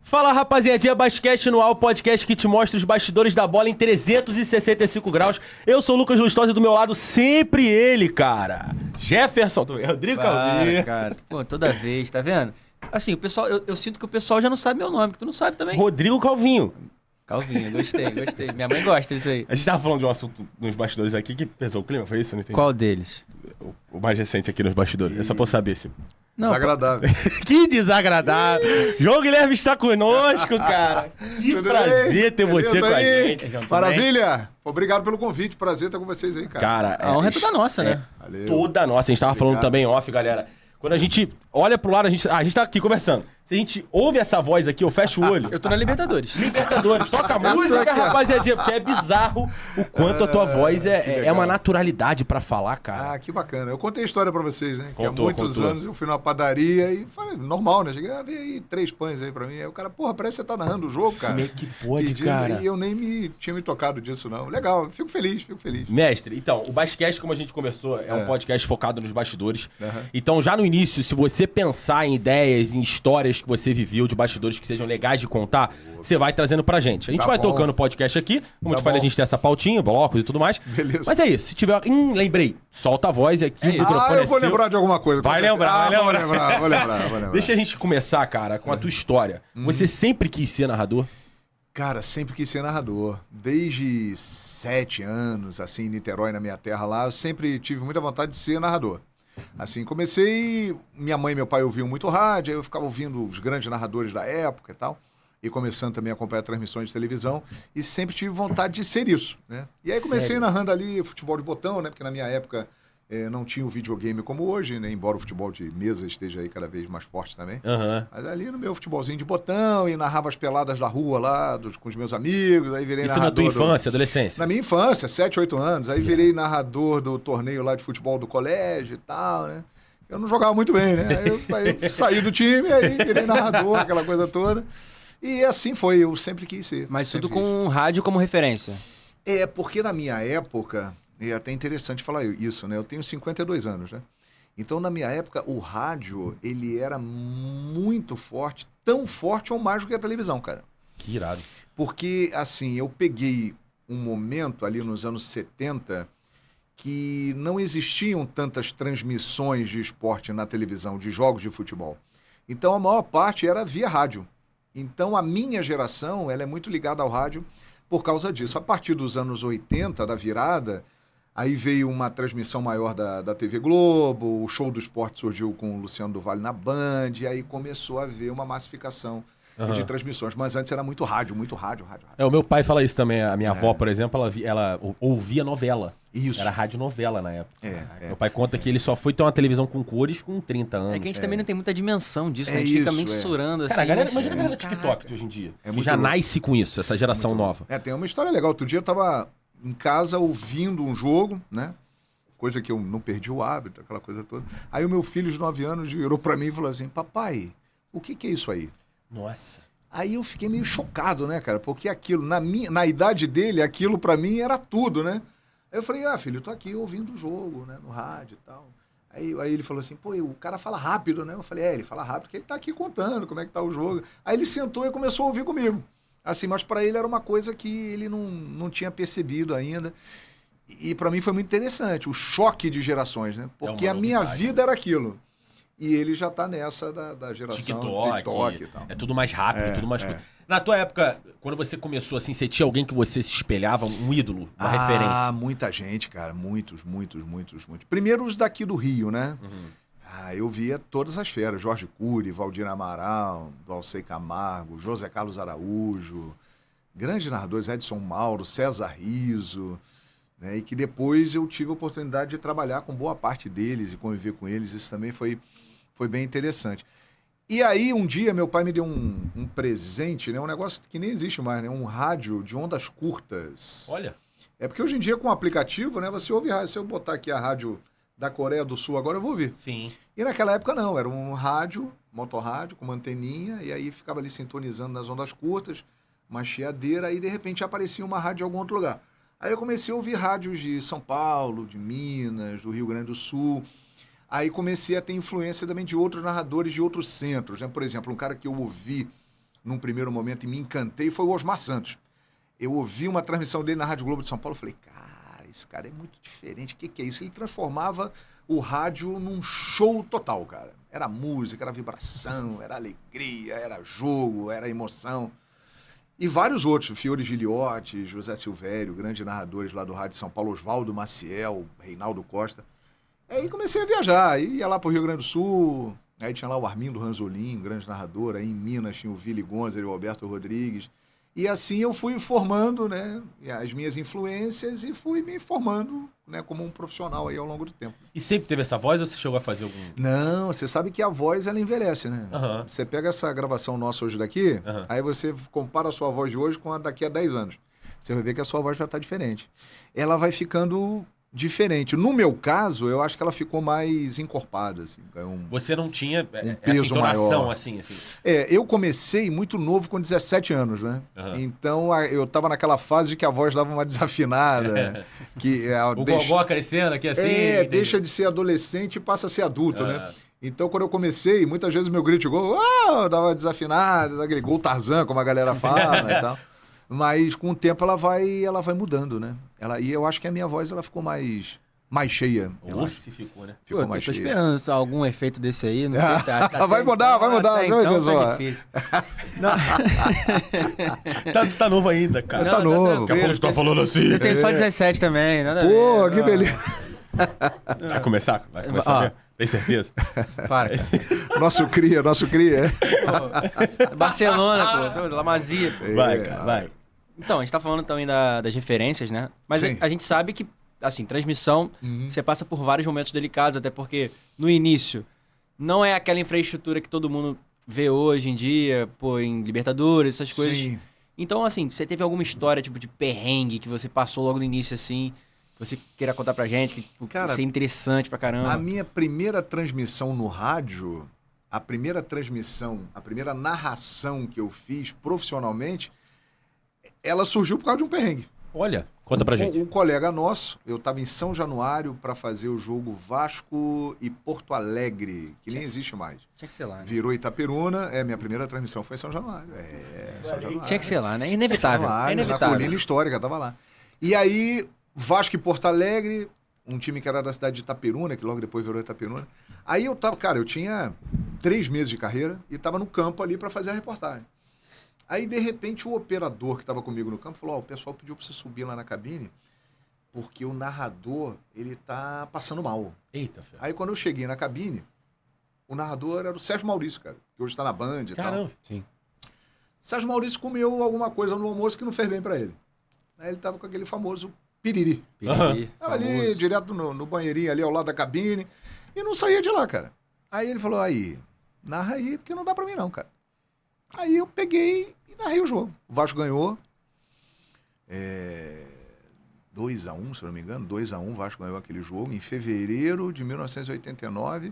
Fala, rapaziadinha, Basquete no ar, o podcast que te mostra os bastidores da bola em 365 graus. Eu sou o Lucas Lustosa e do meu lado sempre ele, cara. Jefferson, Rodrigo Calvi. Cara, pô, toda vez, tá vendo? Assim, o pessoal, eu sinto que o pessoal já não sabe meu nome, que tu não sabe também. Rodrigo Calvinho. Calvinho, gostei. Minha mãe gosta disso aí. A gente tava falando de um assunto nos bastidores aqui que pesou o clima, foi isso? Não entendi. Qual deles? O mais recente aqui nos bastidores. É só pra eu saber se... Não, Desagradável. Que desagradável. João Guilherme está conosco, cara. Que Tudo prazer bem? ter você Beleza com a aí? gente. João, tudo Maravilha! Obrigado pelo convite. Prazer estar com vocês aí, cara. Cara, a honra é toda nossa, né? Valeu. Toda nossa. A gente tava falando também off, galera. Quando a gente olha pro lado, a gente tá aqui conversando. Se a gente ouve essa voz aqui, eu fecho o olho. Eu tô na Libertadores. Libertadores, toca música, rapaziadinha, porque é bizarro o quanto a tua voz é uma naturalidade pra falar, cara. Ah, que bacana. Eu contei a história pra vocês, né? Contou, que há muitos contou. anos eu fui numa padaria e falei, normal, né? Cheguei a ver aí 3 pães aí pra mim. Aí o cara, porra, parece que você tá narrando o jogo, cara. Como é que pode, Pedindo, cara? E eu nem tinha me tocado disso, não. Legal, fico feliz. Mestre, então, o Basquete, como a gente conversou, é um podcast focado nos bastidores. Aham. Então, já no início, se você pensar em ideias, em histórias que você viveu de bastidores que sejam legais de contar, você vai trazendo pra gente. A gente Tá vai bom. tocando o podcast aqui, como eu Tá te falei, a bom. gente tem essa pautinha, blocos e tudo mais. Beleza. Mas é isso, se tiver... lembrei, solta a voz e aqui o microfone Eu vou é seu. lembrar de alguma coisa. com Vai certeza. lembrar, vai Vou lembrar. lembrar. Deixa a gente começar, cara, com a tua história. Você sempre quis ser narrador? Cara, sempre quis ser narrador. Desde 7 anos, assim, em Niterói, na minha terra lá, eu sempre tive muita vontade de ser narrador. Assim, comecei... Minha mãe e meu pai ouviam muito rádio, aí eu ficava ouvindo os grandes narradores da época e tal, e começando também a acompanhar transmissões de televisão, e sempre tive vontade de ser isso, né? E aí comecei Sério? narrando ali futebol de botão, né? Porque na minha época não tinha o videogame como hoje, né? Embora o futebol de mesa esteja aí cada vez mais forte também. Aham. Mas ali no meu futebolzinho de botão, e narrava as peladas da rua lá, com os meus amigos, aí virei Isso na narrador. tua infância, adolescência? Na minha infância, 7, 8 anos. Aí virei narrador do torneio lá de futebol do colégio e tal, né? Eu não jogava muito bem, né? Aí eu saí do time, aí virei narrador, aquela coisa toda. E assim foi, eu sempre quis ser. Mas tudo sempre quis. com rádio como referência. É, porque na minha época, é até interessante falar isso, né? Eu tenho 52 anos, né? Então, na minha época, o rádio, ele era muito forte, tão forte ou mais do que a televisão, cara. Que irado. Porque, assim, eu peguei um momento ali nos anos 70 que não existiam tantas transmissões de esporte na televisão, de jogos de futebol. Então, a maior parte era via rádio. Então, a minha geração, ela é muito ligada ao rádio por causa disso. A partir dos anos 80, da virada, aí veio uma transmissão maior da TV Globo, o Show do Esporte surgiu com o Luciano do Vale na Band, e aí começou a haver uma massificação de transmissões. Mas antes era muito rádio. O meu pai fala isso também. A minha avó, por exemplo, ela ouvia novela. Isso. Era radionovela na época. É. Meu pai conta que ele só foi ter uma televisão com cores com 30 anos. É que a gente também não tem muita dimensão disso, né? A É gente fica isso, mensurando assim. Cara, a galera, mas- imagina a galera do Caraca. TikTok de hoje em dia. É que muito já louco. nasce com isso, essa geração nova. Tem uma história legal. Outro dia eu tava em casa ouvindo um jogo, né? Coisa que eu não perdi o hábito, aquela coisa toda. Aí o meu filho de 9 anos virou pra mim e falou assim, papai, o que é isso aí? Nossa. Aí eu fiquei meio chocado, né, cara? Porque aquilo, na idade dele, aquilo pra mim era tudo, né? Aí eu falei, filho, eu tô aqui ouvindo o jogo, né, no rádio e tal. Aí ele falou assim, pô, o cara fala rápido, né? Eu falei, ele fala rápido porque ele tá aqui contando como é que tá o jogo. Aí ele sentou e começou a ouvir comigo. Assim, mas pra ele era uma coisa que ele não tinha percebido ainda. E pra mim foi muito interessante, o choque de gerações, né? Porque uma a minha novidade, vida era aquilo. E ele já tá nessa da geração TikTok e tal. É tudo mais rápido, tudo mais coisa. Na tua época, quando você começou assim, você tinha alguém que você se espelhava, um ídolo, uma referência? Muita gente, cara. Muitos. Primeiro os daqui do Rio, né? Eu via todas as feras. Jorge Cury, Valdir Amaral, Valcei Camargo, José Carlos Araújo, grandes narradores, Edson Mauro, César Riso, né? E que depois eu tive a oportunidade de trabalhar com boa parte deles e conviver com eles. Isso também foi bem interessante. E aí, um dia, meu pai me deu um presente, né? Um negócio que nem existe mais, né? Um rádio de ondas curtas. Olha. É porque hoje em dia, com o aplicativo, né? Você ouve rádio. Se eu botar aqui a rádio da Coreia do Sul agora, eu vou ouvir. Sim. E naquela época, não. Era um rádio, motorrádio, com uma anteninha. E aí ficava ali sintonizando nas ondas curtas, uma chiadeira. Aí, de repente, aparecia uma rádio em algum outro lugar. Aí eu comecei a ouvir rádios de São Paulo, de Minas, do Rio Grande do Sul. Aí comecei a ter influência também de outros narradores de outros centros, né? Por exemplo, um cara que eu ouvi num primeiro momento e me encantei foi o Osmar Santos. Eu ouvi uma transmissão dele na Rádio Globo de São Paulo e falei, cara, esse cara é muito diferente, o que é isso? Ele transformava o rádio num show total, cara. Era música, era vibração, era alegria, era jogo, era emoção. E vários outros, Fiore Giliotti, José Silvério, grandes narradores lá do Rádio de São Paulo, Oswaldo Maciel, Reinaldo Costa. Aí comecei a viajar, aí ia lá pro Rio Grande do Sul, aí tinha lá o Armindo Ranzolin, grande narrador, aí em Minas tinha o Vili Gonza e o Alberto Rodrigues. E assim eu fui formando, né, as minhas influências e fui me formando, né, como um profissional aí ao longo do tempo. E sempre teve essa voz ou você chegou a fazer algum... Não, você sabe que a voz, ela envelhece, né? Aham. Você pega essa gravação nossa hoje daqui, aí você compara a sua voz de hoje com a daqui a 10 anos. Você vai ver que a sua voz já está diferente. Ela vai ficando diferente. No meu caso, eu acho que ela ficou mais encorpada, assim. Você não tinha peso essa entonação, maior. assim. Eu comecei muito novo, com 17 anos, né? Então, eu tava naquela fase de que a voz dava uma desafinada. Que, O gogó crescendo aqui assim. deixa de ser adolescente e passa a ser adulto, né? Então, quando eu comecei, muitas vezes o meu grito de gol, dava desafinado, aquele gol Tarzan, como a galera fala e tal. Mas com o tempo ela vai mudando, né? E eu acho que a minha voz ela ficou mais cheia. Se ficou, né? Ficou Pô, mais tô cheia. esperando só algum efeito desse aí, não sei. Vai mudar, você vai ver então só. tá difícil. Tu tá novo ainda, cara. Tá novo. tranquilo. Daqui a pouco tu tá falando assim. Eu tenho só 17 também, nada a ver. Pô, que beleza. Vai começar? Vai começar mesmo? Tem certeza? Para. Nosso cria. Pô, Barcelona, pô, La Masia, pô. Vai, cara, vai. Então, a gente tá falando também das referências, né? Mas Sim. a gente sabe que, assim, transmissão, você passa por vários momentos delicados, até porque no início não é aquela infraestrutura que todo mundo vê hoje em dia, pô, em Libertadores, essas coisas. Sim. Então, assim, você teve alguma história, tipo, de perrengue que você passou logo no início, assim, que você queira contar pra gente, que tipo, Cara, isso é interessante pra caramba? A minha primeira transmissão no rádio, a primeira narração que eu fiz profissionalmente, ela surgiu por causa de um perrengue. Olha, conta pra gente. Um colega nosso, eu estava em São Januário para fazer o jogo Vasco e Porto Alegre, que nem existe mais. Tinha que ser lá, né? Virou Itaperuna, minha primeira transmissão foi em São Januário. São Januário. Tinha que ser lá, né? Inevitável. Januário, É na inevitável. colina histórica, tava lá. E aí, Vasco e Porto Alegre, um time que era da cidade de Itaperuna, que logo depois virou Itaperuna. Aí eu tava, cara, eu tinha 3 meses de carreira e tava no campo ali para fazer a reportagem. Aí, de repente, o operador que estava comigo no campo falou, o pessoal pediu para você subir lá na cabine, porque o narrador, ele tá passando mal. Eita, filho. Aí, quando eu cheguei na cabine, o narrador era o Sérgio Maurício, cara, que hoje está na Band e Caramba. tal. Sim. Sérgio Maurício comeu alguma coisa no almoço que não fez bem para ele. Aí ele tava com aquele famoso piriri. Piriri, Tava ali, famoso. direto no banheirinho ali ao lado da cabine, e não saía de lá, cara. Aí ele falou, narra aí, porque não dá para mim não, cara. Aí eu peguei e narrei o jogo. O Vasco ganhou. 2-1, se eu não me engano. 2-1, o Vasco ganhou aquele jogo em fevereiro de 1989.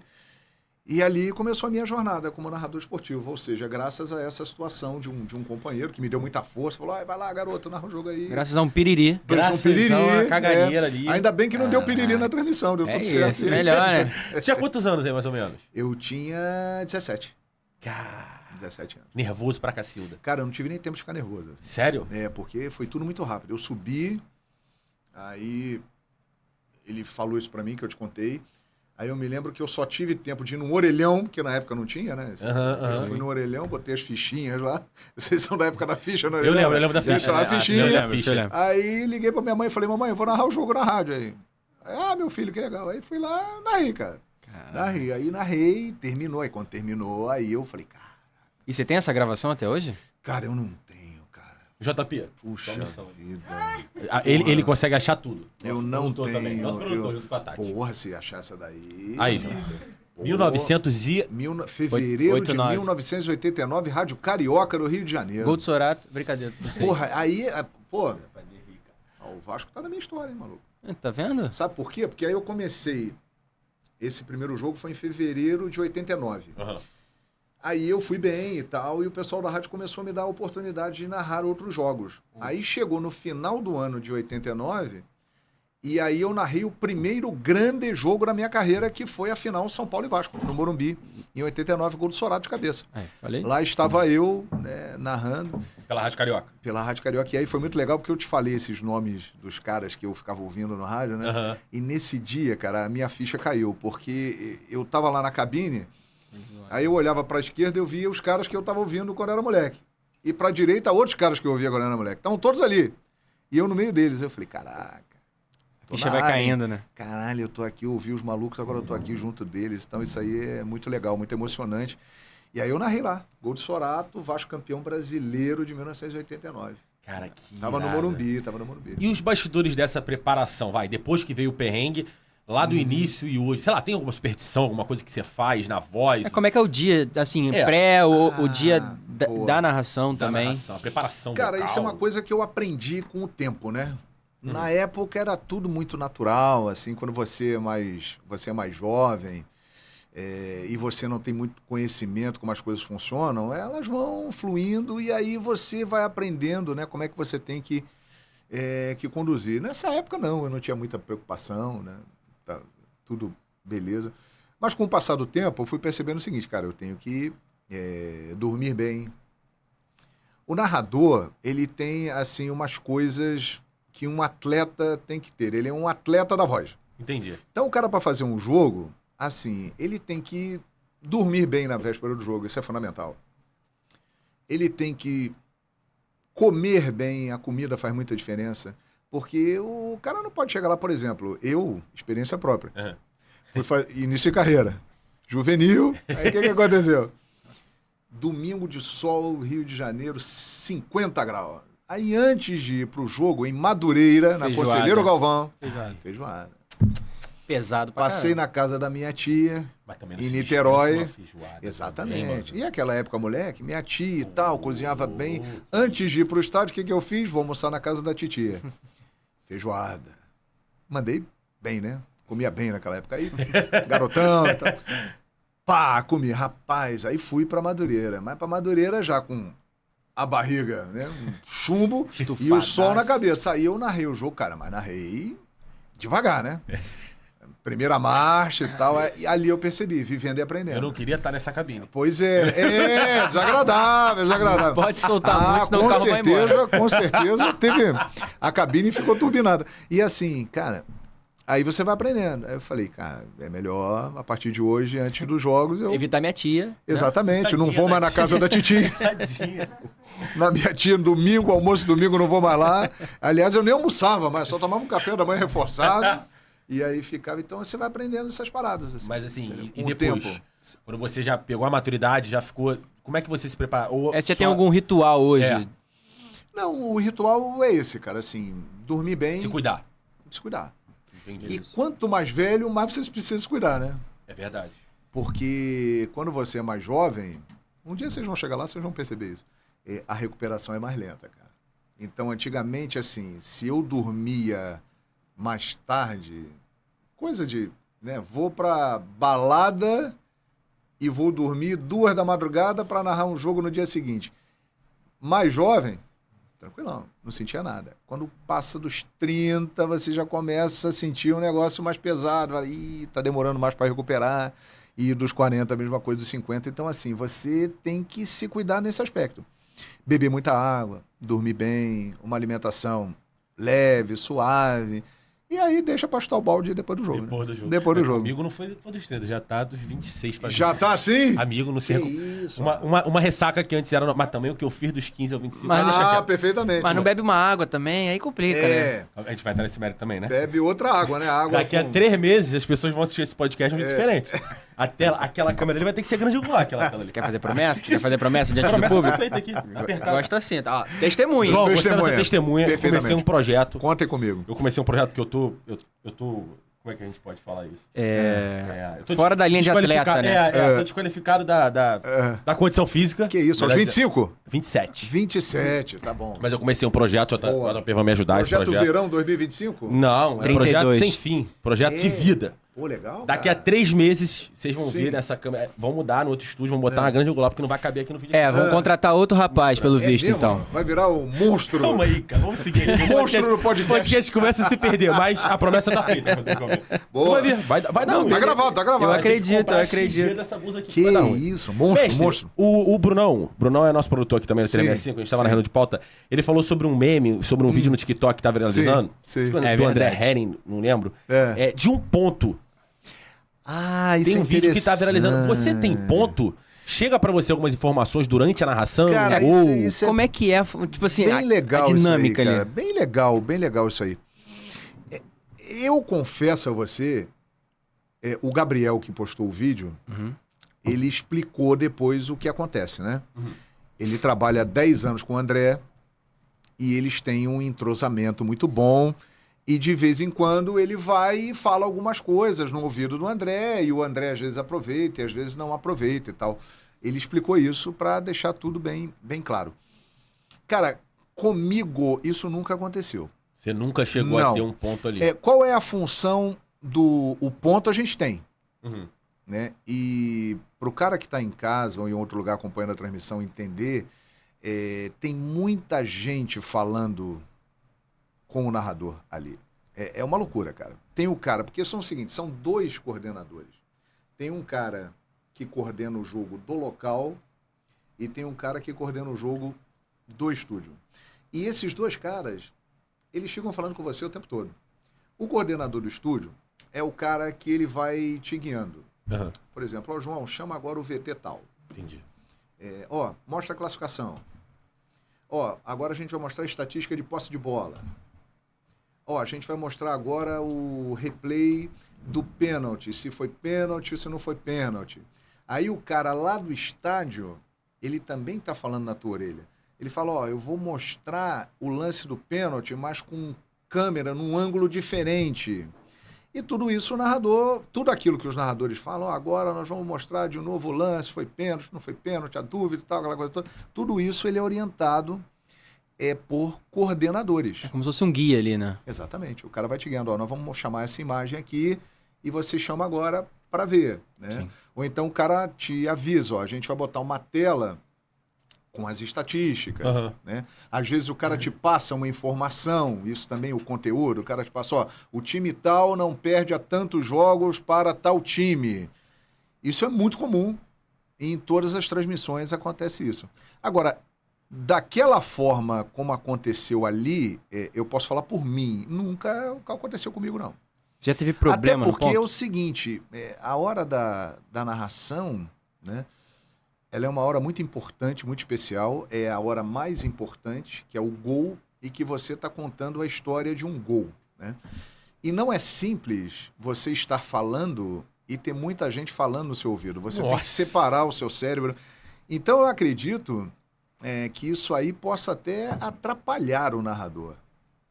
E ali começou a minha jornada como narrador esportivo. Ou seja, graças a essa situação de um companheiro que me deu muita força. Falou, vai lá, garoto, narra o jogo aí. Graças a um piriri. Graças a um piriri. a caganeira ali. Ainda bem que não deu piriri na transmissão, deu tudo certo. Isso, melhor, né? Você tinha quantos anos aí, mais ou menos? Eu tinha 17. Cara, 17 anos. nervoso pra cacilda. Cara, eu não tive nem tempo de ficar nervoso. Sério? Porque foi tudo muito rápido. Eu subi, aí ele falou isso pra mim, que eu te contei. Aí eu me lembro que eu só tive tempo de ir num orelhão, porque na época não tinha, né? Eu fui no orelhão, botei as fichinhas lá. Vocês são da época da ficha, no orelhão? Eu lembro da ficha. Lá, a fichinha. Eu lembro da ficha. Aí liguei pra minha mãe e falei, mamãe, eu vou narrar o jogo na rádio aí. Meu filho, que legal. Aí fui lá, narrei, cara. Narrei. Aí narrei, terminou. Aí quando terminou, aí eu falei, cara... E você tem essa gravação até hoje? Cara, eu não tenho, cara. JP. Puxa vida. Ele consegue achar tudo. Eu Nosso não produtor tenho. também. Nosso produtor junto com a Tati. Porra, se achar essa daí... Aí, já. 1900 e... Fevereiro de 89. 1989, Rádio Carioca, no Rio de Janeiro. Gol do Sorato, brincadeira. Não sei. Porra, aí... O Vasco tá na minha história, hein, maluco? Tá vendo? Sabe por quê? Porque aí eu comecei... Esse primeiro jogo foi em fevereiro de 89. Uhum. Aí eu fui bem e tal, e o pessoal da rádio começou a me dar a oportunidade de narrar outros jogos. Aí chegou no final do ano de 89, E aí eu narrei o primeiro grande jogo da minha carreira, que foi a final São Paulo e Vasco, no Morumbi, em 89, gol do Sorato de cabeça. Falei? Lá estava eu, né, narrando Pela Rádio Carioca. pela Rádio Carioca. E aí foi muito legal, porque eu te falei esses nomes dos caras que eu ficava ouvindo no rádio, né? Aham. E nesse dia, cara, a minha ficha caiu, porque eu tava lá na cabine, aí eu olhava pra esquerda e eu via os caras que eu tava ouvindo quando era moleque. E pra direita, outros caras que eu ouvia quando era moleque. Estavam todos ali. E eu no meio deles. Eu falei, caraca. tô Ficha na vai área, hein? caindo, né? Caralho, eu tô aqui, eu ouvi os malucos, agora eu tô aqui junto deles. Então isso aí é muito legal, muito emocionante. E aí eu narrei lá. Gol de Sorato, Vasco campeão brasileiro de 1989. Cara, que Tava no irado. Morumbi, tava no Morumbi. E os bastidores dessa preparação, vai, depois que veio o perrengue, lá do início e hoje, sei lá, tem alguma superstição, alguma coisa que você faz na voz? Como é que é o dia, assim, É. o dia boa. da narração da também? narração, a preparação Cara, vocal? isso é uma coisa que eu aprendi com o tempo, né? Na época era tudo muito natural, assim, quando você é mais jovem e você não tem muito conhecimento como as coisas funcionam, elas vão fluindo e aí você vai aprendendo, né? Como é que você tem que conduzir. Nessa época não, eu não tinha muita preocupação, né? Tá tudo beleza. Mas com o passar do tempo eu fui percebendo o seguinte, cara, eu tenho que dormir bem. O narrador, ele tem, assim, umas coisas que um atleta tem que ter. Ele é um atleta da voz. Entendi. Então, o cara, para fazer um jogo, assim, ele tem que dormir bem na véspera do jogo. Isso é fundamental. Ele tem que comer bem. A comida faz muita diferença. Porque o cara não pode chegar lá, por exemplo, experiência própria. Uhum. Início de carreira. Juvenil. Aí o que aconteceu? Domingo de sol, Rio de Janeiro, 50 graus. Aí antes de ir pro jogo, em Madureira, na Feijoada. Conselheiro Galvão, Feijoada. feijoada. Pesado pra Passei caramba. na casa da minha tia, Mas também em não se Niterói. esqueça uma feijoada Exatamente. também, mano. E aquela época, moleque, minha tia e tal, cozinhava bem. Antes de ir pro estádio, o que eu fiz? Vou almoçar na casa da titia. Feijoada. Mandei bem, né? Comia bem naquela época aí. Garotão e tal. Pá, comi. Rapaz, aí fui pra Madureira. Mas pra Madureira já com a barriga, né? Um chumbo e o sol na cabeça. Aí eu narrei o jogo, cara, mas narrei devagar, né? Primeira marcha e tal. E ali eu percebi, vivendo e aprendendo. Eu não queria estar nessa cabine. Pois é, desagradável, desagradável. Pode soltar muito, senão o carro vai embora. Com certeza, teve... A cabine ficou turbinada. E assim, cara, aí você vai aprendendo. Aí eu falei, cara, é melhor, a partir de hoje, antes dos jogos, eu... Evitar minha tia. Exatamente, não Tadinha vou mais da na casa da titia. Tadinha. Na minha tia, no domingo, almoço domingo, não vou mais lá. Aliás, eu nem almoçava, mas só tomava um café da manhã reforçado. E aí ficava... Então você vai aprendendo essas paradas. Assim, Mas assim, e com o depois? tempo. Quando você já pegou a maturidade, já ficou... Como é que você se prepara? Ou Você só- tem algum ritual hoje? É. Não, o ritual é esse, cara, assim, dormir bem, Se cuidar. se cuidar. Entendi. E quanto mais velho, mais você precisa se cuidar, né? É verdade. Porque quando você é mais jovem, um dia vocês vão chegar lá, vocês vão perceber isso. A recuperação é mais lenta, cara. Então, antigamente, assim, se eu dormia mais tarde, coisa de, né, vou pra balada e vou dormir 2 da madrugada para narrar um jogo no dia seguinte. Mais jovem, tranquilão, não sentia nada. Quando passa dos 30, você já começa a sentir um negócio mais pesado. Fala, ih, tá demorando mais para recuperar. E dos 40, a mesma coisa dos 50. Então, assim, você tem que se cuidar nesse aspecto. Beber muita água, dormir bem, uma alimentação leve, suave. E aí deixa pra chutar o balde depois do jogo. Depois né? do jogo. Depois do Mas jogo. Comigo não foi depois dos 30, já tá dos 26 pra Já 26. tá assim? Amigo, não Que sei. isso? Uma ressaca que antes era. Mas também o que eu fiz dos 15 ao 25. Mas deixa Ah, quieto. perfeitamente. Mas não bebe uma água também, aí complica, né? É, A gente vai entrar nesse mérito também, né? bebe outra água, né? Água Daqui a com- 3 meses as pessoas vão assistir esse podcast de um jeito diferente. Aquela câmera ali vai ter que ser grande igual aquela tela ali. Quer fazer promessa? Quer fazer promessa diante A do promessa tá público? feita aqui. Apertado. Gosto assim, tá? Ó, testemunha. João, você é Testemunha. nossa testemunha. Eu comecei Perfeitamente. um projeto. Contem comigo. Eu comecei um projeto que eu tô. Como é que a gente pode falar isso? Eu tô Fora da linha de desqualificado- atleta, né? Tô desqualificado da condição física. Que isso, aos 25? 27. 27, tá bom. Mas eu comecei um projeto, Boa. a JP vai me ajudar esse Projeto projeto. Verão 2025? Não, é um 32. projeto sem fim. Projeto de vida. Pô, legal, Daqui a cara. 3 meses, vocês vão Sim. ver nessa câmera. Vão mudar no outro estúdio, vão botar uma grande angular, porque não vai caber aqui no vídeo. Vamos contratar outro rapaz, pelo É visto, mesmo? então. Vai virar o monstro. Calma aí, cara. Vamos seguir. O monstro do O podcast começa a se perder, mas a promessa tá feita. Boa. Vai ver, vai dar ruim. Tá gravado, tá gravado. Eu Vai ter que acredito, comprar eu acredito. XG dessa blusa aqui, Que vai dar ruim. isso, monstro, Mestre, monstro. o Brunão é nosso produtor aqui também do Sim, 365, a gente tava sim. na reunião de pauta. Ele falou sobre um meme, sobre um vídeo no TikTok que tá viralizando. Sim, sim. Do É André verdade. Herring, não lembro. É. De um ponto. Ah, isso Tem é um vídeo que tá viralizando. interessante. Você tem ponto? Chega pra você algumas informações durante a narração? Cara, ou... isso é Como é que é, tipo assim, bem legal a dinâmica isso aí, ali? cara. Bem legal isso aí. Eu confesso a você, o Gabriel que postou o vídeo, Uhum. ele explicou depois o que acontece, né? Ele trabalha há 10 anos com o André e eles têm um entrosamento muito bom. E de vez em quando ele vai e fala algumas coisas no ouvido do André, e o André às vezes aproveita e às vezes não aproveita e tal. Ele explicou isso para deixar tudo bem claro. Cara, comigo isso nunca aconteceu. Você nunca chegou a Não. ter um ponto ali. Qual é a função do... O ponto a gente tem, Uhum. né? E para o cara que está em casa ou em outro lugar acompanhando a transmissão entender, tem muita gente falando com o narrador ali. É uma loucura, cara. Tem o cara, porque são o seguinte, são 2 coordenadores. Tem um cara que coordena o jogo do local e tem um cara que coordena o jogo do estúdio. E esses 2 caras, eles ficam falando com você o tempo todo. O coordenador do estúdio é o cara que ele vai te guiando. Uhum. Por exemplo, João, chama agora o VT tal. Entendi. Mostra a classificação. Agora a gente vai mostrar a estatística de posse de bola. A gente vai mostrar agora o replay do pênalti, se foi pênalti ou se não foi pênalti. Aí o cara lá do estádio, ele também está falando na tua orelha. Ele fala, eu vou mostrar o lance do pênalti, mas com câmera num ângulo diferente. E tudo isso o narrador, tudo aquilo que os narradores falam, agora nós vamos mostrar de novo o lance, foi pênalti, não foi pênalti, a dúvida e tal, aquela coisa toda. Tudo isso ele é orientado por coordenadores. É como se fosse um guia ali, né? Exatamente. O cara vai te guiando, nós vamos chamar essa imagem aqui e você chama agora para ver, né? Sim. Ou então o cara te avisa, a gente vai botar uma tela com as estatísticas, Uhum. né? Às vezes o cara te passa uma informação, isso também o conteúdo, o cara te passa, o time tal não perde a tantos jogos para tal time. Isso é muito comum e em todas as transmissões acontece isso. Agora, daquela forma como aconteceu ali, eu posso falar por mim, nunca aconteceu comigo, não. Você já teve problema Até no porque é ponto? o seguinte, a hora da narração, né, ela é uma hora muito importante, muito especial, é a hora mais importante, que é o gol, e que você está contando a história de um gol, né? E não é simples você estar falando e ter muita gente falando no seu ouvido. Você tem que Nossa. separar o seu cérebro. Então eu acredito que isso aí possa até atrapalhar o narrador.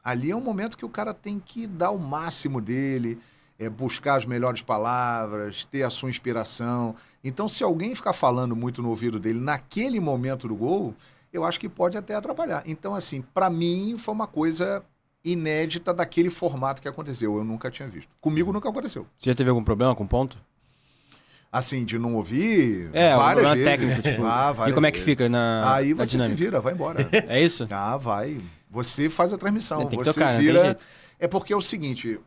Ali é um momento que o cara tem que dar o máximo dele, buscar as melhores palavras, ter a sua inspiração. Então, se alguém ficar falando muito no ouvido dele naquele momento do gol, eu acho que pode até atrapalhar. Então, assim, para mim foi uma coisa inédita daquele formato que aconteceu. Eu nunca tinha visto. Comigo nunca aconteceu. Você já teve algum problema com ponto? Assim, de não ouvir Um várias problema vezes. técnico, tipo. Várias E como é que vezes. fica na Aí na você se dinâmica? vira, vai embora. É isso? Vai. Você faz a transmissão. Tem que Você tocar, não tem vira. jeito. É porque é o seguinte,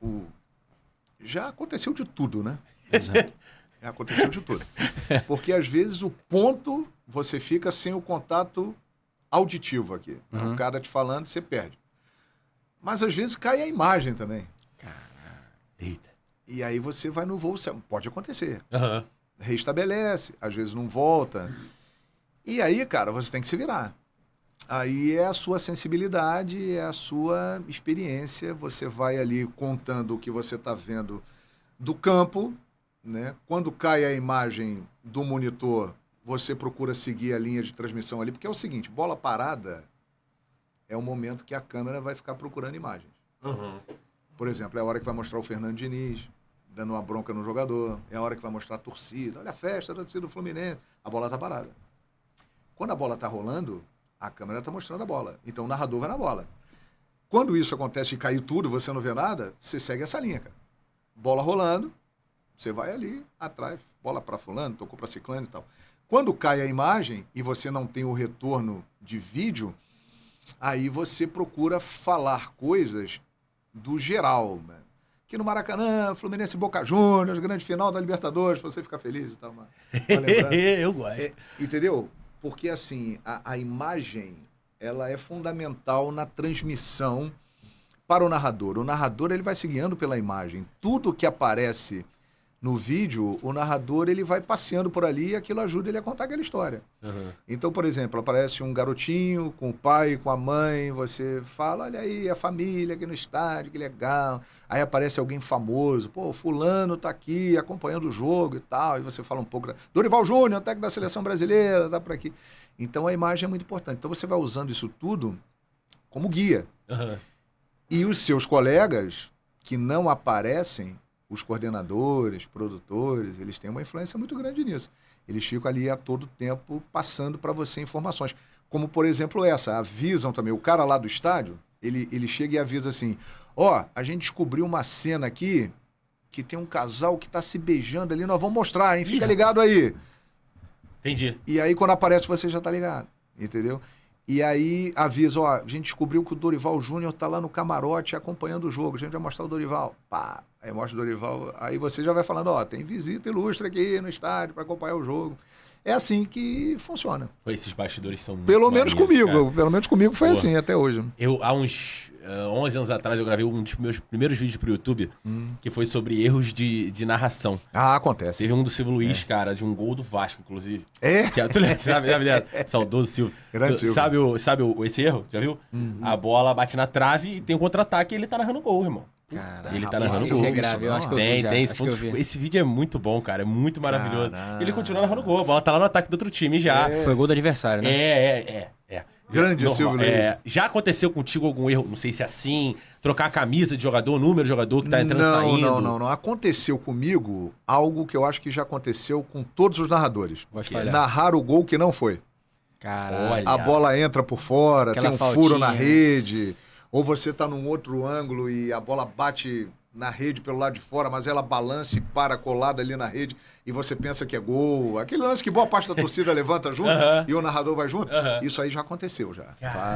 já aconteceu de tudo, né? Exato. Aconteceu de tudo. Porque às vezes o ponto você fica sem o contato auditivo aqui. Uhum. O cara te falando, você perde. Mas às vezes cai a imagem também. Eita. E aí você vai no voo, pode acontecer. Aham. Restabelece, às vezes não volta. E aí, cara, você tem que se virar. Aí é a sua sensibilidade, é a sua experiência. Você vai ali contando o que você está vendo do campo, né? Quando cai a imagem do monitor, você procura seguir a linha de transmissão ali, porque é o seguinte, bola parada é o momento que a câmera vai ficar procurando imagens. Uhum. Por exemplo, é a hora que vai mostrar o Fernando Diniz dando uma bronca no jogador, é a hora que vai mostrar a torcida, olha a festa da torcida do Fluminense, a bola tá parada. Quando a bola tá rolando, a câmera tá mostrando a bola, então o narrador vai na bola. Quando isso acontece e caiu tudo, você não vê nada, você segue essa linha, cara. Bola rolando, Você vai ali atrás, bola para fulano, tocou para ciclano e tal. Quando cai a imagem e você não tem o retorno de vídeo, aí você procura falar coisas do geral, né? Que no Maracanã, Fluminense e Boca Juniors, grande final da Libertadores, pra você ficar feliz e tal. Uma lembrança. Eu gosto. Entendeu? Porque, assim, a imagem, ela é fundamental na transmissão para o narrador. O narrador, ele vai se guiando pela imagem. Tudo que aparece no vídeo, o narrador, ele vai passeando por ali e aquilo ajuda ele a contar aquela história. Uhum. Então, por exemplo, aparece um garotinho com o pai, com a mãe, você fala, olha aí, a família aqui no estádio, que legal. Aí aparece alguém famoso, pô, fulano tá aqui acompanhando o jogo e tal, e você fala um pouco... Dorival Júnior, técnico da seleção brasileira, tá por aqui. Então, a imagem é muito importante. Então, você vai usando isso tudo como guia. Uhum. E os seus colegas que não aparecem, os coordenadores, produtores, eles têm uma influência muito grande nisso. Eles ficam ali a todo tempo passando para você informações. Como, por exemplo, essa. Avisam também. O cara lá do estádio, ele chega e avisa assim, ó, a gente descobriu uma cena aqui que tem um casal que está se beijando ali, nós vamos mostrar, hein? Fica ligado aí. Entendi. E aí, quando aparece, você já tá ligado. Entendeu? E aí avisa, ó, a gente descobriu que o Dorival Júnior tá lá no camarote acompanhando o jogo. A gente vai mostrar o Dorival. Pá, aí mostra o Dorival. Aí você já vai falando, ó, tem visita ilustre aqui no estádio para acompanhar o jogo. É assim que funciona. Pô, esses bastidores são muito Pelo menos maneiros, comigo. cara. Pelo menos comigo foi Pô. assim até hoje. Eu, há uns 11 anos atrás, eu gravei um dos meus primeiros vídeos pro YouTube, que foi sobre erros de narração. Ah, acontece. Teve um do Silvio Luiz, cara, de um gol do Vasco, inclusive. É? Tu lembra, sabe saudoso Silvio. Grande Silvio. Sabe esse erro? Já viu? A bola bate na trave e tem um contra-ataque e ele tá narrando o gol, irmão. Caralho, Ele tá narrando esse gol. é grave, eu acho que eu vi Tem, já, tem. acho que eu vi. Esse vídeo é muito bom, cara. É muito maravilhoso. Caraca. Ele continua narrando gol. A bola tá lá no ataque do outro time já. Foi gol do aniversário, né? É. Grande Silvio Luiz. Já aconteceu contigo algum erro? Não sei se é assim. Trocar a camisa de jogador, o número de jogador que tá entrando e saindo. Não. Aconteceu comigo algo que eu acho que já aconteceu com todos os narradores. Gosto de falhar. Narrar o gol que não foi. Caralho. Olha. A bola entra por fora, Aquela tem um furo na faltinha. rede, ou você tá num outro ângulo e a bola bate na rede pelo lado de fora, mas ela balança e para colada ali na rede e você pensa que é gol. Aquele lance que boa parte da torcida levanta junto e o narrador vai junto. Isso aí já aconteceu já.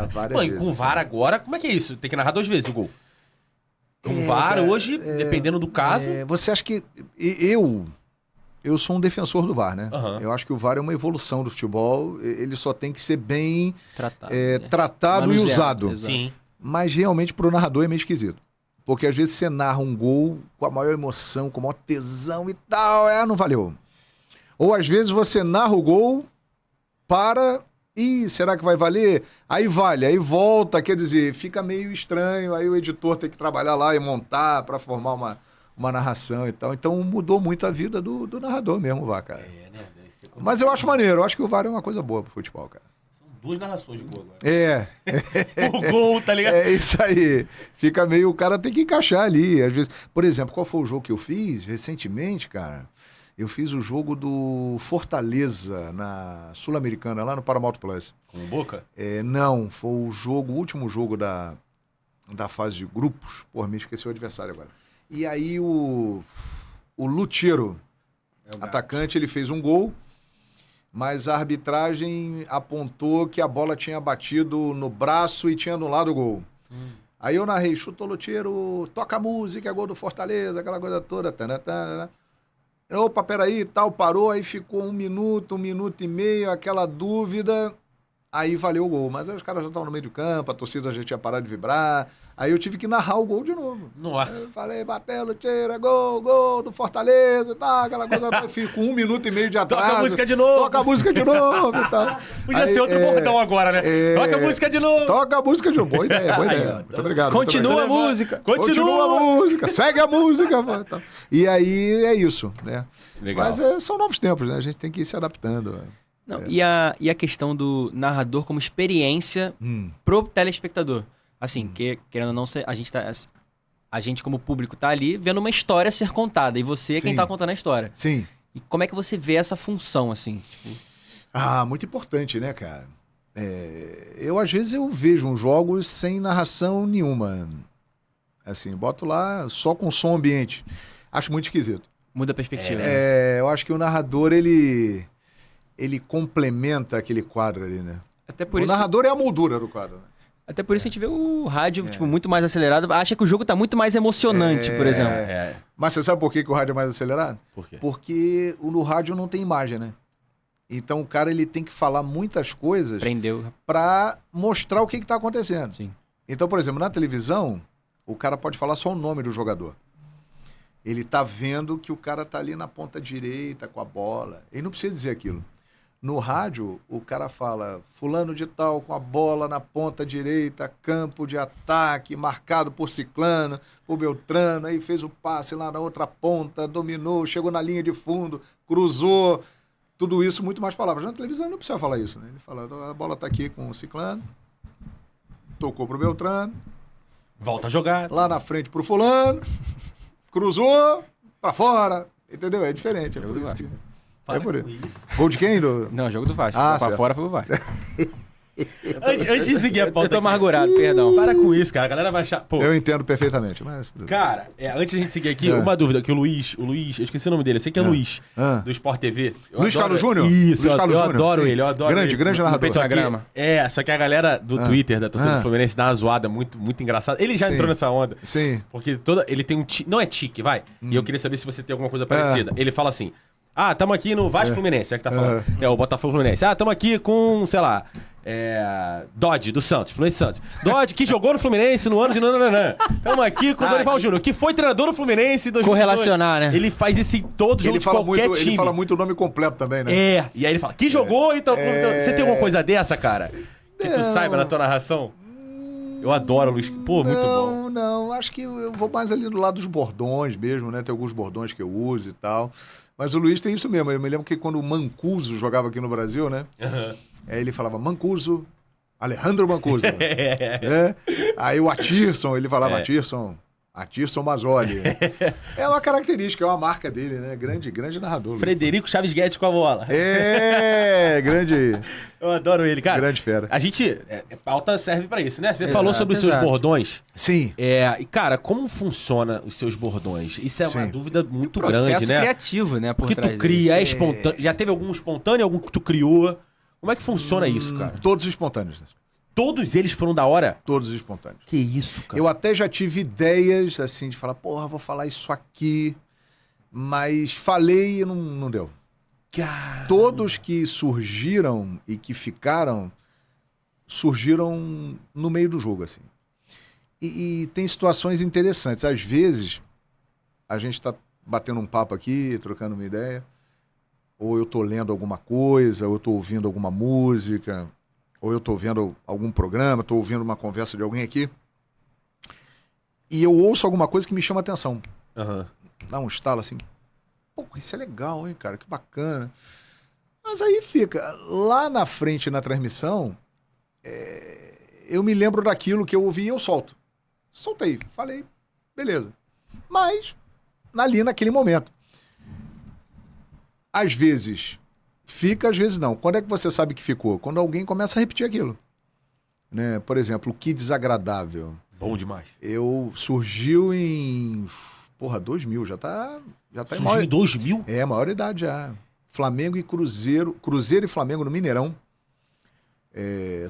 Várias Pô, e vezes. com o VAR agora, como é que é isso? Tem que narrar 2 vezes o gol. Com o VAR cara, hoje, dependendo do caso... Você acha que... Eu sou um defensor do VAR, né? Aham. Eu acho que o VAR é uma evolução do futebol. Ele só tem que ser bem Tratado. tratado e Manuseado, usado. exato. Sim. Mas realmente pro narrador é meio esquisito. Porque às vezes você narra um gol com a maior emoção, com a maior tesão e tal, não valeu. Ou às vezes você narra o gol, para, será que vai valer? Aí vale, aí volta, quer dizer, fica meio estranho, aí o editor tem que trabalhar lá e montar para formar uma narração e tal. Então mudou muito a vida do narrador mesmo, o VAR, cara. Né? Mas eu acho maneiro, eu acho que o VAR é uma coisa boa pro futebol, cara. São 2 narrações de gol agora. É. O gol, tá ligado? É isso aí. Fica meio... O cara tem que encaixar ali. Às vezes... Por exemplo, qual foi o jogo que eu fiz recentemente, cara? Eu fiz o jogo do Fortaleza na Sul-Americana, lá no Paramount Plus. Com o Boca? Não, foi o último jogo da fase de grupos. Porra, me esqueci o adversário agora. E aí o Lutero, atacante, ele fez um gol, mas a arbitragem apontou que a bola tinha batido no braço e tinha anulado o gol. Aí eu narrei, chutou o Lutero, toca a música, gol do Fortaleza, aquela coisa toda. Opa, peraí, tal, parou, aí ficou 1 minuto, 1 minuto e meio, aquela dúvida, aí valeu o gol. Mas aí os caras já estavam no meio do campo, a torcida já tinha parado de vibrar, aí eu tive que narrar o gol de novo. Nossa. Eu falei, bateu, Lutero, gol do Fortaleza e tal, aquela coisa, eu fico 1 minuto e meio de atraso. Toca a música de novo. Toca a música de novo e tal. Podia Aí, ser outro bordão agora, né? Toca a música de novo. Toca a música de novo, boa ideia, boa ideia. Muito obrigado. muito Continua a obrigado. música. Continua a música, segue a música. Pô, tá. E aí é isso, né? Legal. Mas são novos tempos, né? A gente tem que ir se adaptando. Não, e a questão do narrador como experiência pro telespectador. Assim, querendo ou não, a gente como público tá ali vendo uma história ser contada. E você é quem Sim. tá contando a história. Sim. E como é que você vê essa função, assim? Tipo, Muito importante, né, cara? Às vezes, eu vejo uns jogos sem narração nenhuma. Assim, boto lá só com som ambiente. Acho muito esquisito. Muda a perspectiva. Né? Eu acho que o narrador, ele complementa aquele quadro ali, né? Até por O isso... narrador é a moldura do quadro, né? Até por isso a gente vê o rádio, tipo, muito mais acelerado. Acha que o jogo tá muito mais emocionante, por exemplo. Mas você sabe por que o rádio é mais acelerado? Por quê? Porque no rádio não tem imagem, né? Então o cara ele tem que falar muitas coisas Prendeu. para mostrar o que está acontecendo. Sim. Então, por exemplo, na televisão, o cara pode falar só o nome do jogador. Ele tá vendo que o cara tá ali na ponta direita com a bola. Ele não precisa dizer aquilo. No rádio, o cara fala fulano de tal com a bola na ponta direita, campo de ataque, marcado por ciclano, por Beltrano, aí fez o passe lá na outra ponta, dominou, chegou na linha de fundo, cruzou. Tudo isso, muito mais palavras. Na televisão ele não precisa falar isso, né? Ele fala, a bola tá aqui com o ciclano, tocou pro Beltrano, Volta a jogar. lá na frente pro fulano, cruzou, pra fora. Entendeu? É diferente. É por isso que... Para por com isso. isso. Gol de quem? Não, jogo do Vasco. Ah, Pra certo. fora foi o Vasco. Antes de seguir a Eu pauta tô aqui, amargurado, perdão. para com isso, cara. A galera vai achar... Pô, Eu entendo perfeitamente, mas... cara, antes de a gente seguir aqui, É. uma dúvida, que o Luiz, eu esqueci o nome dele, eu sei que é Luiz, Ah. do Sport TV. Eu Luiz adoro- Carlos Júnior? Isso, Luiz eu, Carlos eu Júnior, adoro sim. ele, eu adoro Grande, ele. grande narrador. Só que, Instagram. só que a galera do Twitter, da torcida do Fluminense, dá uma zoada muito engraçada. Ele já Sim. entrou nessa onda. Sim. Porque ele tem um tique, não é tique, vai. E eu queria saber se você tem alguma coisa parecida. Ele fala assim: tamo aqui no Vasco Fluminense, já que tá falando. O Botafogo Fluminense. Tamo aqui com, sei lá, Dodge do Santos, Fluminense Santos. Dodge, que jogou no Fluminense no ano de nananã. Tamo aqui com o Dorival Júnior, que foi treinador do Fluminense em 2002. Correlacionar, né? Ele faz isso em todo jogo Ele de fala, qualquer muito, time. ele fala muito o nome completo também, né? E aí ele fala, que jogou, então... Você tem alguma coisa dessa, cara? Que tu saiba na tua narração? Eu adoro o Luiz. Pô, muito bom. Não, acho que eu vou mais ali do lado dos bordões mesmo, né? Tem alguns bordões que eu uso e tal. Mas o Luiz tem isso mesmo. Eu me lembro que quando o Mancuso jogava aqui no Brasil, né? Aí ele falava Mancuso, Alejandro Mancuso. né? Aí o Atirson, ele falava Atirson Mazzoli. É uma característica, é uma marca dele, né? Grande narrador. Luiz. Frederico Chaves Guedes com a bola. Grande Eu adoro ele, cara. grande fera. A gente... pauta serve pra isso, né? Você Exato, falou sobre os seus exato. bordões. Sim. E, cara, como funciona os seus bordões? Isso é uma Sim. dúvida muito Processo grande, né? criativo, né? Por Porque trás tu cria, disso. é espontâneo. Já teve algum espontâneo, algum que tu criou? Como é que funciona isso, cara? Todos espontâneos. Todos eles foram da hora? Todos espontâneos. Que isso, cara? Eu até já tive ideias, assim, de falar, porra, vou falar isso aqui, mas falei e não deu. Cara... Todos que surgiram e que ficaram, surgiram no meio do jogo, assim. E tem situações interessantes. Às vezes, a gente tá batendo um papo aqui, trocando uma ideia, ou eu tô lendo alguma coisa, ou eu tô ouvindo alguma música, ou eu tô vendo algum programa, tô ouvindo uma conversa de alguém aqui, e eu ouço alguma coisa que me chama a atenção. Aham. Dá um estalo assim, pô, isso é legal, hein, cara, que bacana. Mas aí fica, lá na frente na transmissão, eu me lembro daquilo que eu ouvi e eu solto. Soltei, falei, beleza. Mas, ali naquele momento. Às vezes fica, às vezes não. Quando é que você sabe que ficou? Quando alguém começa a repetir aquilo. Né? Por exemplo, que desagradável. Bom demais. Surgiu em 2000, já tá em Surgiu em 2000? maior idade já. Flamengo e Cruzeiro e Flamengo no Mineirão.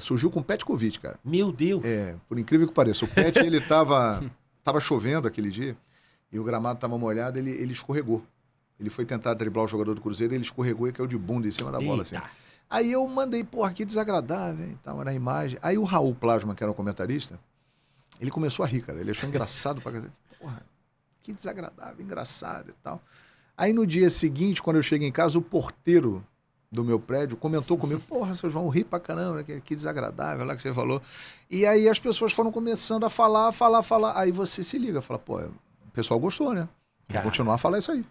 Surgiu com o Petkovic, cara. Meu Deus. Por incrível que pareça. O Pet, ele tava chovendo aquele dia e o gramado tava molhado, ele escorregou. Ele foi tentar driblar o jogador do Cruzeiro, ele escorregou e caiu de bunda em cima da bola, assim. Eita. Aí eu mandei, porra, que desagradável, hein, tava na imagem. Aí o Raul Plasma, que era o comentarista, ele começou a rir, cara. Ele achou engraçado pra dizer, porra, que desagradável, engraçado e tal. Aí no dia seguinte, quando eu cheguei em casa, o porteiro do meu prédio comentou comigo, porra, seus vão rir pra caramba, que desagradável lá que você falou. E aí as pessoas foram começando a falar. Aí você se liga, fala, pô, o pessoal gostou, né? Vou continuar a falar isso aí.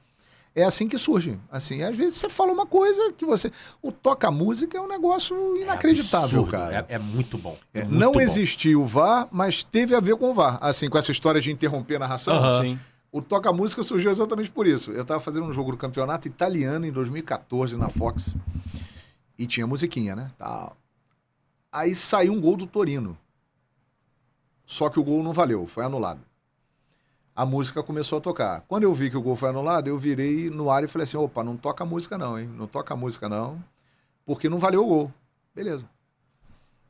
É assim que surge. Assim, às vezes você fala uma coisa que você... O toca-música é um negócio inacreditável, absurdo. cara. É muito bom. É muito Não bom. existiu o VAR, mas teve a ver com o VAR. Assim, com essa história de interromper a narração. Aham. Sim. O toca-música surgiu exatamente por isso. Eu tava fazendo um jogo do campeonato italiano em 2014 na Fox. E tinha musiquinha, né? Tal. Aí saiu um gol do Torino. Só que o gol não valeu, foi anulado. a música começou a tocar. Quando eu vi que o gol foi anulado, eu virei no ar e falei assim, opa, não toca a música não, hein? Não toca a música não, porque não valeu o gol. Beleza.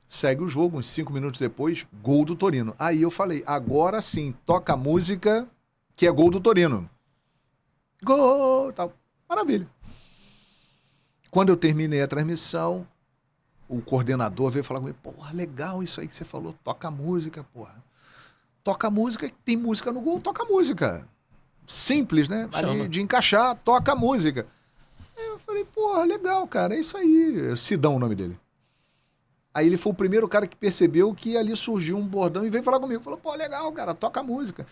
Segue o jogo, uns 5 minutos depois, gol do Torino. Aí eu falei, agora sim, toca a música que é gol do Torino. Gol, tal. Maravilha. Quando eu terminei a transmissão, o coordenador veio falar comigo, porra, legal isso aí que você falou, toca a música, porra. Toca a música, tem música no gol, toca a música. Simples, né? Ali de encaixar, toca a música. Aí eu falei, porra, legal, cara, é isso aí. Sidão o nome dele. Aí ele foi o primeiro cara que percebeu que ali surgiu um bordão e veio falar comigo. Falou, pô, legal, cara, toca a música.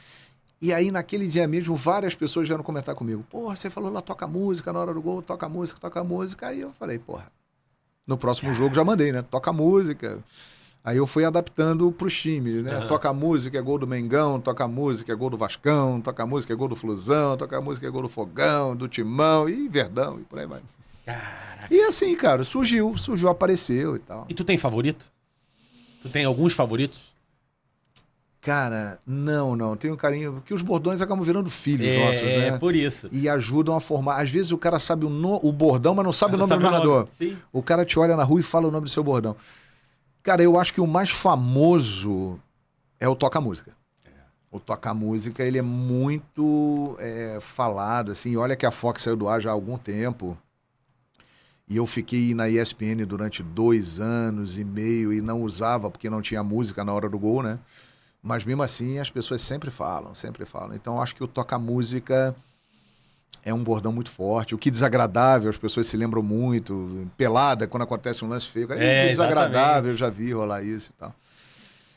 E aí, naquele dia mesmo, várias pessoas vieram comentar comigo. Porra, você falou lá, toca a música, na hora do gol, toca a música, toca a música. Aí eu falei, porra, no próximo jogo já mandei, né? Toca a música. Aí eu fui adaptando pros times, né? Toca a música, é gol do Mengão, toca a música, é gol do Vascão, toca a música, é gol do Flusão, toca a música, é gol do Fogão, do Timão, e Verdão, e por aí vai. Caraca. E assim, cara, surgiu, apareceu e tal. E tu tem favorito? Tu tem alguns favoritos? Cara, não, tenho carinho, porque os bordões acabam virando filhos nossos, né? É, por isso. E ajudam a formar. Às vezes o cara sabe o bordão, mas não sabe o nome do narrador. O cara te olha na rua e fala o nome do seu bordão. Cara, eu acho que o mais famoso é o toca-música. O toca-música, ele é muito falado, assim. Olha que a Fox saiu do ar já há algum tempo. E eu fiquei na ESPN durante 2 anos e meio e não usava, porque não tinha música na hora do gol, né? Mas mesmo assim, as pessoas sempre falam. Então, eu acho que o toca-música é um bordão muito forte. O que desagradável, as pessoas se lembram muito. Pelada, quando acontece um lance feio. Que desagradável, eu já vi rolar isso e tal.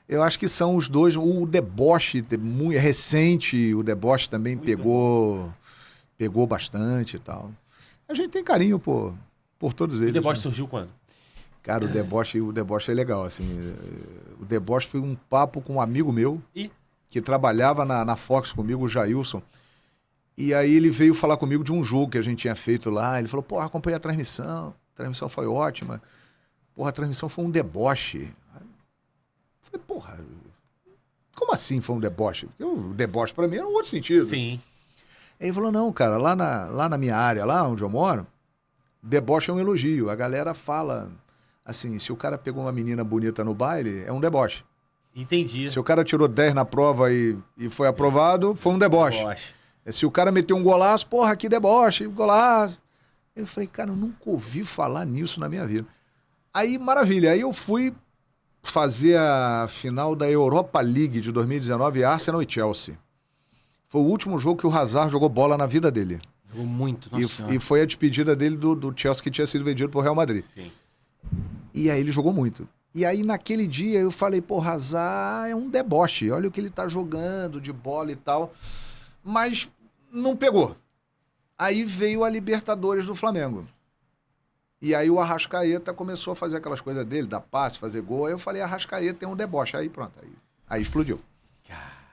Eu acho que são os dois. O deboche, muito recente, o deboche também pegou bastante e tal. A gente tem carinho por todos eles. O deboche né? surgiu quando? Cara, o deboche é legal, assim. O deboche foi um papo com um amigo meu, que trabalhava na Fox comigo, o Jailson. E aí ele veio falar comigo de um jogo que a gente tinha feito lá. Ele falou, porra, acompanhei a transmissão foi ótima. Porra, a transmissão foi um deboche. Eu falei, porra, como assim foi um deboche? Porque o deboche pra mim era um outro sentido. Sim. Aí ele falou, não, cara, lá na minha área, lá onde eu moro, deboche é um elogio. A galera fala... Assim, se o cara pegou uma menina bonita no baile, é um deboche. Entendi. Se o cara tirou 10 na prova e foi aprovado, foi um deboche. Se o cara meteu um golaço, porra, que deboche, golaço. Eu falei, cara, eu nunca ouvi falar nisso na minha vida. Aí, maravilha. Aí eu fui fazer a final da Europa League de 2019, Arsenal e Chelsea. Foi o último jogo que o Hazard jogou bola na vida dele. Jogou muito, nossa. E foi a despedida dele do Chelsea, que tinha sido vendido pro Real Madrid. Sim. E aí ele jogou muito. E aí naquele dia eu falei, pô, Hazard é um deboche, olha o que ele tá jogando de bola e tal. Mas não pegou. Aí veio a Libertadores do Flamengo. E aí o Arrascaeta começou a fazer aquelas coisas dele, dar passe, fazer gol. Aí eu falei, Arrascaeta é um deboche. Aí pronto, aí explodiu.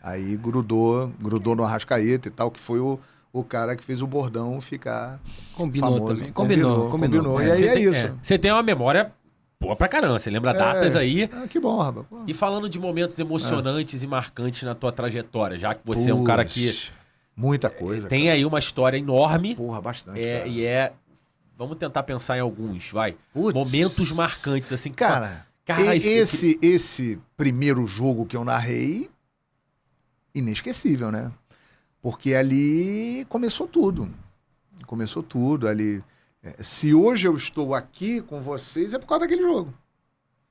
Aí grudou no Arrascaeta e tal, que foi o cara que fez o bordão ficar Combinou famoso. também. Combinou. E aí é isso. Você tem uma memória boa pra caramba, você lembra datas aí. Que bom, rapaz. Pô. E falando de momentos emocionantes e marcantes na tua trajetória, já que você é um cara que... Muita coisa. Tem aí uma história enorme. Porra, bastante, cara. E vamos tentar pensar em alguns, vai. Putz. Momentos marcantes, assim. Cara, esse primeiro jogo que eu narrei, inesquecível, né? Porque ali começou tudo. Ali. Se hoje eu estou aqui com vocês, é por causa daquele jogo.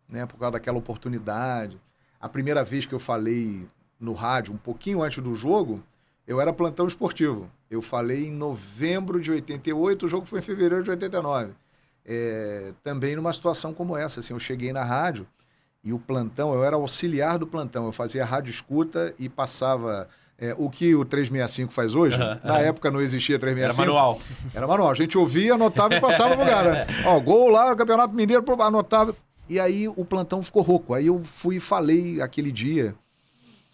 Né? Por causa daquela oportunidade. A primeira vez que eu falei no rádio, um pouquinho antes do jogo, eu era plantão esportivo. Eu falei em novembro de 88, o jogo foi em fevereiro de 89. Também numa situação como essa. Assim, eu cheguei na rádio e o plantão, eu era auxiliar do plantão. Eu fazia rádio escuta e passava... o que o 365 faz hoje, na época não existia 365. Era manual. A gente ouvia, anotava e passava pro cara. Ó, gol lá, Campeonato Mineiro, anotava. E aí o plantão ficou rouco. Aí eu fui e falei aquele dia.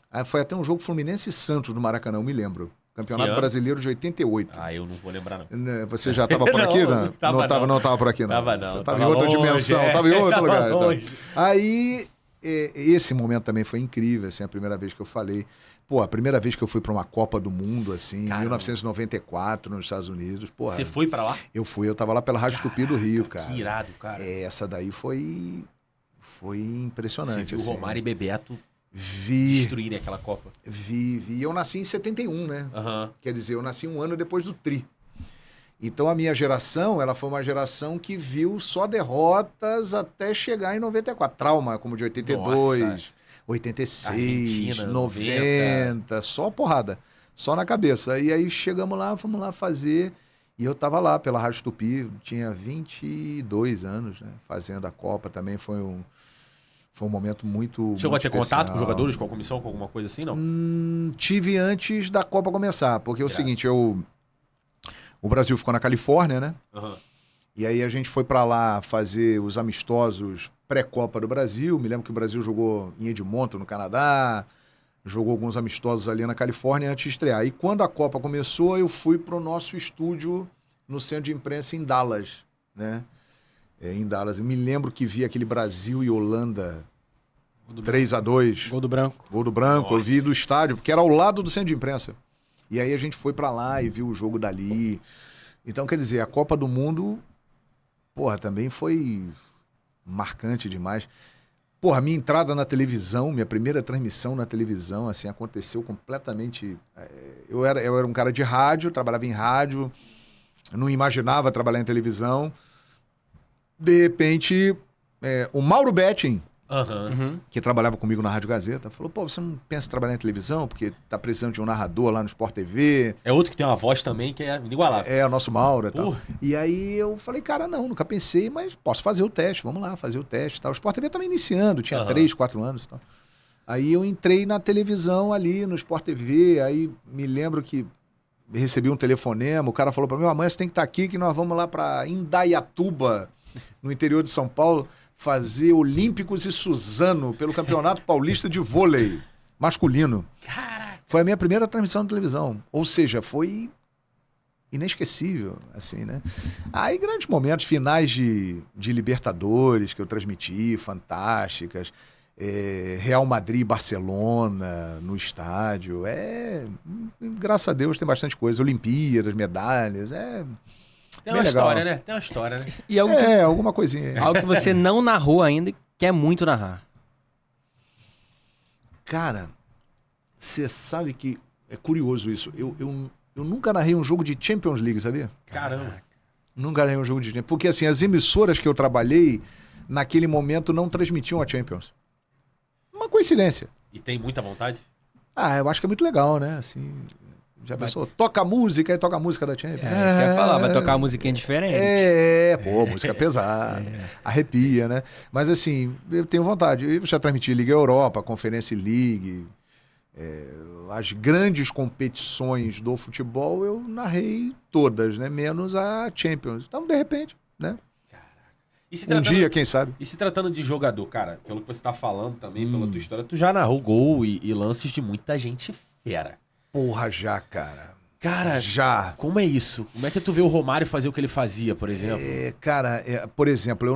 Aí foi até um jogo Fluminense e Santos no Maracanã, eu me lembro. Campeonato Brasileiro de 88. Eu não vou lembrar, não. Você já estava por aqui? Não estava por aqui, não. Tava não. Estava em outra dimensão, estava em outro lugar. Então. Aí esse momento também foi incrível, assim, a primeira vez que eu falei. Pô, a primeira vez que eu fui para uma Copa do Mundo, assim, em 1994, nos Estados Unidos. Porra, Você foi pra lá? eu tava lá pela Rádio Tupi do Rio, cara. Que irado, cara. Essa daí foi impressionante. Você viu o assim. Romário e Bebeto Vi, destruírem aquela Copa. vi. Eu nasci em 71, né? Aham. Quer dizer, eu nasci um ano depois do Tri. Então a minha geração, ela foi uma geração que viu só derrotas até chegar em 94. Trauma, como de 82, Nossa. 86, Argentina, 90, só porrada, só na cabeça. E aí chegamos lá, fomos lá fazer, e eu tava lá pela Rádio Tupi, tinha 22 anos, né, fazendo a Copa, também foi um momento muito Chegou a ter especial. contato com os jogadores, com a comissão, com alguma coisa assim, não? Tive antes da Copa começar, porque é o Irado. seguinte, o Brasil ficou na Califórnia, né? Aham. E aí a gente foi pra lá fazer os amistosos pré-Copa do Brasil. Me lembro que o Brasil jogou em Edmonton, no Canadá, jogou alguns amistosos ali na Califórnia antes de estrear. E quando a Copa começou, eu fui pro nosso estúdio no centro de imprensa em Dallas, né? Em Dallas. Eu me lembro que vi aquele Brasil e Holanda 3-2. Gol do branco. Gol do branco, Nossa. eu vi do estádio, porque era ao lado do centro de imprensa. E aí a gente foi pra lá e viu o jogo dali. Então, quer dizer, a Copa do Mundo, porra, também foi marcante demais. Porra, minha entrada na televisão, minha primeira transmissão na televisão, assim, aconteceu completamente... Eu era um cara de rádio, trabalhava em rádio, não imaginava trabalhar em televisão. De repente, o Mauro Betting, Aham. Uhum. que trabalhava comigo na Rádio Gazeta, falou, pô, você não pensa em trabalhar em televisão? Porque tá precisando de um narrador lá no Sport TV. É outro que tem uma voz também que é inigualável. É, o nosso Mauro e tal. Porra. E aí eu falei, cara, não, nunca pensei, mas posso fazer o teste, vamos lá, fazer o teste e tal. O Sport TV tava iniciando, tinha Aham. 3, 4 anos e tal. Aí eu entrei na televisão ali, no Sport TV, aí me lembro que recebi um telefonema, o cara falou pra mim, amanhã você tem que estar aqui que nós vamos lá pra Indaiatuba, no interior de São Paulo, fazer Olímpicos e Suzano pelo Campeonato Paulista de Vôlei masculino. Caraca. Foi a minha primeira transmissão de televisão. Ou seja, foi inesquecível, assim, né? Aí grandes momentos, finais de Libertadores que eu transmiti, fantásticas. Real Madrid e Barcelona no estádio. Graças a Deus tem bastante coisa. Olimpíadas, medalhas, Tem bem uma legal. história, né? Tem uma história, né? E algo, alguma coisinha. algo que você não narrou ainda e quer muito narrar. Cara, você sabe que é curioso isso. Eu nunca narrei um jogo de Champions League, sabia? Caramba. Nunca narrei um jogo de Champions. Porque assim, as emissoras que eu trabalhei, naquele momento, não transmitiam a Champions. Uma coincidência. E tem muita vontade? Eu acho que é muito legal, né? Assim, já pensou? Toca música e toca a música da Champions. É, isso que eu ia falar, vai tocar uma musiquinha diferente. Pô, música pesada. Arrepia, né? Mas assim, eu tenho vontade. Eu já transmiti Liga Europa, Conference League, as grandes competições do futebol eu narrei todas, né? Menos a Champions. Então, de repente, né? E se Um dia, quem sabe? E se tratando de jogador, cara, pelo que você tá falando também, pela tua história, tu já narrou gol e lances de muita gente fera. Porra, já, cara. Cara, Já. como é isso? Como é que tu vê o Romário fazer o que ele fazia, por exemplo? Cara, por exemplo,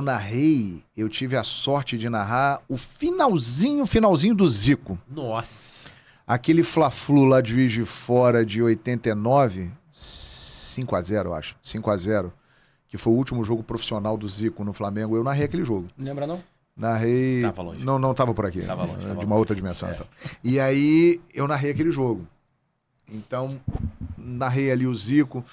eu tive a sorte de narrar o finalzinho do Zico. Nossa. Aquele Fla-Flu lá de Juiz de Fora de 89, 5-0, eu acho. 5-0. Que foi o último jogo profissional do Zico no Flamengo. Eu narrei aquele jogo. Não lembra, não? Narrei... Tava longe. Não tava por aqui. Tava longe, De tava uma longe. outra dimensão. Então. E aí, eu narrei aquele jogo. Então, narrei ali o Zico.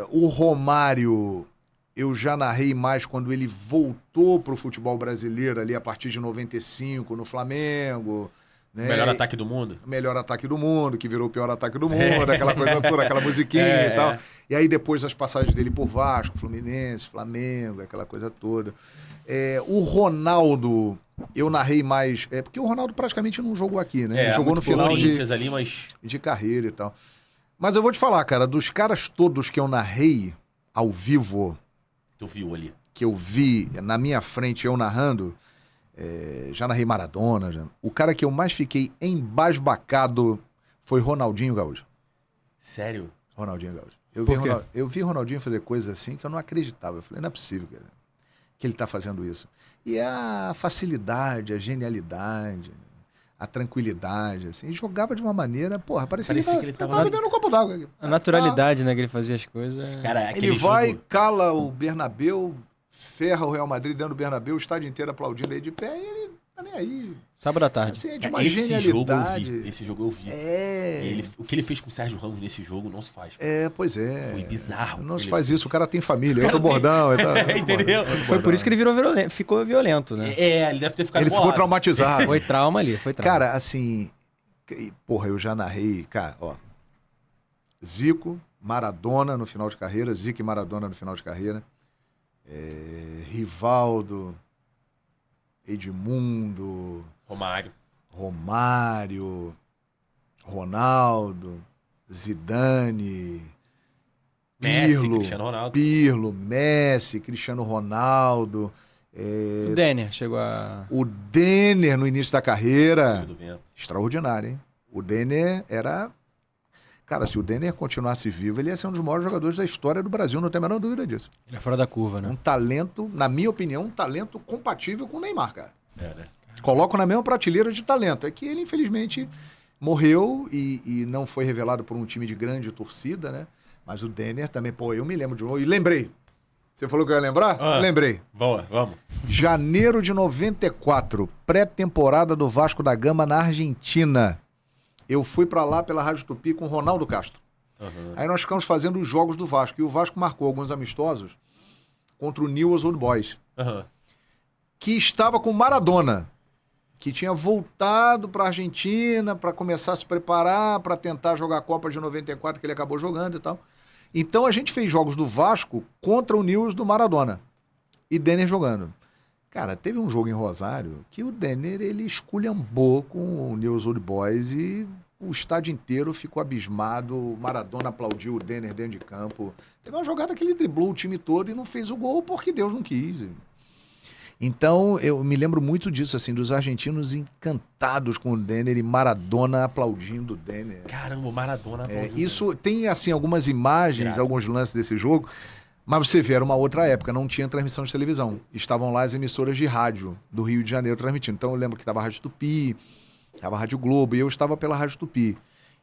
O Romário, eu já narrei mais quando ele voltou pro futebol brasileiro ali a partir de 95 no Flamengo. Né? Melhor ataque do mundo? Melhor ataque do mundo, que virou o pior ataque do mundo, aquela coisa toda, aquela musiquinha e tal. E aí depois as passagens dele por Vasco, Fluminense, Flamengo, aquela coisa toda. O Ronaldo, eu narrei mais... porque o Ronaldo praticamente não jogou aqui, né? Ele jogou no final ali, mas... de carreira e tal. Mas eu vou te falar, cara, dos caras todos que eu narrei ao vivo, Tu viu ali. que eu vi na minha frente eu narrando... já narrei Maradona. O cara que eu mais fiquei embasbacado foi Ronaldinho Gaúcho. Sério? Ronaldinho Gaúcho. Por quê? Eu vi Ronaldinho fazer coisas assim que eu não acreditava. Eu falei, não é possível, cara. que ele está fazendo isso. E é a facilidade, a genialidade, a tranquilidade, assim. Ele jogava de uma maneira, porra, parecia que ele tava bebendo um copo d'água. A naturalidade, né, que ele fazia as coisas. Cara, Ele vai, cala o Bernabéu, ferra o Real Madrid dentro do Bernabéu, o estádio inteiro aplaudindo aí de pé, e ele tá nem aí. Sábado à tarde. Assim, é de uma esse genialidade. jogo eu vi. Esse jogo eu vi. O que ele fez com o Sérgio Ramos nesse jogo não se faz. Pois é. Foi bizarro. Não se faz isso, o cara tem família, entra o bordão. Entendeu? Foi por isso que ele ficou violento, né? Ele deve ter ficado Ele ficou traumatizado. Foi trauma ali, foi trauma. Cara, assim, porra, eu já narrei, cara, ó, Zico, Maradona no final de carreira, Zico e Maradona no final de carreira, Rivaldo, Edmundo, Romário, Ronaldo, Zidane, Pirlo, Messi, Cristiano Ronaldo. O Denner chegou a... O Denner no início da carreira. Extraordinário, hein? O Denner era... Cara, se o Denner continuasse vivo, ele ia ser um dos maiores jogadores da história do Brasil, não tem a menor dúvida disso. Ele é fora da curva, né? Um talento, na minha opinião, um talento compatível com o Neymar, cara. Né? Coloco na mesma prateleira de talento. É que ele, infelizmente, morreu e não foi revelado por um time de grande torcida, né? Mas o Denner também, pô, eu me lembro de novo. E lembrei. Você falou que eu ia lembrar? Lembrei. Boa, vamos. Janeiro de 94, pré-temporada do Vasco da Gama na Argentina. Eu fui pra lá pela Rádio Tupi com o Ronaldo Castro. Aí nós ficamos fazendo os jogos do Vasco. E o Vasco marcou alguns amistosos contra o Newell's Old Boys. Que estava com Maradona, que tinha voltado para a Argentina para começar a se preparar para tentar jogar a Copa de 94, que ele acabou jogando e tal. Então a gente fez jogos do Vasco contra o Newell's do Maradona e Denner jogando. Cara, teve um jogo em Rosário que o Denner, ele esculhambou com o Newell's Old Boys e o estádio inteiro ficou abismado. O Maradona aplaudiu o Denner dentro de campo. Teve uma jogada que ele driblou o time todo e não fez o gol porque Deus não quis. Então, eu me lembro muito disso, assim, dos argentinos encantados com o Denner e Maradona aplaudindo o Denner. Caramba, o Maradona aplaudindo. Isso tem, assim, algumas imagens, alguns lances desse jogo, mas você vê, era uma outra época, não tinha transmissão de televisão. Estavam lá as emissoras de rádio do Rio de Janeiro transmitindo. Então, eu lembro que estava a Rádio Tupi, estava a Rádio Globo, e eu estava pela Rádio Tupi.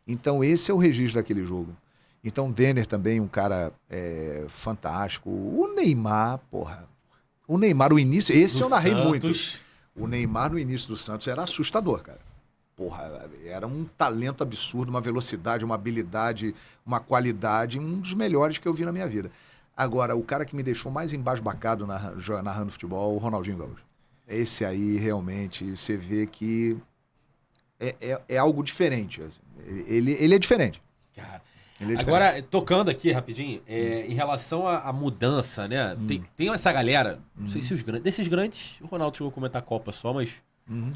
Então, esse é o registro daquele jogo. Então, Denner também, um cara fantástico. O Neymar, porra... O Neymar, o início... Esse eu narrei muito. O Neymar, no início do Santos, era assustador, cara. Porra, era um talento absurdo, uma velocidade, uma habilidade, uma qualidade, um dos melhores que eu vi na minha vida. Agora, o cara que me deixou mais embasbacado narrando futebol, o Ronaldinho Gaúcho. Esse aí, realmente, você vê que é algo diferente. Assim. Ele é diferente. Cara... Agora, tocando aqui rapidinho, em relação à mudança, né? Tem essa galera, não sei se desses grandes, o Ronaldo chegou a comentar a Copa só, mas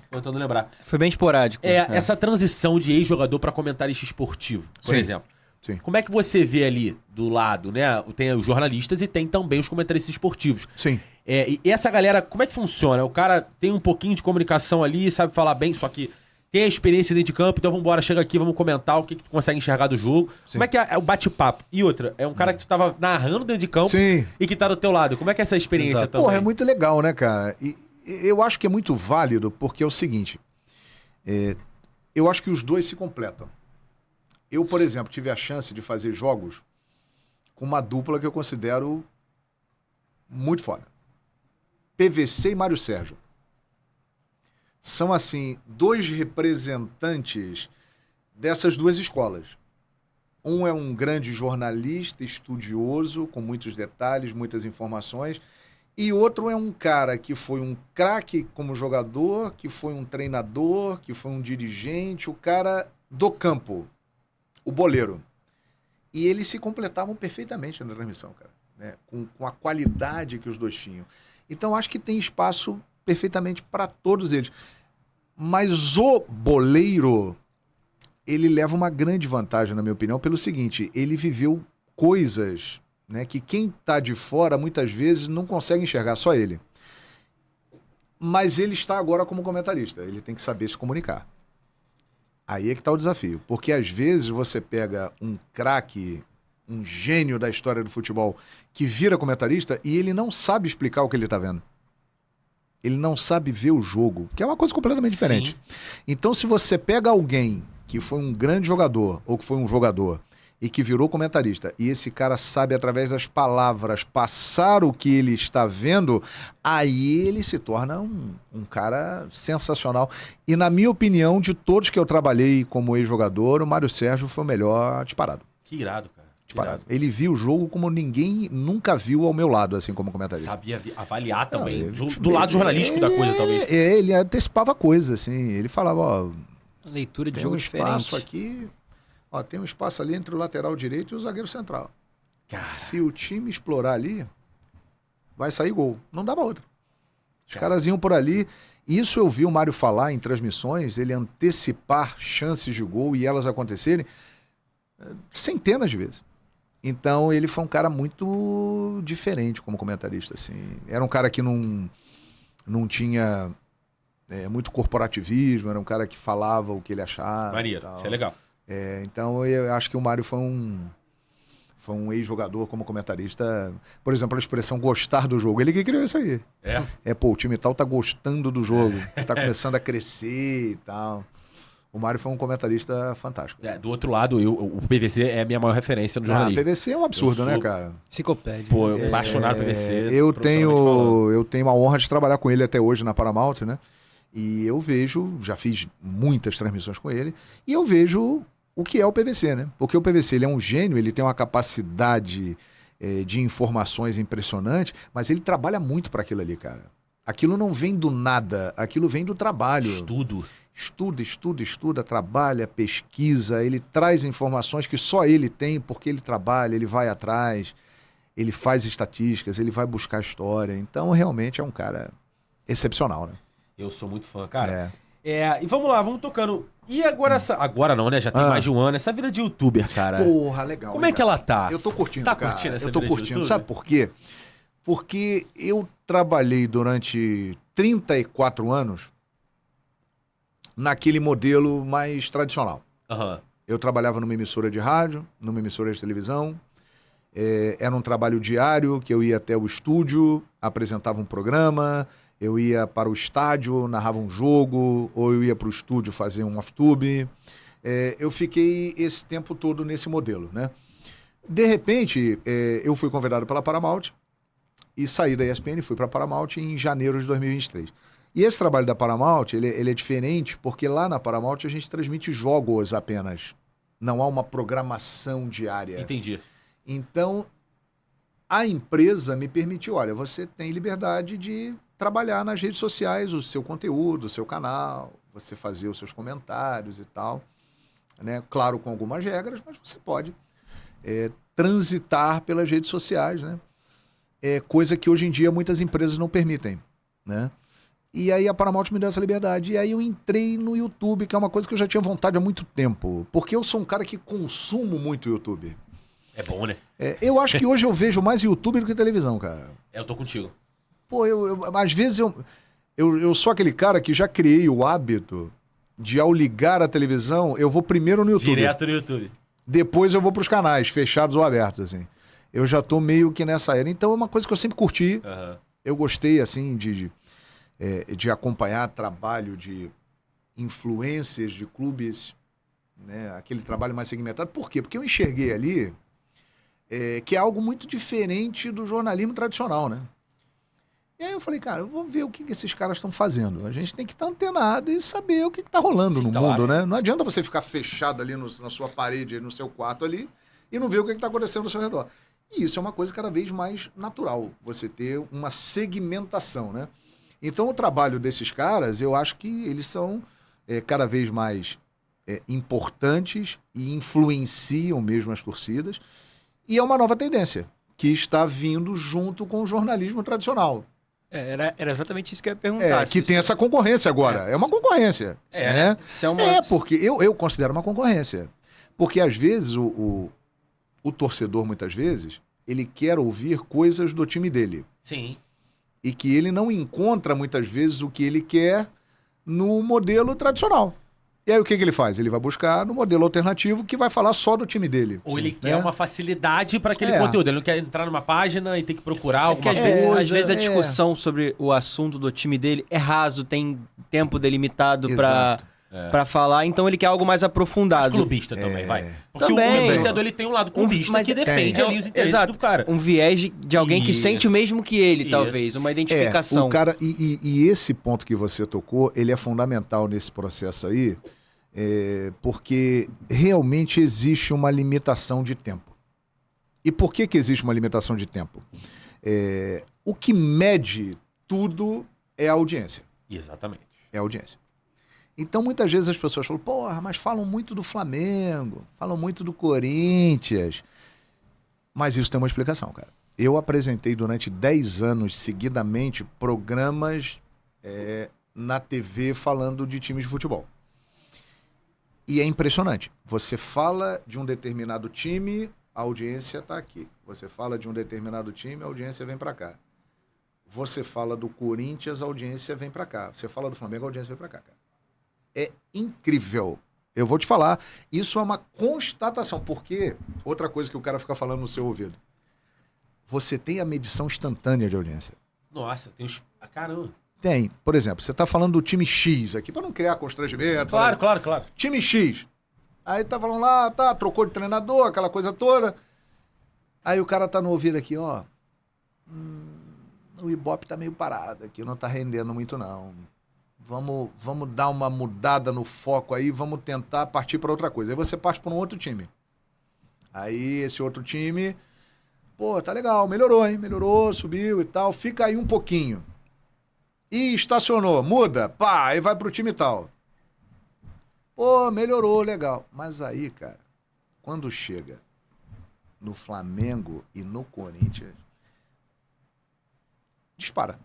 tentando lembrar. Foi bem esporádico. Essa transição de ex-jogador para comentarista esportivo, por exemplo. Sim. Como é que você vê ali do lado, né? Tem os jornalistas e tem também os comentaristas esportivos. Sim. E essa galera, como é que funciona? O cara tem um pouquinho de comunicação ali, sabe falar bem, só que tem a experiência dentro de campo, então vambora, chega aqui, vamos comentar o que tu consegue enxergar do jogo. Sim. Como é que é o bate-papo? E outra, é um cara que tu tava narrando dentro de campo e que tá do teu lado. Como é que é essa experiência também? Porra, é muito legal, né, cara? E eu acho que é muito válido, porque é o seguinte, eu acho que os dois se completam. Eu, por exemplo, tive a chance de fazer jogos com uma dupla que eu considero muito foda. PVC e Mário Sérgio. São, assim, dois representantes dessas duas escolas. Um é um grande jornalista, estudioso, com muitos detalhes, muitas informações, e outro é um cara que foi um craque como jogador, que foi um treinador, que foi um dirigente, o cara do campo, o boleiro. E eles se completavam perfeitamente na transmissão, cara, né? Com a qualidade que os dois tinham. Então, acho que tem espaço perfeitamente para todos eles. Mas o boleiro, ele leva uma grande vantagem, na minha opinião, pelo seguinte, ele viveu coisas, né, que quem está de fora, muitas vezes, não consegue enxergar, só ele. Mas ele está agora como comentarista, ele tem que saber se comunicar. Aí é que está o desafio, porque às vezes você pega um craque um gênio da história do futebol, que vira comentarista e ele não sabe explicar o que ele está vendo. Ele não sabe ver o jogo, que é uma coisa completamente diferente. Sim. Então, se você pega alguém que foi um grande jogador ou que foi um jogador e que virou comentarista, e esse cara sabe, através das palavras, passar o que ele está vendo, aí ele se torna um cara sensacional. E, na minha opinião, de todos que eu trabalhei como ex-jogador, o Mário Sérgio foi o melhor disparado. Que irado, cara. Disparado. Ele viu o jogo como ninguém nunca viu ao meu lado, assim, como comentarista. Sabia avaliar também. Não, do lado jornalístico da coisa, talvez. Ele antecipava coisas, assim. Ele falava, ó, Leitura de tem jogo um espaço diferente. aqui, ó, tem um espaço ali entre o lateral direito e o zagueiro central. Cara, Se o time explorar ali, vai sair gol. Não dava outra. Os caras iam por ali. Isso eu vi o Mário falar em transmissões, ele antecipar chances de gol e elas acontecerem centenas de vezes. Então ele foi um cara muito diferente como comentarista, assim. Era um cara que não tinha muito corporativismo, era um cara que falava o que ele achava. maneiro. Isso é legal. Então eu acho que o Mário foi um ex-jogador como comentarista. Por exemplo, a expressão gostar do jogo. Ele que criou isso aí. Pô, o time tal tá gostando do jogo, tá começando a crescer e tal. O Mário foi um comentarista fantástico. Do outro lado, o PVC é a minha maior referência no Ah, jornalismo. PVC é um absurdo, né, cara? Enciclopédia. Pô, eu apaixonado por PVC. Eu profissionalmente falando. tenho a honra de trabalhar com ele até hoje na Paramount, né? E eu vejo, já fiz muitas transmissões com ele, e eu vejo o que é o PVC, né? Porque o PVC, ele é um gênio, ele tem uma capacidade de informações impressionante, mas ele trabalha muito para aquilo ali, cara. Aquilo não vem do nada, aquilo vem do trabalho. Estuda, trabalha, pesquisa, ele traz informações que só ele tem, porque ele trabalha, ele vai atrás, ele faz estatísticas, ele vai buscar história. Então, realmente é um cara excepcional, né? Eu sou muito fã, cara. E vamos lá, vamos tocando. E agora agora não, né? Já tem mais de um ano. Essa vida de youtuber, cara. Porra, legal. Como é que ela tá? Eu tô curtindo, Tá cara. curtindo essa Eu tô vida de curtindo. youtuber? Sabe por quê? Porque eu trabalhei durante 34 anos naquele modelo mais tradicional. Aham. Eu trabalhava numa emissora de rádio, numa emissora de televisão. Era um trabalho diário que eu ia até o estúdio, apresentava um programa, eu ia para o estádio, narrava um jogo, ou eu ia para o estúdio fazer um off-tube. Eu fiquei esse tempo todo nesse modelo, né? De repente, eu fui convidado pela Paramount e saí da ESPN, fui para a Paramount em janeiro de 2023. E esse trabalho da Paramount, ele é diferente porque lá na Paramount a gente transmite jogos apenas. Não há uma programação diária. Entendi. Então, a empresa me permitiu, olha, você tem liberdade de trabalhar nas redes sociais, o seu conteúdo, o seu canal, você fazer os seus comentários e tal, né? Claro, com algumas regras, mas você pode transitar pelas redes sociais, né? Coisa que hoje em dia muitas empresas não permitem, né? E aí a Paramount me deu essa liberdade. E aí eu entrei no YouTube, que é uma coisa que eu já tinha vontade há muito tempo, porque eu sou um cara que consumo muito YouTube. É bom, né? Eu acho que hoje eu vejo mais YouTube do que televisão, cara. Eu tô contigo. Pô, às vezes eu sou aquele cara que já criei o hábito de, ao ligar a televisão, eu vou primeiro no YouTube. Direto no YouTube. Depois eu vou pros canais, fechados ou abertos, assim. Eu já tô meio que nessa era. Então é uma coisa que eu sempre curti. Uhum. Eu gostei, assim, de acompanhar trabalho de influências de clubes, né? Aquele trabalho mais segmentado. Por quê? Porque eu enxerguei ali que é algo muito diferente do jornalismo tradicional, né? E aí eu falei, cara, eu vou ver o que esses caras estão fazendo. A gente tem que estar antenado e saber o que está rolando no mundo, né? Não adianta você ficar fechado ali na sua parede, no seu quarto ali, e não ver o que está acontecendo ao seu redor. E isso é uma coisa cada vez mais natural, você ter uma segmentação, né? Então o trabalho desses caras, eu acho que eles são cada vez mais importantes e influenciam mesmo as torcidas. E é uma nova tendência que está vindo junto com o jornalismo tradicional. Era exatamente isso que eu ia perguntar. Que tem essa concorrência agora. É uma concorrência. Porque eu considero uma concorrência. Porque às vezes o torcedor, muitas vezes, ele quer ouvir coisas do time dele. Sim. E que ele não encontra, muitas vezes, o que ele quer no modelo tradicional. E aí o que ele faz? Ele vai buscar no modelo alternativo que vai falar só do time dele. Ou ele quer uma facilidade para aquele conteúdo. Ele não quer entrar numa página e ter que procurar alguma coisa. Às vezes a discussão sobre o assunto do time dele é raso, tem tempo delimitado pra falar, então ele quer algo mais aprofundado. Mas clubista também, vai. Porque também. o influenciador ele tem um lado clubista que defende ali os interesses do cara. Um viés de alguém que sente o mesmo que ele, talvez. Uma identificação. O cara, e esse ponto que você tocou, ele é fundamental nesse processo aí, porque realmente existe uma limitação de tempo. E por que existe uma limitação de tempo? O que mede tudo é a audiência. Exatamente. É a audiência. Então, muitas vezes as pessoas falam, porra, mas falam muito do Flamengo, falam muito do Corinthians. Mas isso tem uma explicação, cara. Eu apresentei durante 10 anos, seguidamente, programas na TV falando de times de futebol. E é impressionante. Você fala de um determinado time, a audiência está aqui. Você fala de um determinado time, a audiência vem para cá. Você fala do Corinthians, a audiência vem para cá. Você fala do Flamengo, a audiência vem para cá, cara. É incrível. Eu vou te falar, isso é uma constatação, porque outra coisa que o cara fica falando no seu ouvido. Você tem a medição instantânea de audiência. Nossa, tem os... Caramba. Tem. Por exemplo, você tá falando do time X aqui, para não criar constrangimento. Claro. Time X. Aí tá falando lá, trocou de treinador, aquela coisa toda. Aí o cara tá no ouvido aqui, ó. O Ibope tá meio parado aqui, não tá rendendo muito não. Vamos dar uma mudada no foco aí, vamos tentar partir para outra coisa. Aí você parte para um outro time. Aí esse outro time, pô, tá legal, melhorou, hein? Melhorou, subiu e tal. Fica aí um pouquinho. E estacionou, muda, pá, aí vai pro time tal. Pô, melhorou, legal. Mas aí, cara, quando chega no Flamengo e no Corinthians, dispara.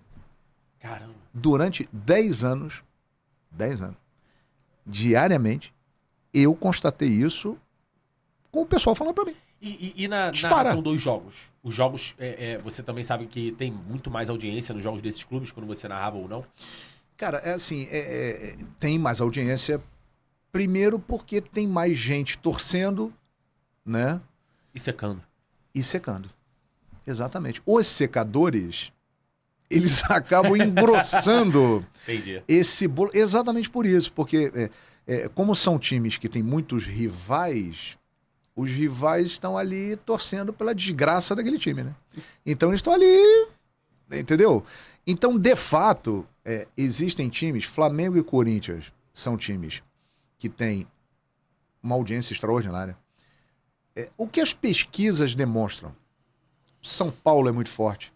Caramba. Durante 10 anos, diariamente, eu constatei isso com o pessoal falando pra mim. E na narração dos jogos? Os jogos, você também sabe que tem muito mais audiência nos jogos desses clubes, quando você narrava ou não? Cara, é assim, tem mais audiência, primeiro porque tem mais gente torcendo, né? E secando. Exatamente. Os secadores, eles acabam engrossando esse bolo. Exatamente por isso, porque como são times que têm muitos rivais, os rivais estão ali torcendo pela desgraça daquele time, né? Então eles estão ali, entendeu? Então, de fato, existem times, Flamengo e Corinthians são times que têm uma audiência extraordinária. O que as pesquisas demonstram? São Paulo é muito forte.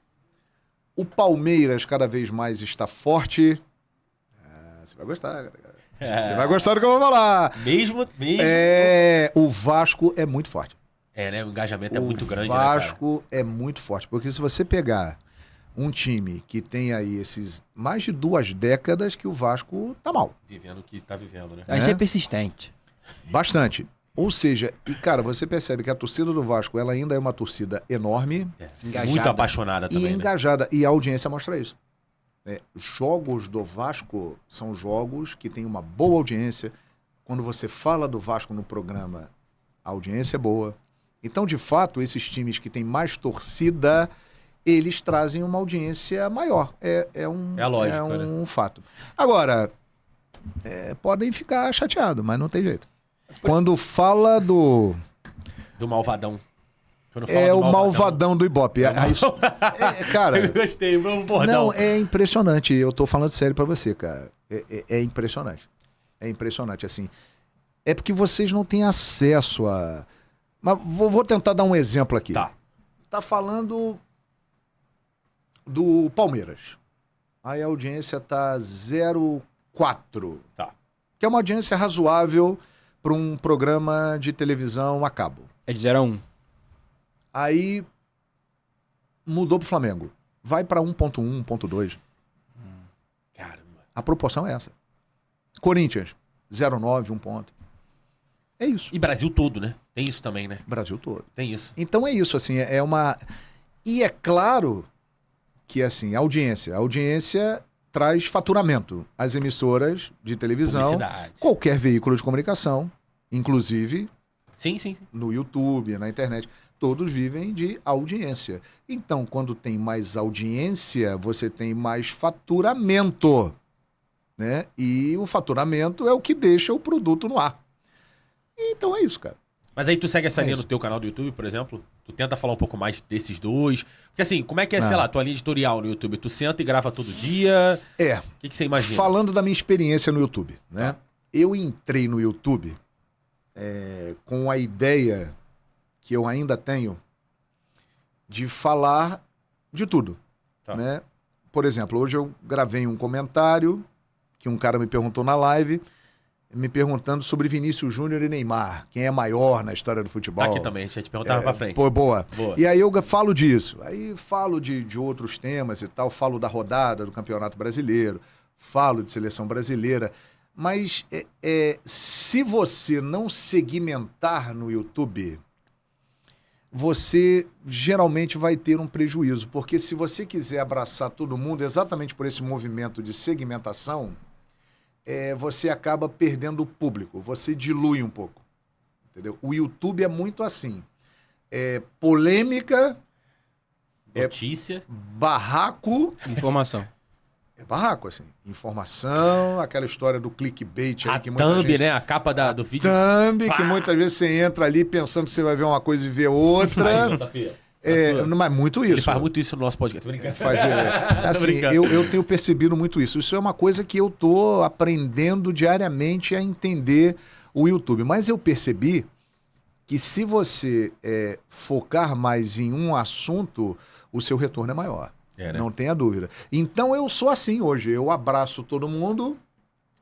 O Palmeiras cada vez mais está forte. Você vai gostar, cara. Você vai gostar do que eu vou falar. Mesmo. O Vasco é muito forte. Né? O engajamento é muito grande, O Vasco é muito forte. Porque se você pegar um time que tem aí esses mais de 2 décadas que o Vasco tá mal. Vivendo o que tá vivendo, né? A gente é persistente. Bastante. Ou seja, e cara, você percebe que a torcida do Vasco, ela ainda é uma torcida enorme. Muito apaixonada também, e engajada. E a audiência mostra isso. Jogos do Vasco são jogos que têm uma boa audiência. Quando você fala do Vasco no programa, a audiência é boa. Então, de fato, esses times que têm mais torcida, eles trazem uma audiência maior. É um fato. Agora, podem ficar chateados, mas não tem jeito. Quando fala do Malvadão. O malvadão do Ibope. Cara, eu gostei, vamos bordão. Não, é impressionante. Eu tô falando sério pra você, cara. É impressionante. É impressionante, assim. É porque vocês não têm acesso a... Mas vou tentar dar um exemplo aqui. Tá falando do Palmeiras. Aí a audiência tá 0,4. Que é uma audiência razoável para um programa de televisão a cabo. É de 0 a 1. Aí mudou pro Flamengo. Vai para 1.1, 1.2. Caramba. A proporção é essa. Corinthians, 0.9, 1 ponto. É isso. E Brasil todo, né? Tem isso também, né? Brasil todo. Tem isso. Então é isso, assim, é uma... E é claro que, assim, a audiência traz faturamento. As emissoras de televisão, Publicidade. qualquer veículo de comunicação, inclusive Sim. no YouTube, na internet, todos vivem de audiência. Então, quando tem mais audiência, você tem mais faturamento, né? E o faturamento é o que deixa o produto no ar. Então é isso, cara. Mas aí tu segue essa É linha isso. no teu canal do YouTube, por exemplo? Tu tenta falar um pouco mais desses dois? Porque assim, como é que é, sei lá, tua linha editorial no YouTube? Tu senta e grava todo dia? É, O que você imagina? falando da minha experiência no YouTube, né? Eu entrei no YouTube com a ideia que eu ainda tenho de falar de tudo, Tá. né? Por exemplo, hoje eu gravei um comentário que um cara me perguntou na live, me perguntando sobre Vinícius Júnior e Neymar, quem é maior na história do futebol. Aqui também, a gente ia te perguntar pra frente. Pô, boa. Boa. E aí eu falo disso. Aí falo de outros temas e tal, falo da rodada do Campeonato Brasileiro, falo de seleção brasileira. Mas se você não segmentar no YouTube, você geralmente vai ter um prejuízo. Porque se você quiser abraçar todo mundo exatamente por esse movimento de segmentação, você acaba perdendo o público, você dilui um pouco. Entendeu? O YouTube é muito assim. Polêmica, Notícia. barraco. Informação. É barraco, assim. Informação, aquela história do clickbait aí A que muita thumb, gente... né? A capa do vídeo. Thumb, que Pá! muitas vezes você entra ali pensando que você vai ver uma coisa e vê Aí, outra. JP. Mas muito isso. Ele faz muito isso no nosso podcast. Tô brincando. Tô Assim, brincando. eu tenho percebido muito isso. Isso é uma coisa que eu tô aprendendo diariamente a entender o YouTube. Mas eu percebi que se você focar mais em um assunto, o seu retorno é maior. Né? Não tenha dúvida. Então eu sou assim hoje. Eu abraço todo mundo,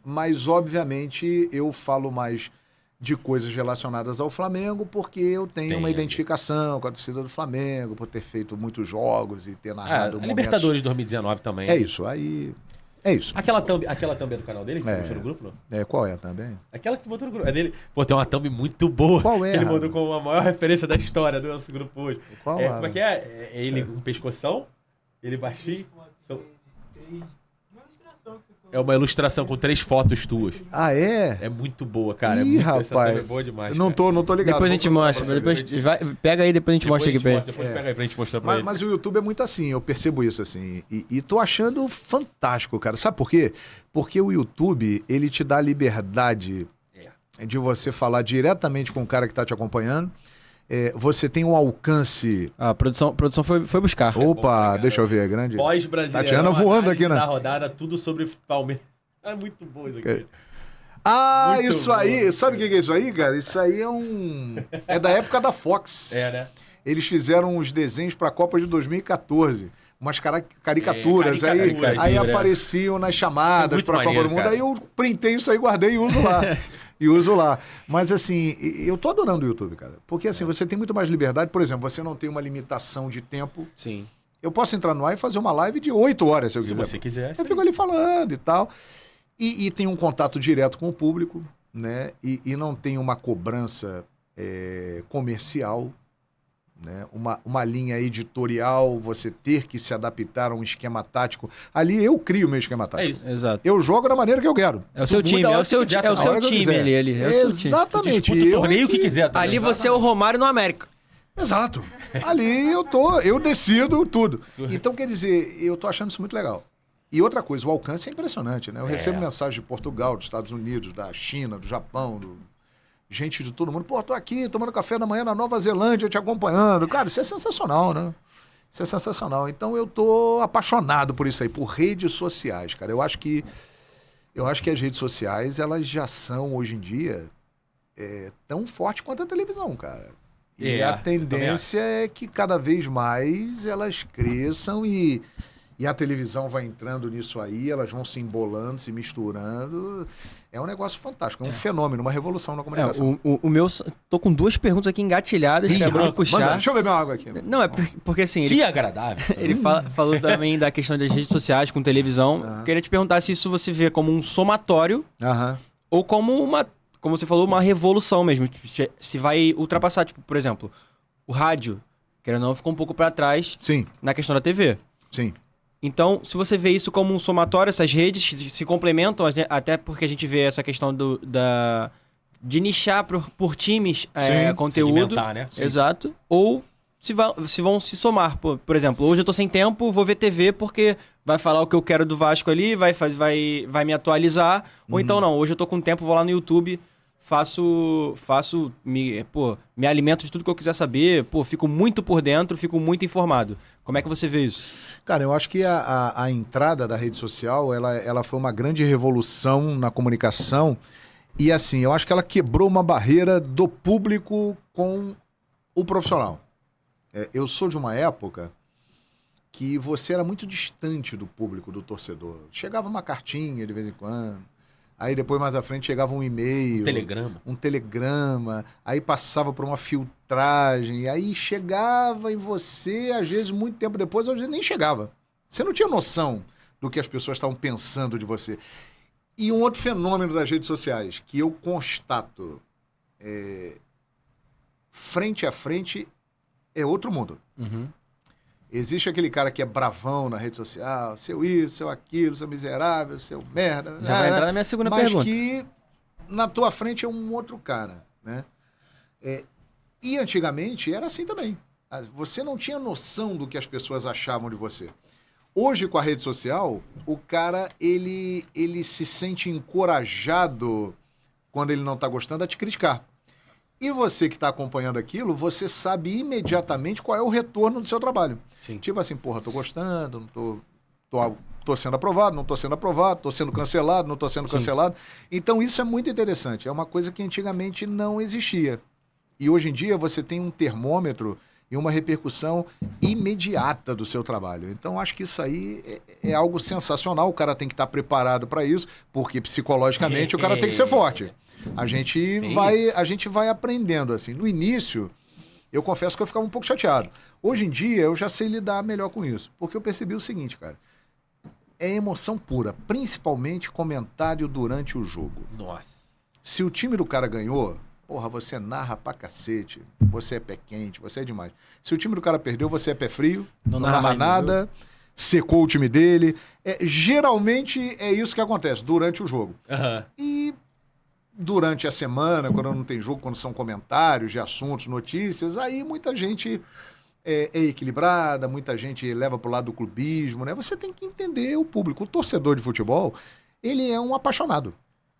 mas obviamente eu falo mais de coisas relacionadas ao Flamengo, porque eu tenho Tem uma ali. identificação com a torcida do Flamengo, por ter feito muitos jogos e ter narrado A momentos... Libertadores 2019 também. É isso, aí... É isso. Aquela thumb é do canal dele que tu botou no grupo, não? Qual é também? Aquela que tu botou no grupo. É dele. Pô, tem uma thumb muito boa. Qual é, Ele Rafa? mandou como a maior referência da história do nosso grupo hoje. Qual Como é que é? É ele um pescoção, ele baixinho. É uma ilustração com 3 fotos tuas. Ah, é? É muito boa, cara. Ih, Essa thumb rapaz. é boa demais. Não cara. tô ligado. Depois a gente Vou procurar mostra. pra você Depois, pega aí, depois a gente mostra aqui pra ele. Depois pega aí pra gente mostrar pra ele. Mas o YouTube é muito assim, eu percebo isso assim. E tô achando fantástico, cara. Sabe por quê? Porque o YouTube, ele te dá a liberdade de você falar diretamente com o cara que tá te acompanhando. Você tem um alcance... A produção foi buscar. Opa, deixa eu ver, é grande. Pós-brasileiro. Tatiana voando aqui, né? Da rodada, tudo sobre Palmeiras. É muito bom isso aqui. Ah, Muito isso bom. aí. Sabe o que é isso aí, cara? Isso aí é da época da Fox. Né? Eles fizeram uns desenhos para a Copa de 2014. Umas caricaturas. Caricaturas, aí isso, apareciam nas chamadas Muito para a Copa maneiro, do Mundo. cara. Aí eu printei isso aí, guardei e uso lá. Mas assim, eu tô adorando o YouTube, cara. Porque assim, você tem muito mais liberdade. Por exemplo, você não tem uma limitação de tempo. Sim. Eu posso entrar no ar e fazer uma live de 8 horas, se eu Se quiser. você quiser. Eu fico ali falando e tal. E tem um contato direto com o público, né? E não tem uma cobrança comercial, né? Uma linha editorial, você ter que se adaptar a um esquema tático. Ali eu crio o meu esquema tático. É isso. Exato. Eu jogo da maneira que eu quero. É o seu muda time, a é hora o seu, que quiser, é o na seu hora que eu time quiser. ali. É o seu time. Exatamente. Disputa o torneio que quiser. Também. Ali você é o Romário no América. Exato. Ali eu decido tudo. Então, quer dizer, eu tô achando isso muito legal. E outra coisa, o alcance é impressionante, né? Eu recebo mensagem de Portugal, dos Estados Unidos, da China, do Japão, gente de todo mundo. Pô, tô aqui tomando café da manhã na Nova Zelândia, te acompanhando. Cara, isso é sensacional, né? Isso é sensacional. Então eu tô apaixonado por isso aí, por redes sociais, cara. Eu acho que as redes sociais, elas já são, hoje em dia, tão fortes quanto a televisão, cara. E a tendência é que cada vez mais elas cresçam e a televisão vai entrando nisso aí, elas vão se embolando, se misturando. É um negócio fantástico, é um fenômeno, uma revolução na comunicação. O meu... Tô com 2 perguntas aqui engatiladas, Ih, que é bom manda, puxar. deixa eu beber uma água aqui. Não, porque assim... Que agradável. Ele falou também da questão das redes sociais com televisão. Queria te perguntar se isso você vê como um somatório Aham. ou como uma... Como você falou, uma revolução mesmo. Se vai ultrapassar, tipo, por exemplo, o rádio, querendo ou não, ficou um pouco para trás Sim, na questão da TV. sim. Então, se você vê isso como um somatório, essas redes se complementam, até porque a gente vê essa questão de nichar por times conteúdo. Segmentar, né? Sim. Exato. Ou se vão se somar. Por exemplo, hoje eu tô sem tempo, vou ver TV porque vai falar o que eu quero do Vasco ali, vai me atualizar. Ou então não, hoje eu tô com tempo, vou lá no YouTube, me alimento de tudo que eu quiser saber, fico muito por dentro, fico muito informado. Como é que você vê isso? Cara, eu acho que a entrada da rede social, ela foi uma grande revolução na comunicação e, assim, eu acho que ela quebrou uma barreira do público com o profissional. Eu sou de uma época que você era muito distante do público, do torcedor. Chegava uma cartinha de vez em quando, aí depois mais à frente chegava um e-mail. Um telegrama, aí passava por uma filtragem, aí chegava em você, às vezes muito tempo depois, às vezes nem chegava. Você não tinha noção do que as pessoas estavam pensando de você. E um outro fenômeno das redes sociais, que eu constato, frente a frente, é outro mundo. Uhum. Existe aquele cara que é bravão na rede social, seu isso, seu aquilo, seu miserável, seu merda. Já vai entrar na minha segunda pergunta. Mas que na tua frente é um outro cara, né? E antigamente era assim também. Você não tinha noção do que as pessoas achavam de você. Hoje, com a rede social, o cara, ele se sente encorajado, quando ele não está gostando, a te criticar. E você que está acompanhando aquilo, você sabe imediatamente qual é o retorno do seu trabalho. Sim. Tipo assim, porra, tô gostando, não tô sendo aprovado, não tô sendo aprovado, tô sendo cancelado, não tô sendo cancelado. Então isso é muito interessante. É uma coisa que antigamente não existia. E hoje em dia você tem um termômetro e uma repercussão imediata do seu trabalho. Então acho que isso aí é algo sensacional. O cara tem que estar preparado para isso, porque psicologicamente o cara tem que ser forte. A gente vai aprendendo, assim. No início, eu confesso que eu ficava um pouco chateado. Hoje em dia, eu já sei lidar melhor com isso. Porque eu percebi o seguinte, cara. É emoção pura. Principalmente comentário durante o jogo. Nossa. Se o time do cara ganhou, porra, você narra pra cacete. Você é pé quente, você é demais. Se o time do cara perdeu, você é pé frio. Não narra nada. Secou o time dele. Geralmente, é isso que acontece durante o jogo. Uhum. E durante a semana, quando não tem jogo, quando são comentários de assuntos, notícias, aí muita gente é equilibrada, muita gente leva pro lado do clubismo, né? Você tem que entender o público. O torcedor de futebol, ele é um apaixonado.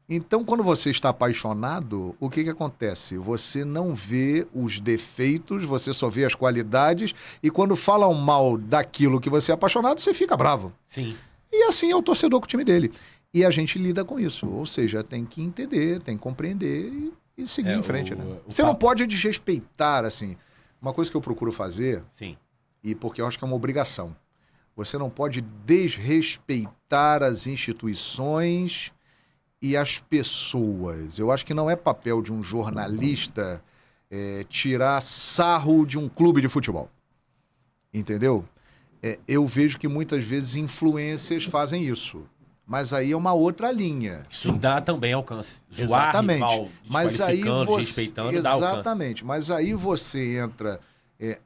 Então, quando você está apaixonado, o que acontece? Você não vê os defeitos, você só vê as qualidades, e quando falam mal daquilo que você é apaixonado, você fica bravo. Sim. E assim é o torcedor com o time dele. E a gente lida com isso. Ou seja, tem que entender, tem que compreender e seguir em frente, né? Você não pode desrespeitar, assim. Uma coisa que eu procuro fazer, sim, e porque eu acho que é uma obrigação, você não pode desrespeitar as instituições e as pessoas. Eu acho que não é papel de um jornalista tirar sarro de um clube de futebol. Entendeu? Eu vejo que muitas vezes influências fazem isso. Mas aí é uma outra linha. Isso dá também alcance. Zoar, exatamente. Rival, mas aí você, desrespeitando, dá alcance. Exatamente. Mas aí você entra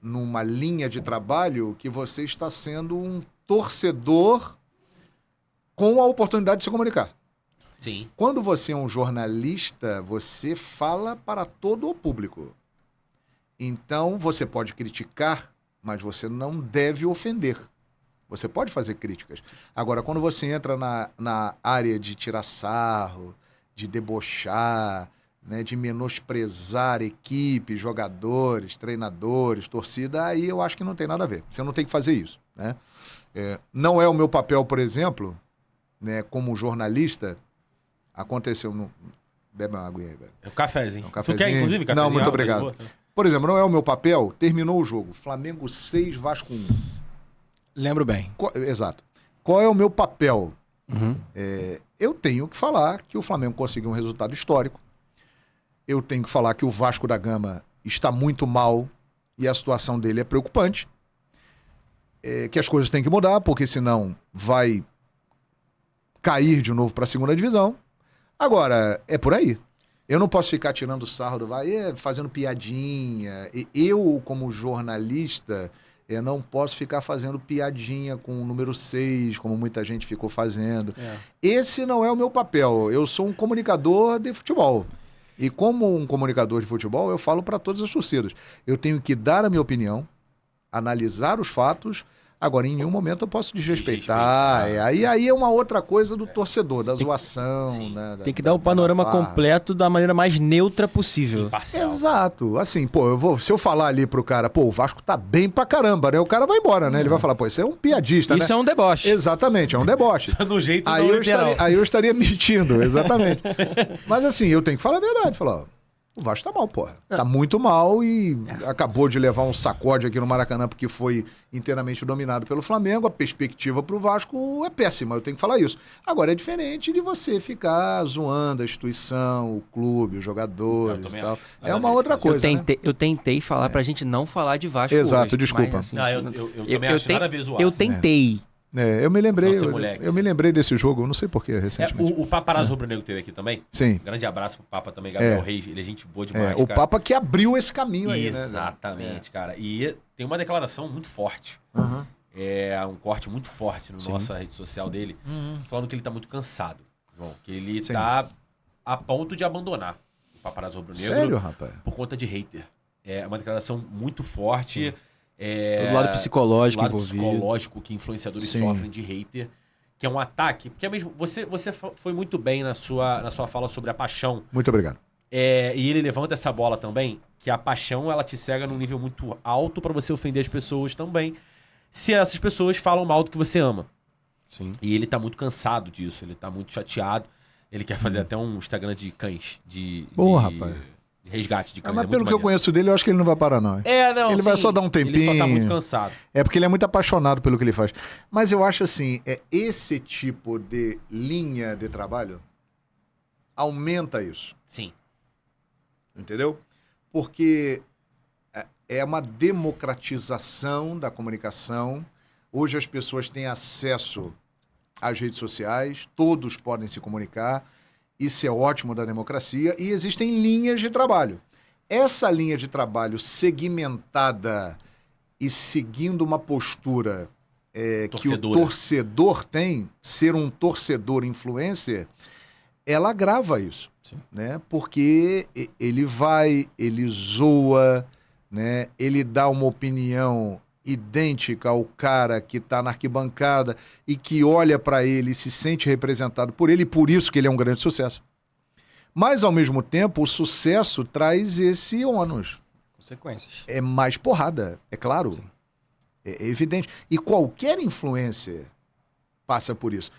numa linha de trabalho que você está sendo um torcedor com a oportunidade de se comunicar. Sim. Quando você é um jornalista, você fala para todo o público. Então, você pode criticar, mas você não deve ofender. Você pode fazer críticas. Agora, quando você entra na área de tirar sarro, de debochar, né, de menosprezar equipe, jogadores, treinadores, torcida, aí eu acho que não tem nada a ver. Você não tem que fazer isso, né? Não é o meu papel, por exemplo, né, como jornalista. Aconteceu no... Bebe uma aguinha aí, velho. É um cafezinho. Um cafezinho. Tu quer, inclusive, cafezinho? Não, muito obrigado. Por exemplo, não é o meu papel, terminou o jogo. Flamengo 6, Vasco 1. Lembro bem. Exato. Qual é o meu papel? Uhum. Eu tenho que falar que o Flamengo conseguiu um resultado histórico. Eu tenho que falar que o Vasco da Gama está muito mal e a situação dele é preocupante. Que as coisas têm que mudar, porque senão vai cair de novo para a segunda divisão. Agora, é por aí. Eu não posso ficar tirando sarro do fazendo piadinha. Eu, como jornalista, Eu não posso ficar fazendo piadinha com o número 6, como muita gente ficou fazendo. Esse não é o meu papel. Eu sou um comunicador de futebol. E como um comunicador de futebol, eu falo para todas as torcidas. Eu tenho que dar a minha opinião, analisar os fatos. Agora, em nenhum momento eu posso desrespeitar. Aí é uma outra coisa do torcedor, da zoação. Né, tem que dar o panorama completo da maneira mais neutra possível. Imparcial. Exato. Assim, pô, se eu falar ali pro cara, pô, o Vasco tá bem pra caramba, né? O cara vai embora, né? Ele vai falar, pô, isso é um piadista, né? Isso é um deboche. Exatamente, é um deboche. Do jeito Aí eu estaria mentindo, exatamente. Mas assim, eu tenho que falar a verdade. Falar, ó, o Vasco tá mal, porra. Tá muito mal e acabou de levar um sacode aqui no Maracanã porque foi inteiramente dominado pelo Flamengo. A perspectiva pro Vasco é péssima, eu tenho que falar isso. Agora, é diferente de você ficar zoando a instituição, o clube, os jogadores e tal. É uma outra coisa, Eu tentei falar pra gente não falar de Vasco Exato, hoje, desculpa. mas, assim, Não, eu também acho nada a ver zoado. eu tentei. Eu me lembrei. Nossa, moleque. Eu me lembrei desse jogo, eu não sei porquê, recentemente. O Paparazzo Rubro-Negro teve aqui também. Sim. Grande abraço pro Papa também, Gabriel Reis. Ele é gente boa demais, O cara. Papa que abriu esse caminho aí, né? Exatamente, cara. E tem uma declaração muito forte. Uhum. É um corte muito forte na nossa rede social dele, falando que ele tá muito cansado, João. Que ele tá a ponto de abandonar o Paparazzo Rubro-Negro. Sério, rapaz? Por conta de hater. É uma declaração muito forte. Do lado psicológico lado envolvido. psicológico que influenciadores sofrem de hater, que é um ataque. Porque é mesmo, você foi muito bem na sua fala sobre a paixão. Muito obrigado. E ele levanta essa bola também, que a paixão ela te cega num nível muito alto pra você ofender as pessoas também, se essas pessoas falam mal do que você ama. Sim. E ele tá muito cansado disso, ele tá muito chateado. Ele quer fazer até um Instagram de cães, rapaz. de resgate de cães. Mas pelo que eu conheço dele, eu acho que ele não vai parar, não. Não. Ele vai só dar um tempinho. Ele só tá muito cansado. É porque ele é muito apaixonado pelo que ele faz. Mas eu acho assim, esse tipo de linha de trabalho aumenta isso. Sim. Entendeu? Porque é uma democratização da comunicação. Hoje as pessoas têm acesso às redes sociais, todos podem se comunicar. Isso é ótimo da democracia. E existem linhas de trabalho. Essa linha de trabalho segmentada e seguindo uma postura que o torcedor tem, ser um torcedor influencer, ela agrava isso. Né? Porque ele zoa, né? Ele dá uma opinião idêntica ao cara que está na arquibancada e que olha para ele e se sente representado por ele, e por isso que ele é um grande sucesso. Mas, ao mesmo tempo, o sucesso traz esse ônus. Consequências. É mais porrada, é claro. É evidente. E qualquer influencer passa por isso.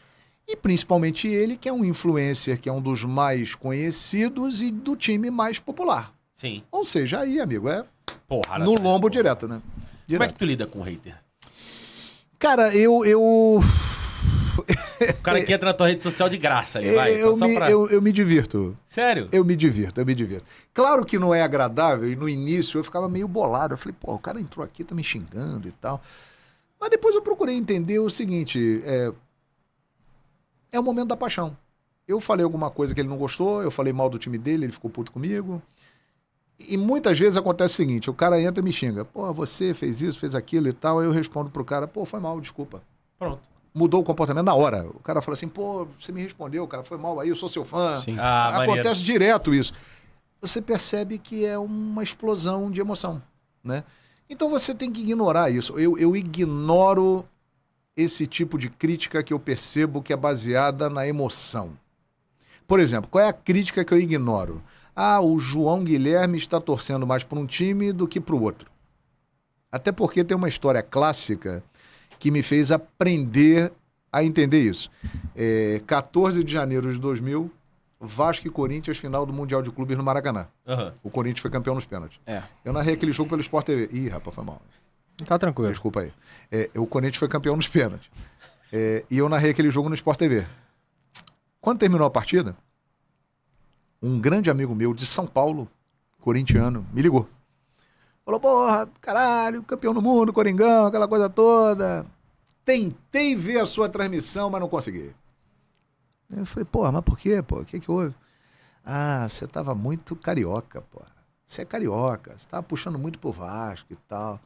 E principalmente ele, que é um influencer, que é um dos mais conhecidos e do time mais popular. Sim. Ou seja, aí, amigo, Porrada no atrás, lombo porra. direto, né? Como é que tu lida com o hater? Cara, O cara que entra na tua rede social de graça ali, vai. eu me divirto. Sério? Eu me divirto. Claro que não é agradável, e no início eu ficava meio bolado. Eu falei, pô, o cara entrou aqui, tá me xingando e tal. Mas depois eu procurei entender o seguinte, é o momento da paixão. Eu falei alguma coisa que ele não gostou, eu falei mal do time dele, ele ficou puto comigo. E muitas vezes acontece o seguinte, o cara entra e me xinga. Pô, você fez isso, fez aquilo e tal. Aí eu respondo pro cara, pô, foi mal, desculpa. Pronto. Mudou o comportamento na hora. O cara fala assim, pô, você me respondeu, cara, foi mal aí, eu sou seu fã. Sim. Acontece direto isso. Você percebe que é uma explosão de emoção, né? Então você tem que ignorar isso. Eu ignoro esse tipo de crítica que eu percebo que é baseada na emoção. Por exemplo, qual é a crítica que eu ignoro? O João Guilherme está torcendo mais para um time do que para o outro. Até porque tem uma história clássica que me fez aprender a entender isso. 14 de janeiro de 2000, Vasco e Corinthians, final do Mundial de Clubes no Maracanã. Uhum. O Corinthians foi campeão nos pênaltis. Eu narrei aquele jogo pelo Sport TV. Ih, rapaz, foi mal. Tá tranquilo. Desculpa aí. O Corinthians foi campeão nos pênaltis. E eu narrei aquele jogo no Sport TV. Quando terminou a partida, um grande amigo meu de São Paulo, corintiano, me ligou. Falou, porra, caralho, campeão do mundo, Coringão, aquela coisa toda. Tentei ver a sua transmissão, mas não consegui. Eu falei, porra, mas por quê, pô? O que houve? Você tava muito carioca, pô. Você é carioca, você tava puxando muito pro Vasco e tal.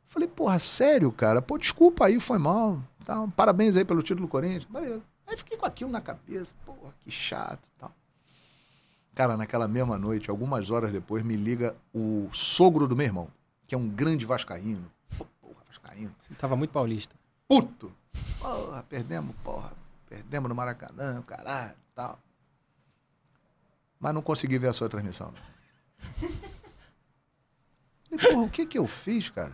Falei, porra, sério, cara? Pô, desculpa aí, foi mal. Tá, parabéns aí pelo título do Corinthians. Beleza. Aí fiquei com aquilo na cabeça. Porra, que chato e tal. Cara, naquela mesma noite, algumas horas depois, me liga o sogro do meu irmão, que é um grande vascaíno. Porra, vascaíno. Você tava muito paulista. Puto. Porra. Perdemos no Maracanã, caralho, tal. Mas não consegui ver a sua transmissão, não. Falei, porra, o que eu fiz, cara?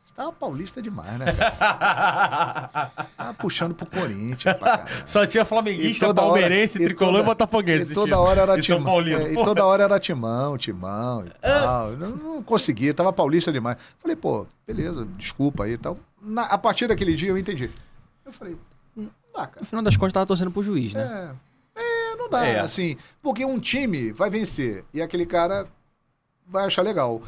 Você tava paulista demais, né, cara? Tava puxando pro Corinthians, pra caralho. Só tinha flamenguista, palmeirense, tricolor e botafoguense. E toda hora era São Paulino. e toda hora era timão e tal. Não consegui, tava paulista demais. Falei, pô, beleza, desculpa aí e tal. A partir daquele dia eu entendi. Eu falei, não dá, cara. No final das contas, tava torcendo pro juiz, né? Não dá, assim. Porque um time vai vencer e aquele cara vai achar legal.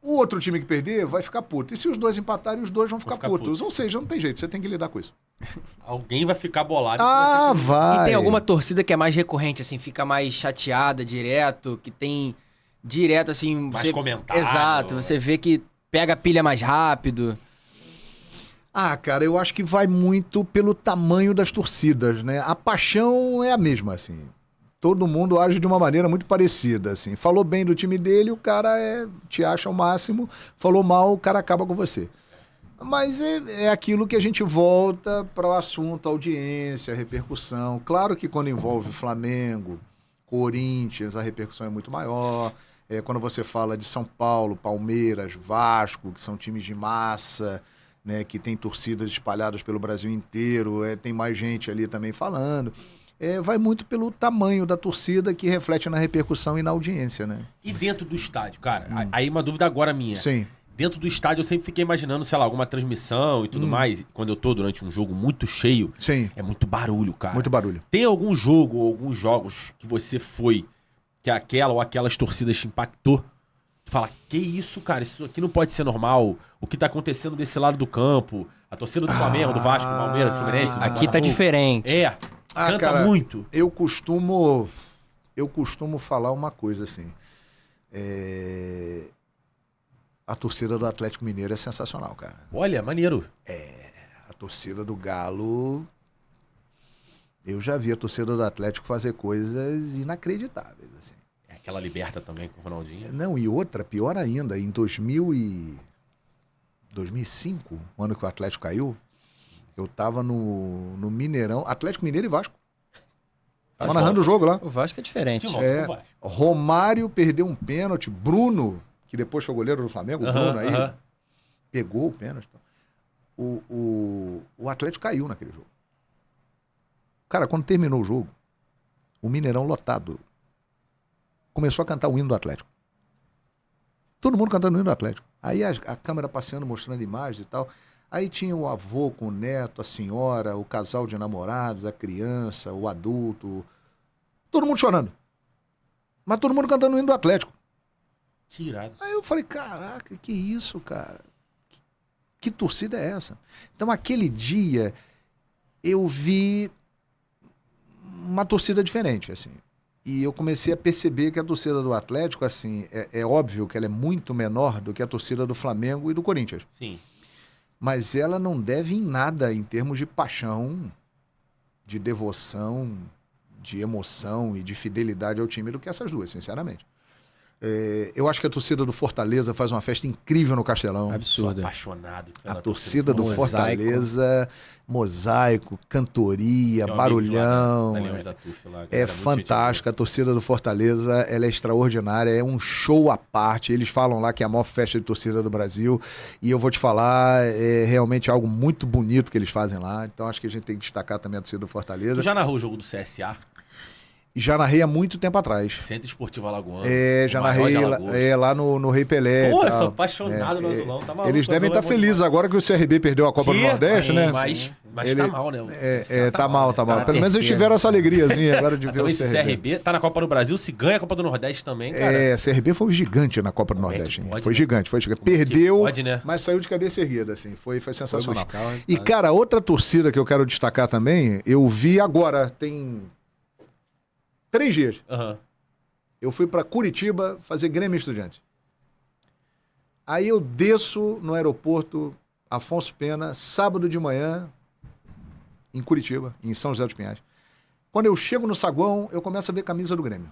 O outro time que perder vai ficar puto. E se os dois empatarem, os dois vão ficar putos. Ou seja, não tem jeito, você tem que lidar com isso. Alguém vai ficar bolado. Vai. E tem alguma torcida que é mais recorrente, assim, fica mais chateada direto, que tem direto, assim... Mais comentário. Exato, você vê que pega a pilha mais rápido. Cara, eu acho que vai muito pelo tamanho das torcidas, né? A paixão é a mesma, assim. Todo mundo age de uma maneira muito parecida, assim. Falou bem do time dele, o cara te acha o máximo. Falou mal, o cara acaba com você. Mas é aquilo que a gente volta para o assunto, audiência, repercussão. Claro que quando envolve Flamengo, Corinthians, a repercussão é muito maior. Quando você fala de São Paulo, Palmeiras, Vasco, que são times de massa, né, que tem torcidas espalhadas pelo Brasil inteiro, tem mais gente ali também falando. Vai muito pelo tamanho da torcida que reflete na repercussão e na audiência, né? E dentro do estádio, cara? Aí uma dúvida agora minha. Sim. Dentro do estádio eu sempre fiquei imaginando, sei lá, alguma transmissão e tudo mais. Quando eu tô durante um jogo muito cheio, Sim. É muito barulho, cara. Muito barulho. Tem algum jogo ou alguns jogos que você foi que aquela ou aquelas torcidas te impactou? Tu fala, que isso, cara? Isso aqui não pode ser normal. O que tá acontecendo desse lado do campo? A torcida do Flamengo, do Vasco, do Palmeiras, do Fluminense. do Aqui tá Botafogo. diferente. Canta cara, muito. Eu costumo falar uma coisa assim. A torcida do Atlético Mineiro é sensacional, cara. Olha, maneiro. A torcida do Galo... Eu já vi a torcida do Atlético fazer coisas inacreditáveis, assim. Aquela liberta também com o Ronaldinho. Não, e outra, pior ainda, em 2005, o ano que o Atlético caiu, eu tava no Mineirão, Atlético Mineiro e Vasco. Tava narrando o jogo lá. O Vasco é diferente. Romário perdeu um pênalti, Bruno, que depois foi goleiro do Flamengo, o Bruno aí, pegou o pênalti. O Atlético caiu naquele jogo. Cara, quando terminou o jogo, o Mineirão lotado começou a cantar o hino do Atlético. Todo mundo cantando o hino do Atlético. Aí a câmera passeando, mostrando imagens e tal. Aí tinha o avô com o neto, a senhora, o casal de namorados, a criança, o adulto. Todo mundo chorando. Mas todo mundo cantando o hino do Atlético. Que irado. Aí eu falei, caraca, que isso, cara? Que torcida é essa? Então, aquele dia, eu vi uma torcida diferente, assim. E eu comecei a perceber que a torcida do Atlético, assim, é óbvio que ela é muito menor do que a torcida do Flamengo e do Corinthians. Sim. Mas ela não deve em nada em termos de paixão, de devoção, de emoção e de fidelidade ao time do que essas duas, sinceramente. Eu acho que a torcida do Fortaleza faz uma festa incrível no Castelão. Absurdo. Sou apaixonado pela A torcida do Mosaico. Fortaleza, mosaico, cantoria, Tem um barulhão. amigo lá da Leões da TUF lá, É galera, muito gente fantástica. A torcida do Fortaleza, ela é extraordinária, é um show à parte. Eles falam lá que é a maior festa de torcida do Brasil. E eu vou te falar, é realmente algo muito bonito que eles fazem lá. Então acho que a gente tem que destacar também a torcida do boa. Fortaleza. Tu já narrou o jogo do CSA? E já narrei há muito tempo atrás. Centro Esportivo Alagoano. Já o maior narrei de Alagoas. lá no Rei Pelé. Pô, e eu tal. sou apaixonado no Azulão. Tá maluco, Eles devem o Azulão estar é bom felizes demais. agora que o CRB perdeu a Copa do Nordeste, Sim, né? Mas tá mal, né? O CSA Tá mal. Tá na Pelo menos eles terceira. tiveram essa alegriazinha agora de ver Então o esse CRB tá na Copa do Brasil, se ganha a Copa do Nordeste também, cara. CRB foi gigante na Copa do Como é que Nordeste. Hein? pode, Foi né? gigante. Como que Perdeu, pode, né? mas saiu de cabeça erguida, assim. Foi sensacional. buscar o resultado. E, cara, outra torcida que eu quero destacar também, eu vi agora, tem 3 dias. Aham. Eu fui pra Curitiba fazer Grêmio Estudiante. Aí eu desço no aeroporto Afonso Pena, sábado de manhã, em Curitiba, em São José dos Pinhais. Quando eu chego no saguão, eu começo a ver camisa do Grêmio.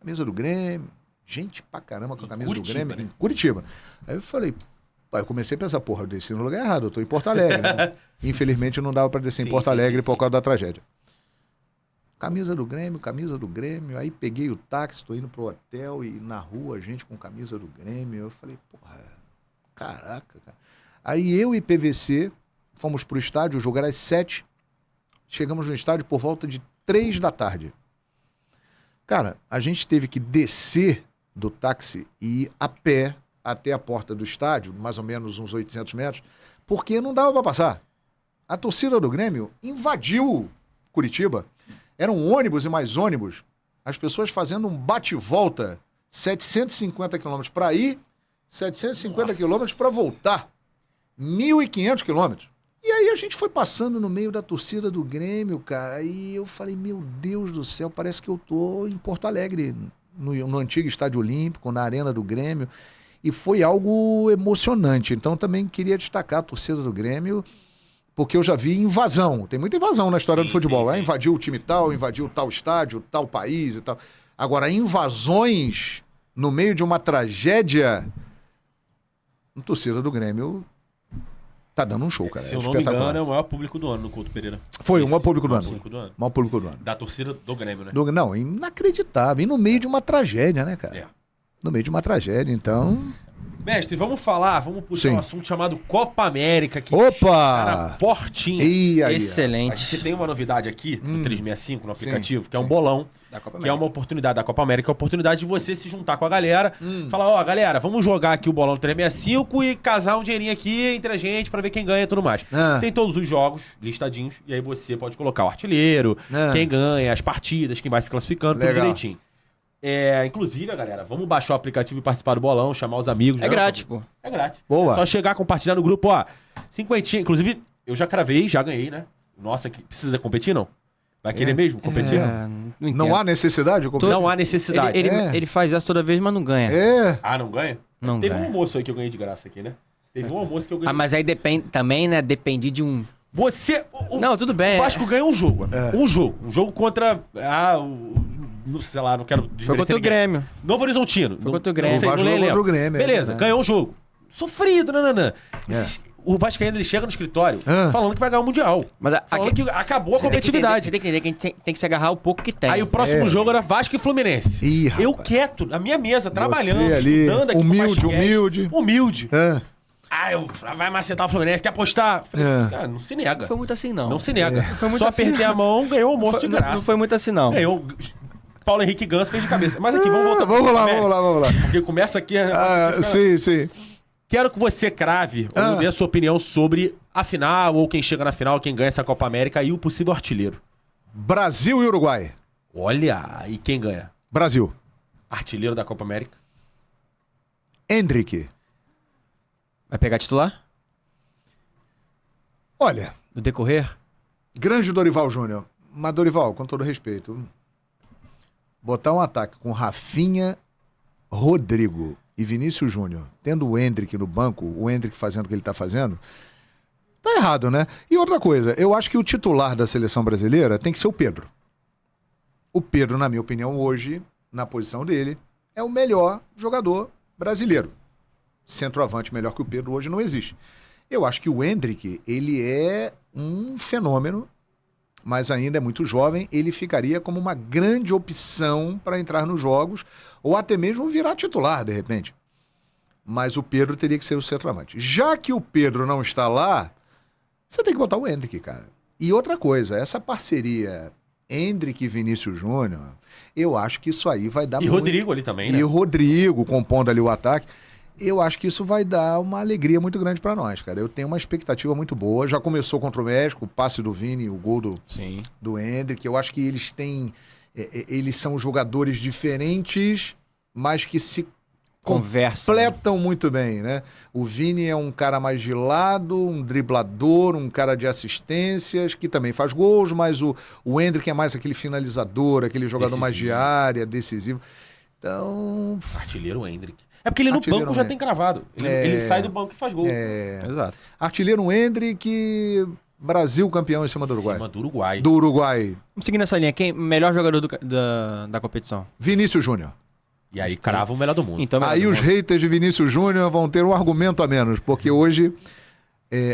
Camisa do Grêmio, gente pra caramba com a camisa do Grêmio, em Curitiba. Aí eu falei, eu comecei a pensar, porra, eu desci no lugar errado, eu tô em Porto Alegre. Né? Infelizmente não dava pra descer em Porto Alegre por causa da tragédia. Camisa do Grêmio. Aí peguei o táxi, tô indo pro hotel e na rua, gente com camisa do Grêmio. Eu falei, porra, caraca, cara. Aí eu e PVC fomos pro estádio, jogar às 7. Chegamos no estádio por volta de 3 da tarde. Cara, a gente teve que descer do táxi e ir a pé até a porta do estádio, mais ou menos uns 800 metros, porque não dava pra passar. A torcida do Grêmio invadiu Curitiba. Eram ônibus e mais ônibus. As pessoas fazendo um bate-volta, 750 quilômetros para ir, 750 quilômetros para voltar. 1.500 quilômetros. E aí a gente foi passando no meio da torcida do Grêmio, cara, e eu falei, meu Deus do céu, parece que eu tô em Porto Alegre, no antigo Estádio Olímpico, na Arena do Grêmio, e foi algo emocionante. Então também queria destacar a torcida do Grêmio, porque eu já vi invasão. Tem muita invasão na história do futebol. Sim. Invadiu o time tal, invadiu tal estádio, tal país e tal. Agora, invasões no meio de uma tragédia, a torcida do Grêmio tá dando um show, cara. Se eu não me engano, é o maior público do ano no Couto Pereira. Foi o maior público do ano. Maior público do ano. Da torcida do Grêmio, né? Não, inacreditável. E no meio de uma tragédia, né, cara? É. No meio de uma tragédia, então... Mestre, vamos puxar um assunto chamado Copa América. Que Opa! Tá na portinha. Excelente. A gente tem uma novidade aqui no 365, no aplicativo, que é um bolão, que é uma oportunidade da Copa América, a oportunidade de você se juntar com a galera, falar, ó, galera, vamos jogar aqui o bolão do 365 e casar um dinheirinho aqui entre a gente pra ver quem ganha e tudo mais. Tem todos os jogos listadinhos, e aí você pode colocar o artilheiro, quem ganha, as partidas, quem vai se classificando, tudo direitinho. Inclusive, galera, vamos baixar o aplicativo e participar do bolão, chamar os amigos. É grátis, pô. É grátis. Boa. É só chegar, compartilhar no grupo, ó. 50. Inclusive, eu já cravei, já ganhei, né? Nossa, precisa competir, não? Vai querer mesmo competir? Não há necessidade? Não há necessidade. Ele faz essa toda vez, mas não ganha. Ah, não ganha? Não Teve ganha. um almoço aí que eu ganhei de graça aqui, né? Teve um almoço que eu ganhei. Mas aí depende também, né? Depende de um... Não, tudo bem. O Vasco ganhou um jogo. Um jogo contra... sei lá, não quero desmerecer. Foi contra o Grêmio. Novo Horizontino. Foi contra o Grêmio. O Vasco jogou contra o Grêmio. Beleza, ganhou o jogo. Sofrido, nananã. O Vascaíno, ele chega no escritório falando que vai ganhar o Mundial. Mas falando que acabou a competitividade. Você tem que entender que a gente tem que se agarrar o pouco que tem. Aí o próximo jogo era Vasco e Fluminense. Ih, eu quieto, na minha mesa, trabalhando, você ali, estudando aqui humilde. Vai macetar o Fluminense, quer apostar? Falei, cara, não se nega. Não foi muito assim, não. Não se nega. Foi muito Só assim, apertei a mão, ganhou o almoço de graça. Não foi muito assim, não. Ganhou. Paulo Henrique Ganso fez de cabeça. Mas aqui, vamos voltar vamos lá. Porque começa aqui... Sim. Quero que você crave ou dê a sua opinião sobre a final, ou quem chega na final, quem ganha essa Copa América e o possível artilheiro. Brasil e Uruguai. Olha, e quem ganha? Brasil. Artilheiro da Copa América? Endrick. Vai pegar titular? Olha... No decorrer? Grande Dorival Júnior. Mas Dorival, com todo respeito... Botar um ataque com Rafinha, Rodrigo e Vinícius Júnior, tendo o Endrick no banco, o Endrick fazendo o que ele tá fazendo, tá errado, né? E outra coisa, eu acho que o titular da seleção brasileira tem que ser o Pedro. O Pedro, na minha opinião, hoje, na posição dele, é o melhor jogador brasileiro. Centroavante melhor que o Pedro hoje não existe. Eu acho que o Endrick, ele é um fenômeno, mas ainda é muito jovem, ele ficaria como uma grande opção para entrar nos jogos, ou até mesmo virar titular, de repente. Mas o Pedro teria que ser o centroavante. Já que o Pedro não está lá, você tem que botar o Endrick, cara. E outra coisa, essa parceria Endrick e Vinícius Júnior, eu acho que isso aí vai dar muito... E Rodrigo ali também, né? E o Rodrigo compondo ali o ataque. Eu acho que isso vai dar uma alegria muito grande para nós, cara. Eu tenho uma expectativa muito boa. Já começou contra o México, o passe do Vini, o gol do Endrick. Eu acho que eles têm... Eles são jogadores diferentes, mas que se completam muito bem, né? O Vini é um cara mais de lado, um driblador, um cara de assistências, que também faz gols, mas o Endrick é mais aquele finalizador, aquele jogador mais de área, decisivo. Então... Artilheiro Endrick. É porque ele no Artilheiro banco já um tem cravado. Ele sai do banco e faz gol. Exato. Artilheiro um Endrick, Brasil campeão em cima do Uruguai. Em cima do Uruguai. Do Uruguai. Vamos seguir nessa linha. Quem melhor jogador da competição? Vinícius Júnior. E aí crava o melhor do mundo. Então, Aí os haters de Vinícius Júnior vão ter um argumento a menos, porque hoje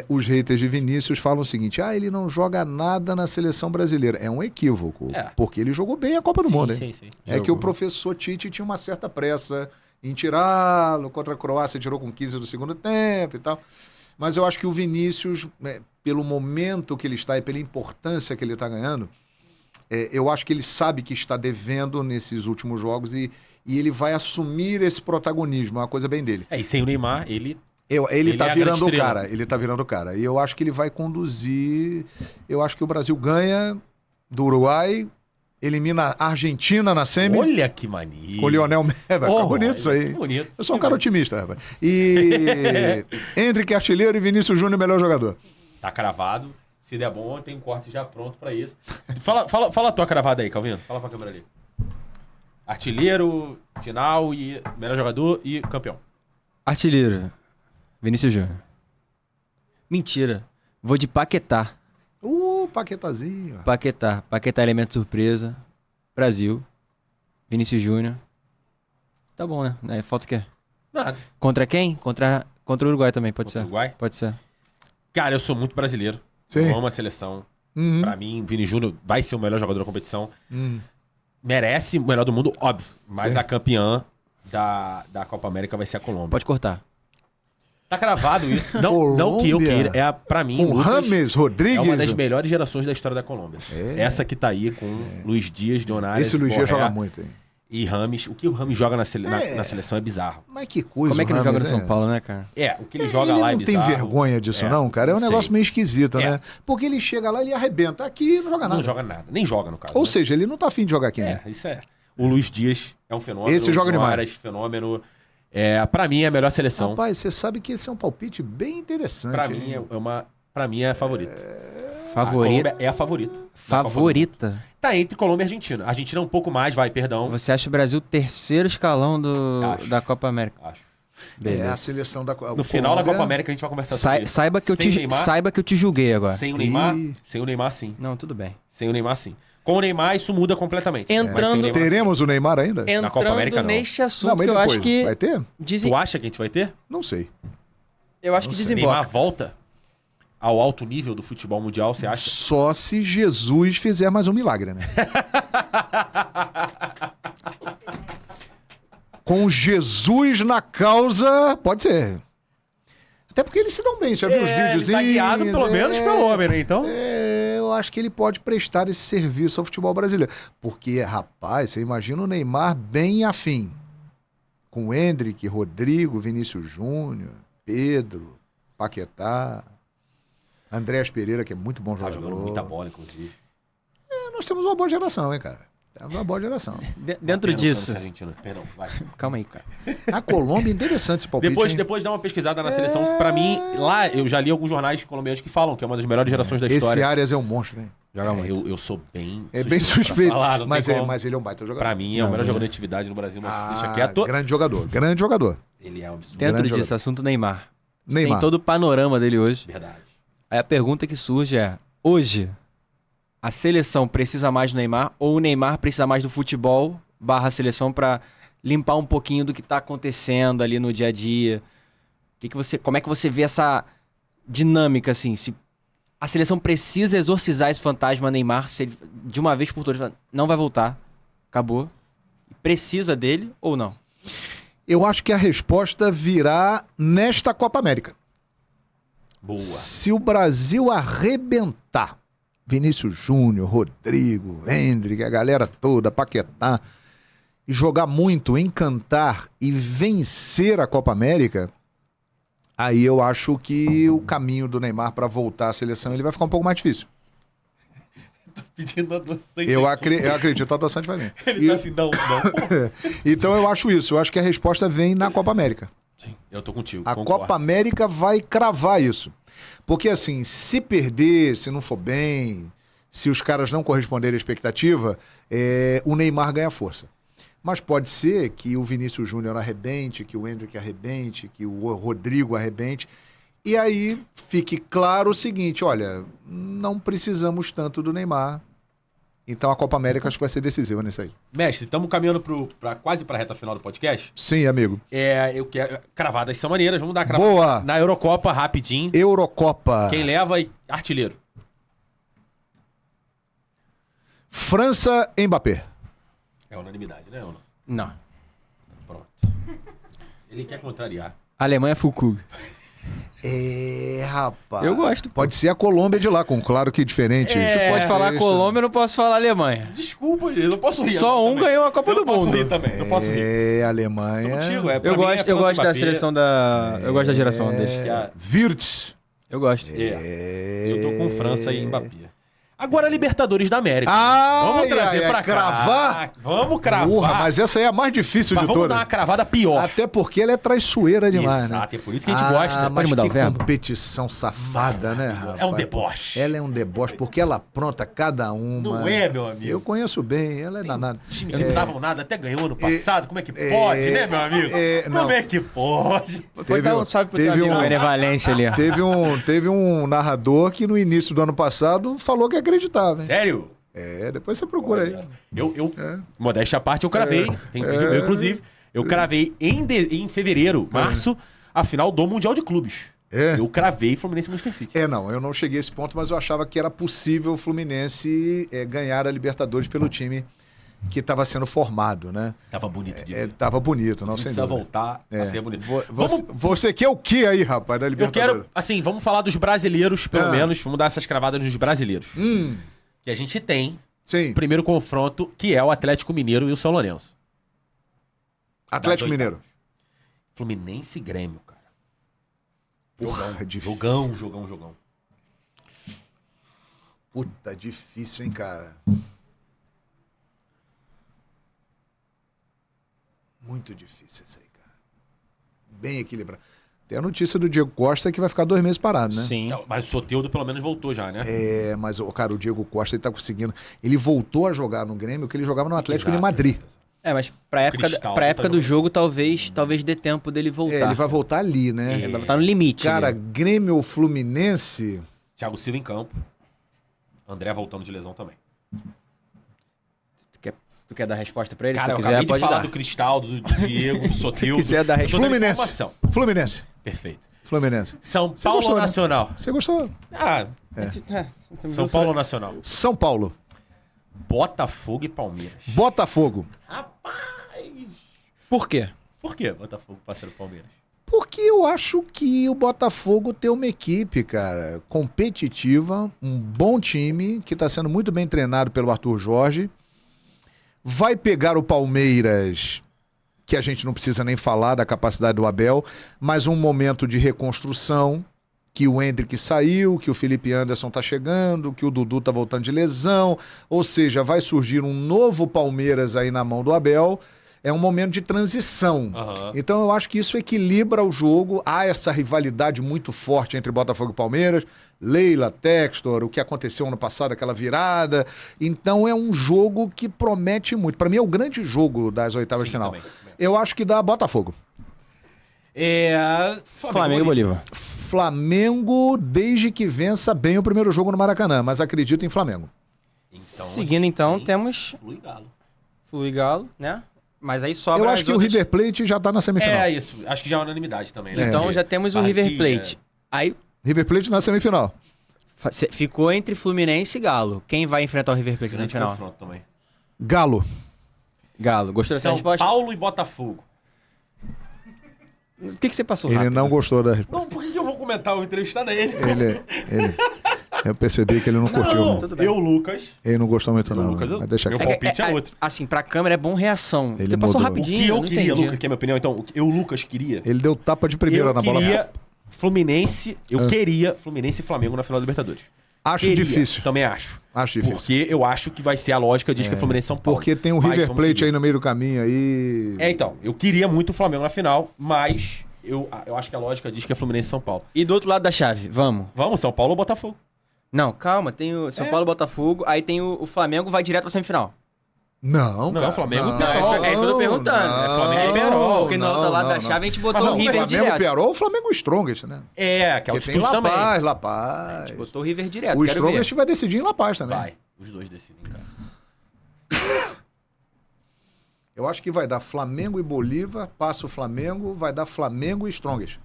os haters de Vinícius falam o seguinte: ele não joga nada na seleção brasileira. É um equívoco, porque ele jogou bem a Copa do Mundo, hein? Sim. É que o professor Tite tinha uma certa pressa em tirá-lo, contra a Croácia tirou com 15 do segundo tempo e tal. Mas eu acho que o Vinícius, pelo momento que ele está e pela importância que ele está ganhando, eu acho que ele sabe que está devendo nesses últimos jogos e ele vai assumir esse protagonismo, é uma coisa bem dele. E sem o Neymar, ele Tá é a virando grande o cara, ele tá virando o cara. E eu acho que ele vai conduzir, eu acho que o Brasil ganha do Uruguai, elimina a Argentina na semi. Olha que mania. Com o Lionel Messi, vai ficar bonito isso aí. Bonito. Eu sou um cara otimista, rapaz. E Endrick, artilheiro, e Vinícius Júnior, melhor jogador. Tá cravado. Se der bom, tem um corte já pronto pra isso. Fala a tua cravada aí, Calvino. Fala pra câmera ali. Artilheiro, final e melhor jogador e campeão. Artilheiro. Vinícius Júnior. Mentira. Vou de Paquetá. Paquetazinho. Paquetá elemento surpresa. Brasil. Vinícius Júnior. Tá bom, né? Falta o quê? Nada. Contra quem? Contra o Uruguai também, pode Contra ser. o Uruguai? Pode ser. Cara, eu sou muito brasileiro. Sim. Eu amo a seleção. Uhum. Pra mim, Vini Júnior vai ser o melhor jogador da competição. Merece o melhor do mundo, óbvio. Mas Sim. a campeã da Copa América vai ser a Colômbia. Pode cortar. Tá cravado isso. Não que eu Colômbia? queira. Pra mim, Com Lucas, Rames é Rodrigues. uma das melhores gerações da história da Colômbia. Essa que tá aí com Luiz Dias, Dionares, Esse Luiz Dias Borré joga muito, hein? e Rames. O que o Rames joga na seleção é bizarro. Mas que coisa, Como é que ele joga no Rames, São Paulo, né, cara? O que ele joga ele lá é não bizarro. tem vergonha disso, não, cara. É um não negócio sei. meio esquisito, É. né? Porque ele chega lá e ele arrebenta. Aqui não joga nada. Não joga nada. Nem joga, no caso. Ou né? seja, ele não tá afim de jogar aqui, né? Isso é. O Luiz Dias é um fenômeno. Esse joga o demais. Dionares, fenômeno. Pra mim é a melhor seleção. Rapaz, você sabe que esse é um palpite bem interessante. Pra mim pra mim é a favorita. A Favorita. Colômbia é a favorita. Favorita. Tá entre Colômbia e Argentina. A Argentina é um pouco mais, perdão. Você acha o Brasil terceiro escalão Acho. da Copa América? Acho. É a seleção da No final da Copa América a gente vai conversar sobre isso. Saiba que eu te julguei agora. Sem o Neymar? Sem o Neymar, sim. Não, tudo bem. Sem o Neymar, sim. Com o Neymar, isso muda completamente. Entrando- Mas sem o Neymar, Teremos o Neymar ainda? Na Copa América, Entrando não. neste Não, assunto mas que eu depois, acho que vai ter? dizem, Tu acha que a gente vai ter? Não sei. eu acho que Não sei. Neymar desemboca. volta ao alto nível do futebol mundial, você acha? Só se Jesus fizer mais um milagre, né? Com Jesus na causa, pode ser. Até porque eles se dão bem, já viu os vídeos? Ele tá guiado pelo menos pelo homem, né? Então... Eu acho que ele pode prestar esse serviço ao futebol brasileiro. Porque, rapaz, você imagina o Neymar bem afim. Com Endrick, Rodrigo, Vinícius Júnior, Pedro, Paquetá, Andréas Pereira, que é muito bom Tá jogador. jogando muita bola, inclusive. Nós temos uma boa geração, hein, cara? Temos uma boa geração. Dentro disso. Perdão, vai. Calma aí, cara. A Colômbia, interessante esse palpite, hein? Depois dá uma pesquisada na seleção. Pra mim, lá eu já li alguns jornais colombianos que falam que é uma das melhores gerações da Esse história. Arias é um monstro, hein? Joga muito. Eu sou bem É bem pra suspeito, falar, não mas, tem como. mas ele é um baita jogador. Pra mim, é o melhor jogador de atividade no Brasil, mas deixa quieto. Grande jogador, grande jogador. Ele é um absurdo. Dentro Grande disso, jogador. assunto Neymar. Neymar. Tem todo o panorama dele hoje. Verdade. Aí a pergunta que surge é: hoje, a seleção precisa mais do Neymar ou o Neymar precisa mais do futebol / seleção pra limpar um pouquinho do que tá acontecendo ali no dia a dia? Como é que você vê essa dinâmica, assim? Se a seleção precisa exorcizar esse fantasma Neymar, se ele, de uma vez por todas, não vai voltar, acabou. Precisa dele ou não? Eu acho que a resposta virá nesta Copa América. Boa. Se o Brasil arrebentar, Vinícius Júnior, Rodrigo, Endrick, a galera toda, Paquetá, e jogar muito, encantar e vencer a Copa América, aí eu acho que o caminho do Neymar para voltar à seleção ele vai ficar um pouco mais difícil. Pedindo adoçante. Eu acredito, a adoçante vai vir. Ele tá assim, não. Então eu acho isso, eu acho que a resposta vem na Copa América. Sim, eu tô contigo. A concordo. Copa América vai cravar isso. Porque assim, se perder, se não for bem, se os caras não corresponderem à expectativa, o Neymar ganha força. Mas pode ser que o Vinícius Júnior arrebente, que o Endrick arrebente, que o Rodrigo arrebente. E aí fique claro o seguinte, olha, não precisamos tanto do Neymar. Então a Copa América acho que vai ser decisiva nisso aí. Mestre, estamos caminhando quase para a reta final do podcast. Sim, amigo. Eu quero. Cravadas são maneiras, vamos dar cravada. Boa! Na Eurocopa, rapidinho. Eurocopa. Quem leva artilheiro? França, Mbappé. É unanimidade, né, ou não? Não. Pronto. Ele quer contrariar. Alemanha, Fulkrug. Rapaz. Eu gosto. Pode ser a Colômbia de lá, com claro que diferente. Tu pode falar Deixa. Colômbia, eu não posso falar Alemanha. Desculpa, eu não posso rir. Só um também. ganhou a Copa Eu do não posso Mundo. rir também, não posso rir. Alemanha. Tô contigo, pra Eu mim é gosto, França eu gosto da Mbappé. seleção da... Eu gosto da geração deles. Wirtz. Eu gosto. Eu tô com França e Mbappé. Agora Libertadores da América. Vamos trazer pra cá. cravar? Vamos cravar. Porra, mas essa aí é a mais difícil Mas de vamos todas. dar uma cravada pior. Até porque ela é traiçoeira demais, né? Exato, é por isso que a gente gosta. Mas mudar que o verbo? competição safada, né, rapaz? É um deboche. Ela é um deboche, porque ela apronta cada uma. Não é, meu amigo. Eu conheço bem, ela é danada. Time que não davam nada, até ganhou no passado. Como é que pode, né, meu amigo? não. Como é que pode? Pode dar um salve pro teu amigo Benevalência ali, ó. Teve um narrador que no início do ano passado falou que acreditava, hein? Sério? Depois você procura aí. Modéstia à parte, eu cravei. Tem vídeo meu, inclusive. Eu cravei em fevereiro, março, a final do Mundial de Clubes. Eu cravei Fluminense e Manchester City. Não, eu não cheguei a esse ponto, mas eu achava que era possível o Fluminense ganhar a Libertadores pelo time que estava sendo formado, né? Tava bonito de ver. Tava bonito, não sei. Precisa voltar a ser bonito. Você quer o que aí, rapaz, da Eu Libertadores? quero, assim, vamos falar dos brasileiros, pelo menos. Vamos dar essas cravadas nos brasileiros. Que a gente tem Sim, o primeiro confronto, que é o Atlético Mineiro e o São Lourenço. Atlético Das Mineiro. Fluminense e Grêmio, cara. Porra, difícil. Jogão. Puta, difícil, hein, cara? Muito difícil isso aí, cara. Bem equilibrado. Tem a notícia do Diego Costa que vai ficar 2 meses parado, né? Sim. Mas o Soteldo pelo menos voltou já, né? Mas, cara, o Diego Costa, ele tá conseguindo... Ele voltou a jogar no Grêmio, que ele jogava no Atlético de Exato, Madrid. Mas pra época, Cristal, pra época tá do jogando. jogo, talvez dê tempo dele voltar. Ele vai voltar ali, né? Ele vai voltar no limite. Cara, ali. Grêmio ou Fluminense... Thiago Silva em campo. André voltando de lesão também. Tu quer dar resposta pra ele? Cara, Se eu tu acabei quiser, de pode falar dar. do Cristal, do Diego, do Soteldo. quiser dar Eu tô dando Fluminense. informação. Fluminense. Perfeito. Fluminense. São Paulo gostou, né? Nacional. Você gostou? São Paulo Nacional. São Paulo. Botafogo e Palmeiras. Botafogo. Por quê? Por que Botafogo parceiro do Palmeiras? Porque eu acho que o Botafogo tem uma equipe, cara, competitiva, um bom time, que está sendo muito bem treinado pelo Arthur Jorge. Vai pegar o Palmeiras, que a gente não precisa nem falar da capacidade do Abel, mas um momento de reconstrução, que o Endrick saiu, que o Felipe Anderson tá chegando, que o Dudu tá voltando de lesão, ou seja, vai surgir um novo Palmeiras aí na mão do Abel. É um momento de transição. Então eu acho que isso equilibra o jogo. Há essa rivalidade muito forte entre Botafogo e Palmeiras. Leila, Textor, o que aconteceu ano passado, aquela virada. Então é um jogo que promete muito. Para mim é o grande jogo das oitavas de final. Também. Eu acho que dá Botafogo. Flamengo e Bolívar. Flamengo, desde que vença bem o primeiro jogo no Maracanã, mas acredito em Flamengo. Então, Seguindo então, temos Flu e Galo. Flu e Galo, né? Mas aí sobra Eu acho as que o outras- River Plate já tá na semifinal. É isso. Acho que já é unanimidade também, né? Então Porque já temos o Barquinha, River Plate. Aí River Plate na semifinal. ficou entre Fluminense e Galo. Quem vai enfrentar o River Plate na Grande final? confronto também. Galo. Galo. Gostou dessa São resposta? Paulo e Botafogo. O que você passou Ele rápido? não gostou da resposta. Não, por que eu vou comentar o entrevistado dele? Eu percebi que ele não curtiu. Não, Muito. tudo bem. eu, Lucas. Ele não gostou muito, não. Lucas, Mas deixa meu quieto. palpite é outro. Assim, pra câmera é bom reação. Ele Você passou mudou. O rapidinho. que eu não queria, entendi. Lucas, que é a minha opinião, então, o que eu, Lucas, queria. Ele deu tapa de primeira Eu na bola. queria Fluminense, eu queria Fluminense e Flamengo na final da Libertadores. Acho Queria, difícil. Também acho. Acho difícil. Porque eu acho que vai ser a lógica, diz que é Fluminense e São Paulo. Porque tem o Mas River vamos Plate seguir. aí no meio do caminho aí. Então, eu queria muito o Flamengo na final, mas eu acho que a lógica diz que é Fluminense e São Paulo. E do outro lado da chave, vamos. Vamos, São Paulo ou Botafogo? Não, calma, tem o São Paulo e Botafogo, aí tem o Flamengo, vai direto pra semifinal. Não, Não, cara. o Flamengo Não, é isso que eu tô perguntando. É Flamengo e Penharol. Porque no outro lado da chave a gente botou o River Flamengo direto. Penharol, o Flamengo Strongest, né? Que é o Porque tem discurso La também. Paz, La A Paz. gente botou o River direto, O quero ver. Strongest vai decidir em La Paz também. Vai. Os dois decidem, cara. Eu acho que vai dar Flamengo e Bolívar, passa o Flamengo, vai dar Flamengo e Strongest.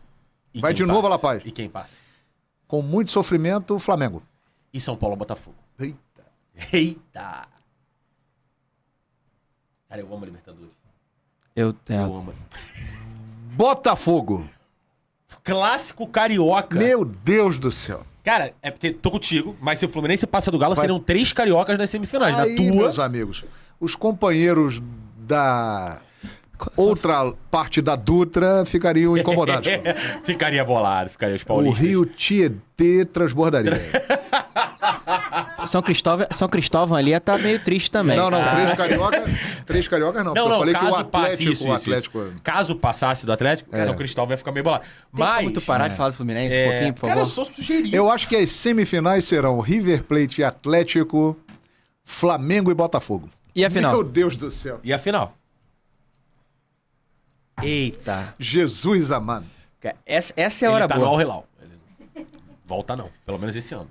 E Vai quem de novo passa? a La Paz. E quem passa? Com muito sofrimento, o Flamengo. E São Paulo ou Botafogo? Eita. Eita! Cara, eu amo a Libertadores. Eu Eu amo. Botafogo. Clássico carioca. Meu Deus do céu. Cara, é porque tô contigo, mas se o Fluminense passa do Galo, Vai. seriam 3 cariocas nas semifinais. Aí, na tua. meus amigos, os companheiros da outra parte da Dutra ficariam incomodados. Ficaria bolado, ficaria os O paulistas. Rio Tietê transbordaria. São Cristóvão ali tá meio triste também. Não, Ah. três cariocas não. Não, porque não, eu falei que o caso passe Atlético, isso, o Atlético... Caso passasse do Atlético, São Cristóvão ia ficar meio bolado. Tem Mas... como tu parar de falar do Fluminense um pouquinho, por favor? Cara, eu sou sugerido. Eu acho que as semifinais serão River Plate e Atlético, Flamengo e Botafogo. E a final? Meu Deus do céu. E a final? Eita. Jesus amado. Essa é a hora Ele tá no boa. Al Hilal. Ele... Volta não, pelo menos esse ano.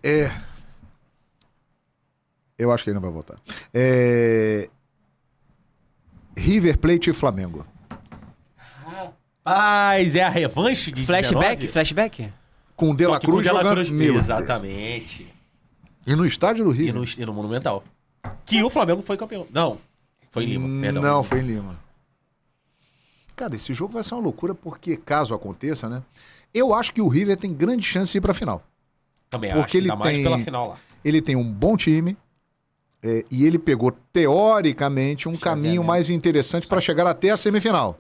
Eu acho que ele não vai voltar. River Plate e Flamengo. Rapaz, é a revanche de Flashback? 19? Flashback? Com o De La Só que com o Cruz De La jogando... Cruz. Meu Deus. Exatamente. E no estádio do E Rio. no Monumental. Que o Flamengo foi campeão. Não, foi em Lima, perdão. Não, foi em Lima. Cara, esse jogo vai ser uma loucura porque, caso aconteça, né? Eu acho que o River tem grande chance de ir pra final. Também Porque acho, ainda ele mais tem- pela final lá. Ele tem um bom time e ele pegou, teoricamente, um caminho mais interessante para chegar até a semifinal.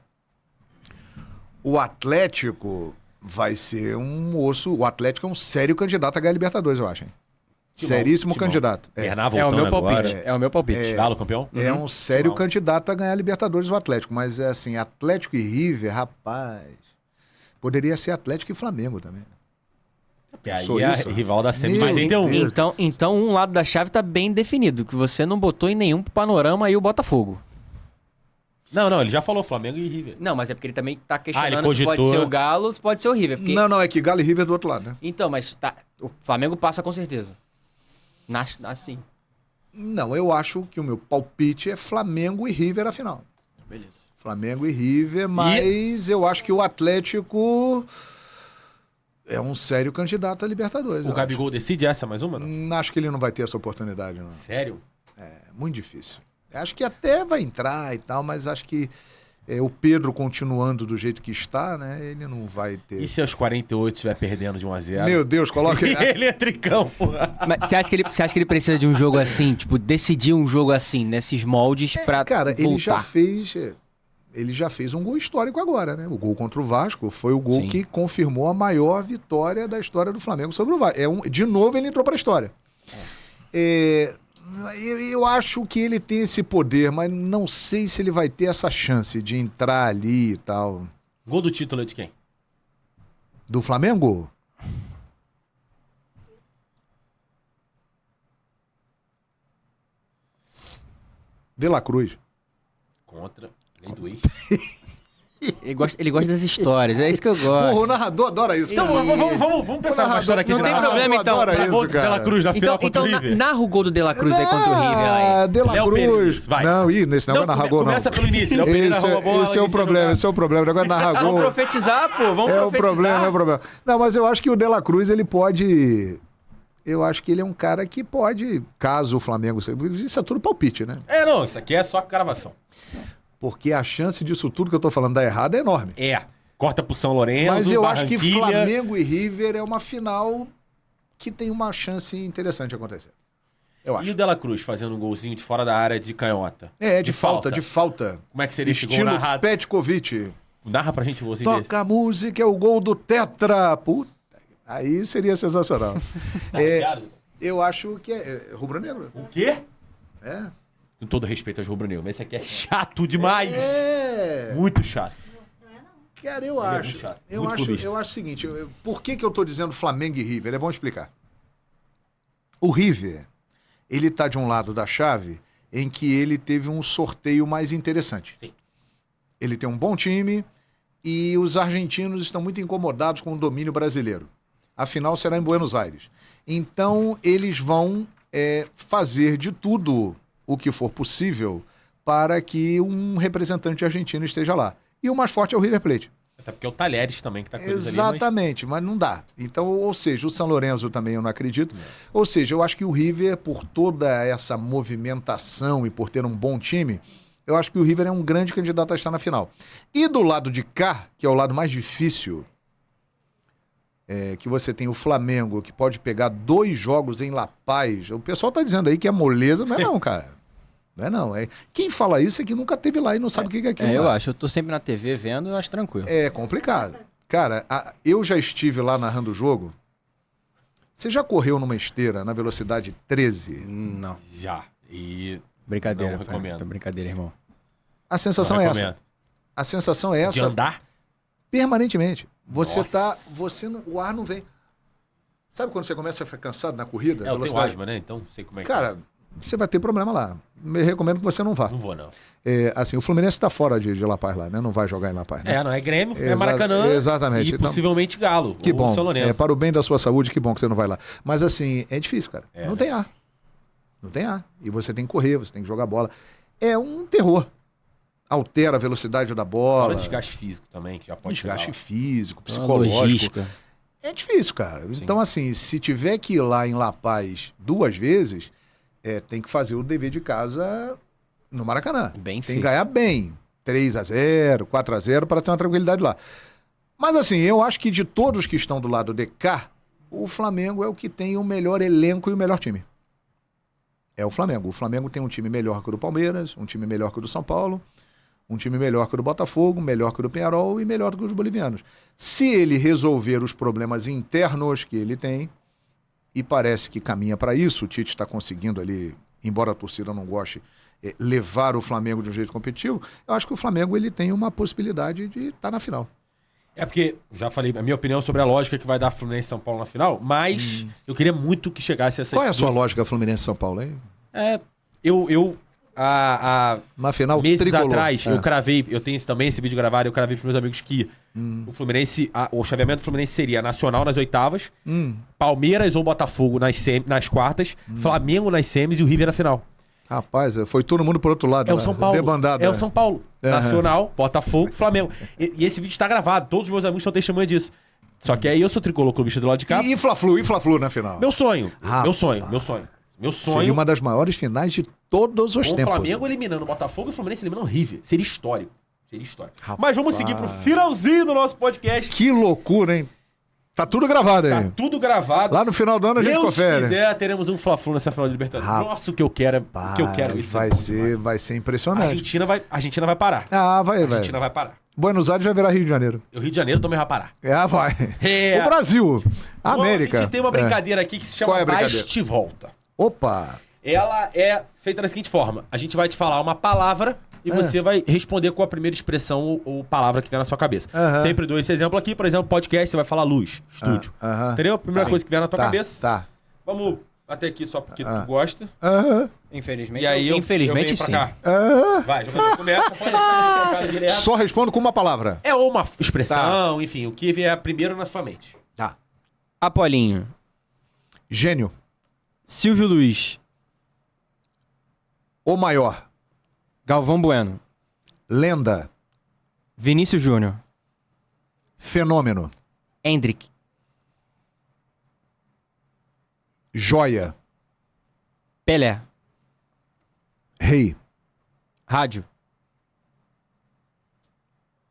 O Atlético vai ser um osso... O Atlético é um sério candidato a ganhar Libertadores, eu acho, hein? Que Seríssimo bom, que bom. candidato. Bernard É o voltando meu palpite. agora. É o meu palpite. Galo campeão? É um sério Mal. candidato a ganhar Libertadores o Atlético, mas é assim, Atlético e River, rapaz, poderia ser Atlético e Flamengo também. E aí Sou é isso? rival da Meu semi-31. Deus. Então um lado da chave tá bem definido, que você não botou em nenhum panorama aí o Botafogo. Não, ele já falou Flamengo e River. Não, mas é porque ele também tá ele questionando se pode cogitou. ser o Galo, se pode ser o River. Porque... Não, é que Galo e River é do outro lado, né? Então, mas o Flamengo passa com certeza. Assim. Não, eu acho que o meu palpite é Flamengo e River a final. Beleza. Flamengo e River, mas eu acho que o Atlético é um sério candidato a Libertadores. O eu Gabigol decide essa mais uma, não? acho que ele não vai ter essa oportunidade, não. Sério? É muito difícil. Acho que até vai entrar e tal, mas acho que o Pedro continuando do jeito que está, né? Ele não vai ter. E se aos 48 estiver perdendo de 1-0? Meu Deus, coloca E ele é tricão, porra. Mas você acha que ele precisa de um jogo assim, tipo, decidir um jogo assim, nesses moldes pra Cara, voltar? ele já fez um gol histórico agora, né? O gol contra o Vasco foi o gol Sim. que confirmou a maior vitória da história do Flamengo sobre o Vasco. De novo ele entrou para a história. Eu acho que ele tem esse poder, mas não sei se ele vai ter essa chance de entrar ali e tal. Gol do título é de quem? Do Flamengo? De La Cruz. Contra. Nem do ex. Ele gosta das histórias, é isso que eu Porra, gosto. o narrador adora isso. Então, cara. vamos pensar uma história aqui Não de tem narrador. problema, então. Adora Gol isso, do Dela cara. Cruz na final contra o River. Narra o gol do De La Cruz aí contra o River. Aí. De La Léo Cruz. Pereira, vai. Não, nesse negócio narrar gol, não. Começa pelo início. Léo Pereira Esse, rouba a bola. esse é o inicia a problema, jogada. esse é o problema. O negócio de narrar Vamos gol. profetizar, pô. Vamos É o profetizar. problema, é o problema. Não, mas eu acho que o De La Cruz, ele pode... Eu acho que ele é um cara que pode, caso o Flamengo... Isso é tudo palpite, né? Não, isso aqui é só cravação. Porque a chance disso tudo que eu tô falando dar errado é enorme. Corta pro São Lourenço, Mas eu acho que Barranquilha. Flamengo e River é uma final que tem uma chance interessante de acontecer. Eu E acho. o Dela Cruz fazendo um golzinho de fora da área de canhota. De falta. Como é que seria esse gol Estilo narrado? Petkovic. Narra pra gente o golzinho desse. Toca a música, é o gol do Tetra. Puta, aí seria sensacional. Obrigado. Eu acho que é rubro-negro. O quê? É. Com todo respeito aos rubro-negros, mas esse aqui é chato demais. É. Muito chato. Cara, eu Ele é acho. muito chato, Eu muito acho, clubista. eu acho o seguinte, por que eu tô dizendo Flamengo e River? É bom explicar. O River, ele tá de um lado da chave em que ele teve um sorteio mais interessante. Sim. Ele tem um bom time e os argentinos estão muito incomodados com o domínio brasileiro. A final será em Buenos Aires. Então, eles vão fazer de tudo o que for possível para que um representante argentino esteja lá. E o mais forte é o River Plate. Até porque é o Talheres também que tá com eles ali. Exatamente, mas não dá. Então, ou seja, o São Lourenço também eu não acredito. Ou seja, eu acho que o River, por toda essa movimentação e por ter um bom time, eu acho que o River é um grande candidato a estar na final. E do lado de cá, que é o lado mais difícil, que você tem o Flamengo, que pode pegar 2 jogos em La Paz. O pessoal tá dizendo aí que é moleza, não é não, cara. Não é não. Quem fala isso é que nunca teve lá e não sabe o que é aquilo lá. Eu acho. Eu tô sempre na TV vendo, eu acho tranquilo. É complicado. Cara, eu já estive lá narrando o jogo. Você já correu numa esteira na velocidade 13? Não. Já. E Brincadeira. Não recomendo. Brincadeira, irmão. A sensação é essa. A sensação é De essa andar? permanentemente. Você Nossa. o ar não vem. Sabe quando você começa a ficar cansado na corrida? Eu tenho velocidade? asma, né? Então sei como é que Cara, você vai ter problema lá. Me recomendo que você não vá. Não vou, não. Assim, o Fluminense tá fora de La Paz lá, né? Não vai jogar em La Paz, né? Não é Grêmio, é Exa- Maracanã. exatamente. E Então- possivelmente Galo. Que ou bom. São Lourenço. Para o bem da sua saúde, que bom que você não vai lá. Mas assim, é difícil, cara. Não né? tem ar. Não tem ar. E você tem que correr, você tem que jogar bola. É um terror. Altera a velocidade da bola. Fala desgaste físico também, que já pode Desgaste chegar lá. físico, Uma psicológico. logística. É difícil, cara. Então, assim, se tiver que ir lá em La Paz 2 vezes, tem que fazer o dever de casa no Maracanã. Bem Tem que feito. ganhar bem. 3-0, 4-0 para ter uma tranquilidade lá. Mas assim, eu acho que de todos que estão do lado de cá, o Flamengo é o que tem o melhor elenco e o melhor time. É o Flamengo. O Flamengo tem um time melhor que o do Palmeiras, um time melhor que o do São Paulo, um time melhor que o do Botafogo, melhor que o do Peñarol e melhor que os bolivianos. Se ele resolver os problemas internos que ele tem, e parece que caminha para isso, o Tite está conseguindo ali, embora a torcida não goste, levar o Flamengo de um jeito competitivo, eu acho que o Flamengo ele tem uma possibilidade de estar na final. É porque, já falei a minha opinião sobre a lógica que vai dar Fluminense e São Paulo na final, mas eu queria muito que chegasse essa... Qual é a sua lógica Fluminense-São Paulo, hein? Uma final meses tricolor. atrás, eu cravei, eu tenho também esse vídeo gravado, eu cravei pros meus amigos que o Fluminense, o chaveamento do Fluminense seria Nacional nas oitavas, Palmeiras ou Botafogo nas quartas, Flamengo nas semis e o River na final. Rapaz, foi todo mundo pro outro lado. É o né? São Paulo. Debandado. É o São Paulo. Nacional, Botafogo, Flamengo. E esse vídeo está gravado, todos os meus amigos são testemunha disso. Só que aí eu sou tricolor clubista do lado de cá. E Fla-Flu na final. Meu sonho. Rapaz. Meu sonho. Seria uma das maiores finais de todos os Com o tempos. Flamengo eliminando o Botafogo e o Fluminense eliminando o River. Seria histórico. Mas vamos seguir pro finalzinho do nosso podcast. Que loucura, hein? Tá tudo gravado aí. Tá tudo gravado. Lá no final do ano a gente Deus confere. quiser, teremos um Fla-Flu nessa final de Libertadores. Nossa, o que eu quero isso. Vai ser impressionante. A Argentina vai parar. Vai. A Argentina vai parar. Buenos Aires vai virar Rio de Janeiro. O Rio de Janeiro também vai parar. Vai. É. O Brasil. A Bom, América. A gente tem uma brincadeira aqui que se chama Qual é a brincadeira? bate-volta. Opa. Ela é feita da seguinte forma. A gente vai te falar uma palavra e você vai responder com a primeira expressão ou palavra que vier na sua cabeça. Sempre dou esse exemplo aqui. Por exemplo, podcast, você vai falar luz, estúdio. Entendeu? Primeira coisa que vier na tua cabeça. Tá. Vamos até aqui só porque tu gosta. Infelizmente. E aí Infelizmente, eu sim. venho pra cá. Vai, jogador, começa. Pode trocar direto. Só respondo com uma palavra. É ou uma expressão, enfim, o que vier primeiro na sua mente. Tá. Apolinho. Gênio. Silvio Luiz. O maior. Galvão Bueno. Lenda. Vinícius Júnior. Fenômeno. Hendrick. Joia. Pelé. Rei. Rádio.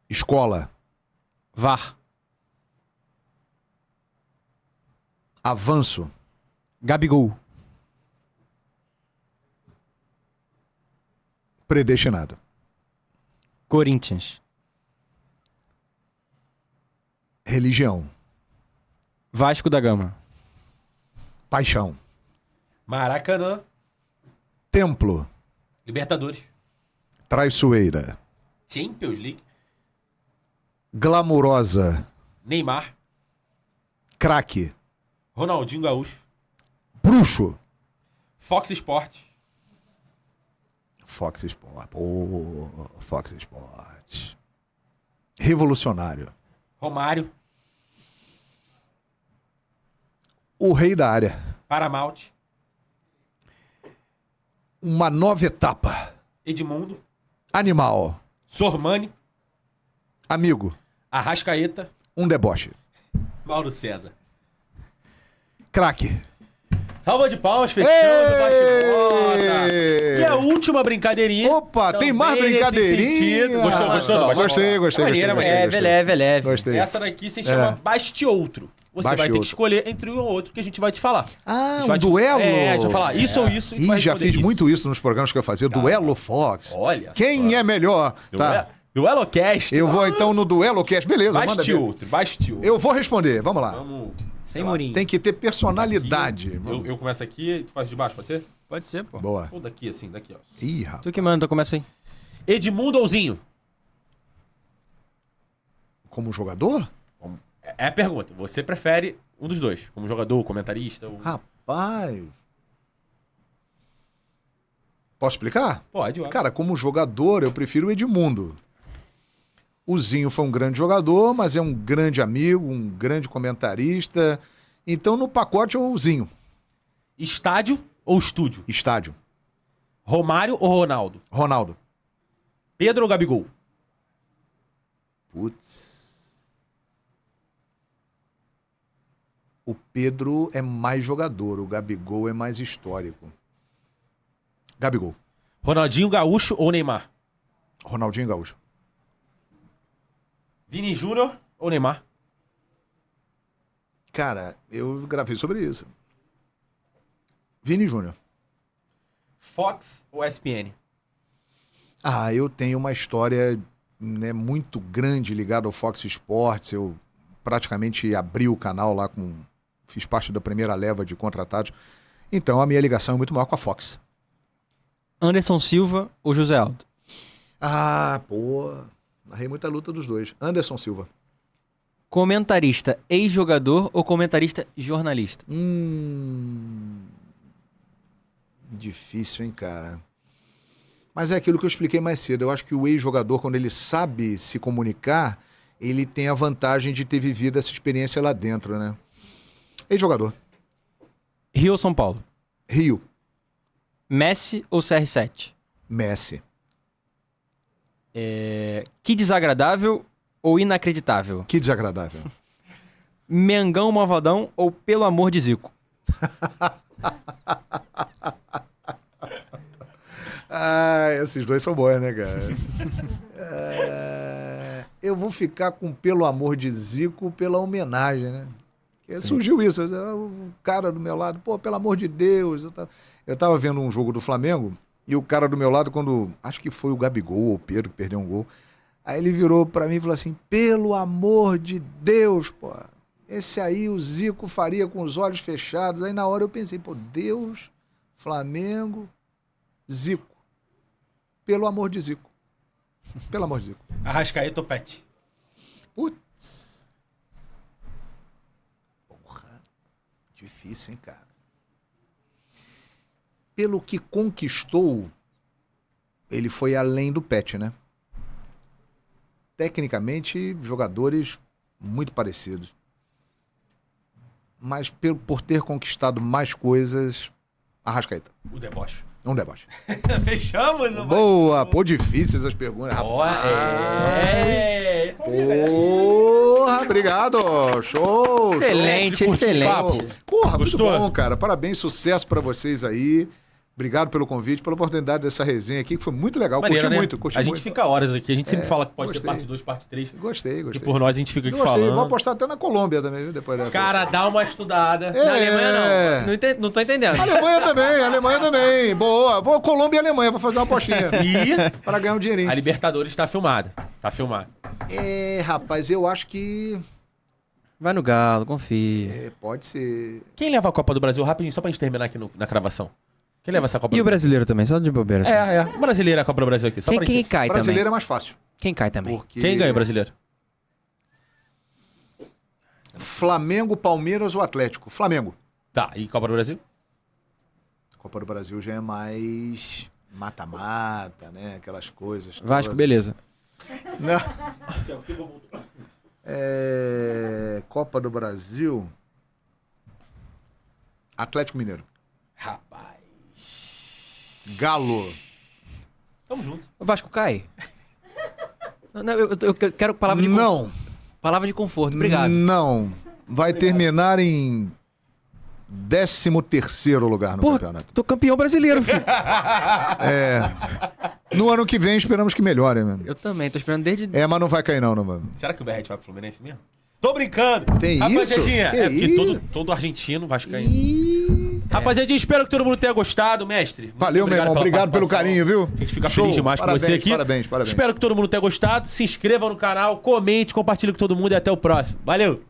Escola. VAR. Avanço. Gabigol. Predestinado. Corinthians. Religião. Vasco da Gama. Paixão. Maracanã. Templo. Libertadores. Traiçoeira. Champions League. Glamurosa. Neymar. Craque. Ronaldinho Gaúcho. Bruxo. Fox Sports. Fox Sports. Pô, Fox Sports. Revolucionário. Romário. O rei da área. Paramount. Uma nova etapa. Edmundo. Animal. Sormani. Amigo. Arrascaeta. Um deboche. Mauro César. Craque. Salva de palmas, fechando o bate-bota. E a última brincadeirinha. Opa, tem mais também nesse brincadeirinha. sentido. Gostou? Gostei. Maneira, É maneira. leve. Gostei. Essa daqui se chama Baste Outro. Você Baste vai ter outro. que escolher entre um ou outro que a gente vai te falar. Ah, vai um duelo? É, a gente vai falar isso ou isso. E tu vai Ih, já responder fiz muito isso nos programas que eu fazia. Duelo Fox. Olha Quem só. é melhor? Tá. Duelocast. Eu vou então no Duelo Cast. Beleza, manda Baste ver. outro, baste outro. Eu vou responder. Vamos lá. Vamos. Sem murinho. Tem que ter personalidade. Eu começo aqui e tu faz de baixo, pode ser? Pode ser, pô. Boa. Ou daqui, assim, daqui, ó. Ih, rapaz. Tu que manda, então começa aí. Edmundo ouzinho? Como jogador? É a pergunta. Você prefere um dos dois? Como jogador, comentarista? Ou... Rapaz. Posso explicar? Pode, ó. Cara, como jogador, eu prefiro o Edmundo. O Zinho foi um grande jogador, mas é um grande amigo, um grande comentarista. Então, no pacote, é o Zinho. Estádio ou estúdio? Estádio. Romário ou Ronaldo? Ronaldo. Pedro ou Gabigol? Putz. O Pedro é mais jogador, o Gabigol é mais histórico. Gabigol. Ronaldinho Gaúcho ou Neymar? Ronaldinho Gaúcho. Vini Júnior ou Neymar? Cara, eu gravei sobre isso. Vini Júnior. Fox ou ESPN? Ah, eu tenho uma história, né, muito grande ligada ao Fox Sports. Eu praticamente abri o canal lá fiz parte da primeira leva de contratados. Então a minha ligação é muito maior com a Fox. Anderson Silva ou José Aldo? Ah, pô. Narrei muita luta dos dois. Anderson Silva. Comentarista ex-jogador ou comentarista jornalista? Difícil, hein, cara. Mas é aquilo que eu expliquei mais cedo. Eu acho que o ex-jogador, quando ele sabe se comunicar, ele tem a vantagem de ter vivido essa experiência lá dentro, né? Ex-jogador. Rio ou São Paulo? Rio. Messi ou CR7? Messi. Que desagradável ou inacreditável? Que desagradável. Mengão Malvadão ou Pelo Amor de Zico? Ah, esses dois são bons, né, cara? Eu vou ficar com Pelo Amor de Zico pela homenagem, né? Porque surgiu isso. O cara do meu lado, pô, pelo amor de Deus. Eu tava vendo um jogo do Flamengo e o cara do meu lado, quando acho que foi o Gabigol ou o Pedro que perdeu um gol, aí ele virou pra mim e falou assim: pelo amor de Deus, pô, esse aí o Zico faria com os olhos fechados. Aí na hora eu pensei, pô, Deus, Flamengo, Zico. Pelo amor de Zico. Pelo amor de Zico. Arrascaeta ou Pet? Putz. Porra. Difícil, hein, cara? Pelo que conquistou, ele foi além do Pet, né? Tecnicamente, jogadores muito parecidos. Mas por ter conquistado mais coisas, Arrascaeta. O deboche. Um deboche. Fechamos o Boa! Pô, difíceis as perguntas. Porra, obrigado! Show! Excelente, show. excelente. Papo. Porra, Gostou? muito bom, cara. Parabéns, sucesso pra vocês aí. Obrigado pelo convite, pela oportunidade dessa resenha aqui, que foi muito legal. Maneiro, Curti né? muito, curti A gente muito. fica horas aqui. A gente sempre fala que pode gostei. ter parte 2, parte 3. Gostei. E por nós a gente fica aqui Gostei. falando. Vou apostar até na Colômbia também, viu? Depois dessa. Cara, dá uma estudada. É. Na Alemanha não. Não tô entendendo. Alemanha também. Boa. Vou Colômbia e Alemanha, vou fazer uma apostinha. E Para ganhar um dinheirinho. a Libertadores tá filmada. Tá filmada. Rapaz, eu acho que... Vai no Galo, confia. Pode ser... Quem leva a Copa do Brasil? Rapidinho, só pra gente terminar aqui na cravação. Quem leva essa Copa E do o brasileiro também, só de bobeira. Assim. O brasileiro é a Copa do Brasil aqui. Só pra Quem gente... cai Brasileiro também? é mais fácil. Quem cai também? Porque... Quem ganha o brasileiro? Flamengo, Palmeiras ou Atlético? Flamengo. Tá, e Copa do Brasil? Copa do Brasil já é mais mata-mata, né? Aquelas coisas. Vasco, todas. beleza. Não. Copa do Brasil. Atlético Mineiro. Rapaz. Galo. Tamo junto. O Vasco cai? Não, eu quero palavra de Não. Palavra de conforto, obrigado. Não. Vai terminar em 13º lugar no Porra, campeonato. tô campeão brasileiro, filho. No ano que vem esperamos que melhore, mano. Eu também, tô esperando desde... Mas não vai cair não, mano. Será que o Verret vai pro Fluminense mesmo? Tô brincando. Tem Rapaziadinha, isso? Que é porque isso? todo argentino vascaíno. Rapaziadinha, espero que todo mundo tenha gostado, mestre. Muito Valeu, meu irmão. pela Obrigado pelo participação. carinho, viu? A gente fica Show. feliz demais com Parabéns, você aqui. Parabéns. Espero que todo mundo tenha gostado. Se inscreva no canal, comente, compartilhe com todo mundo e até o próximo. Valeu!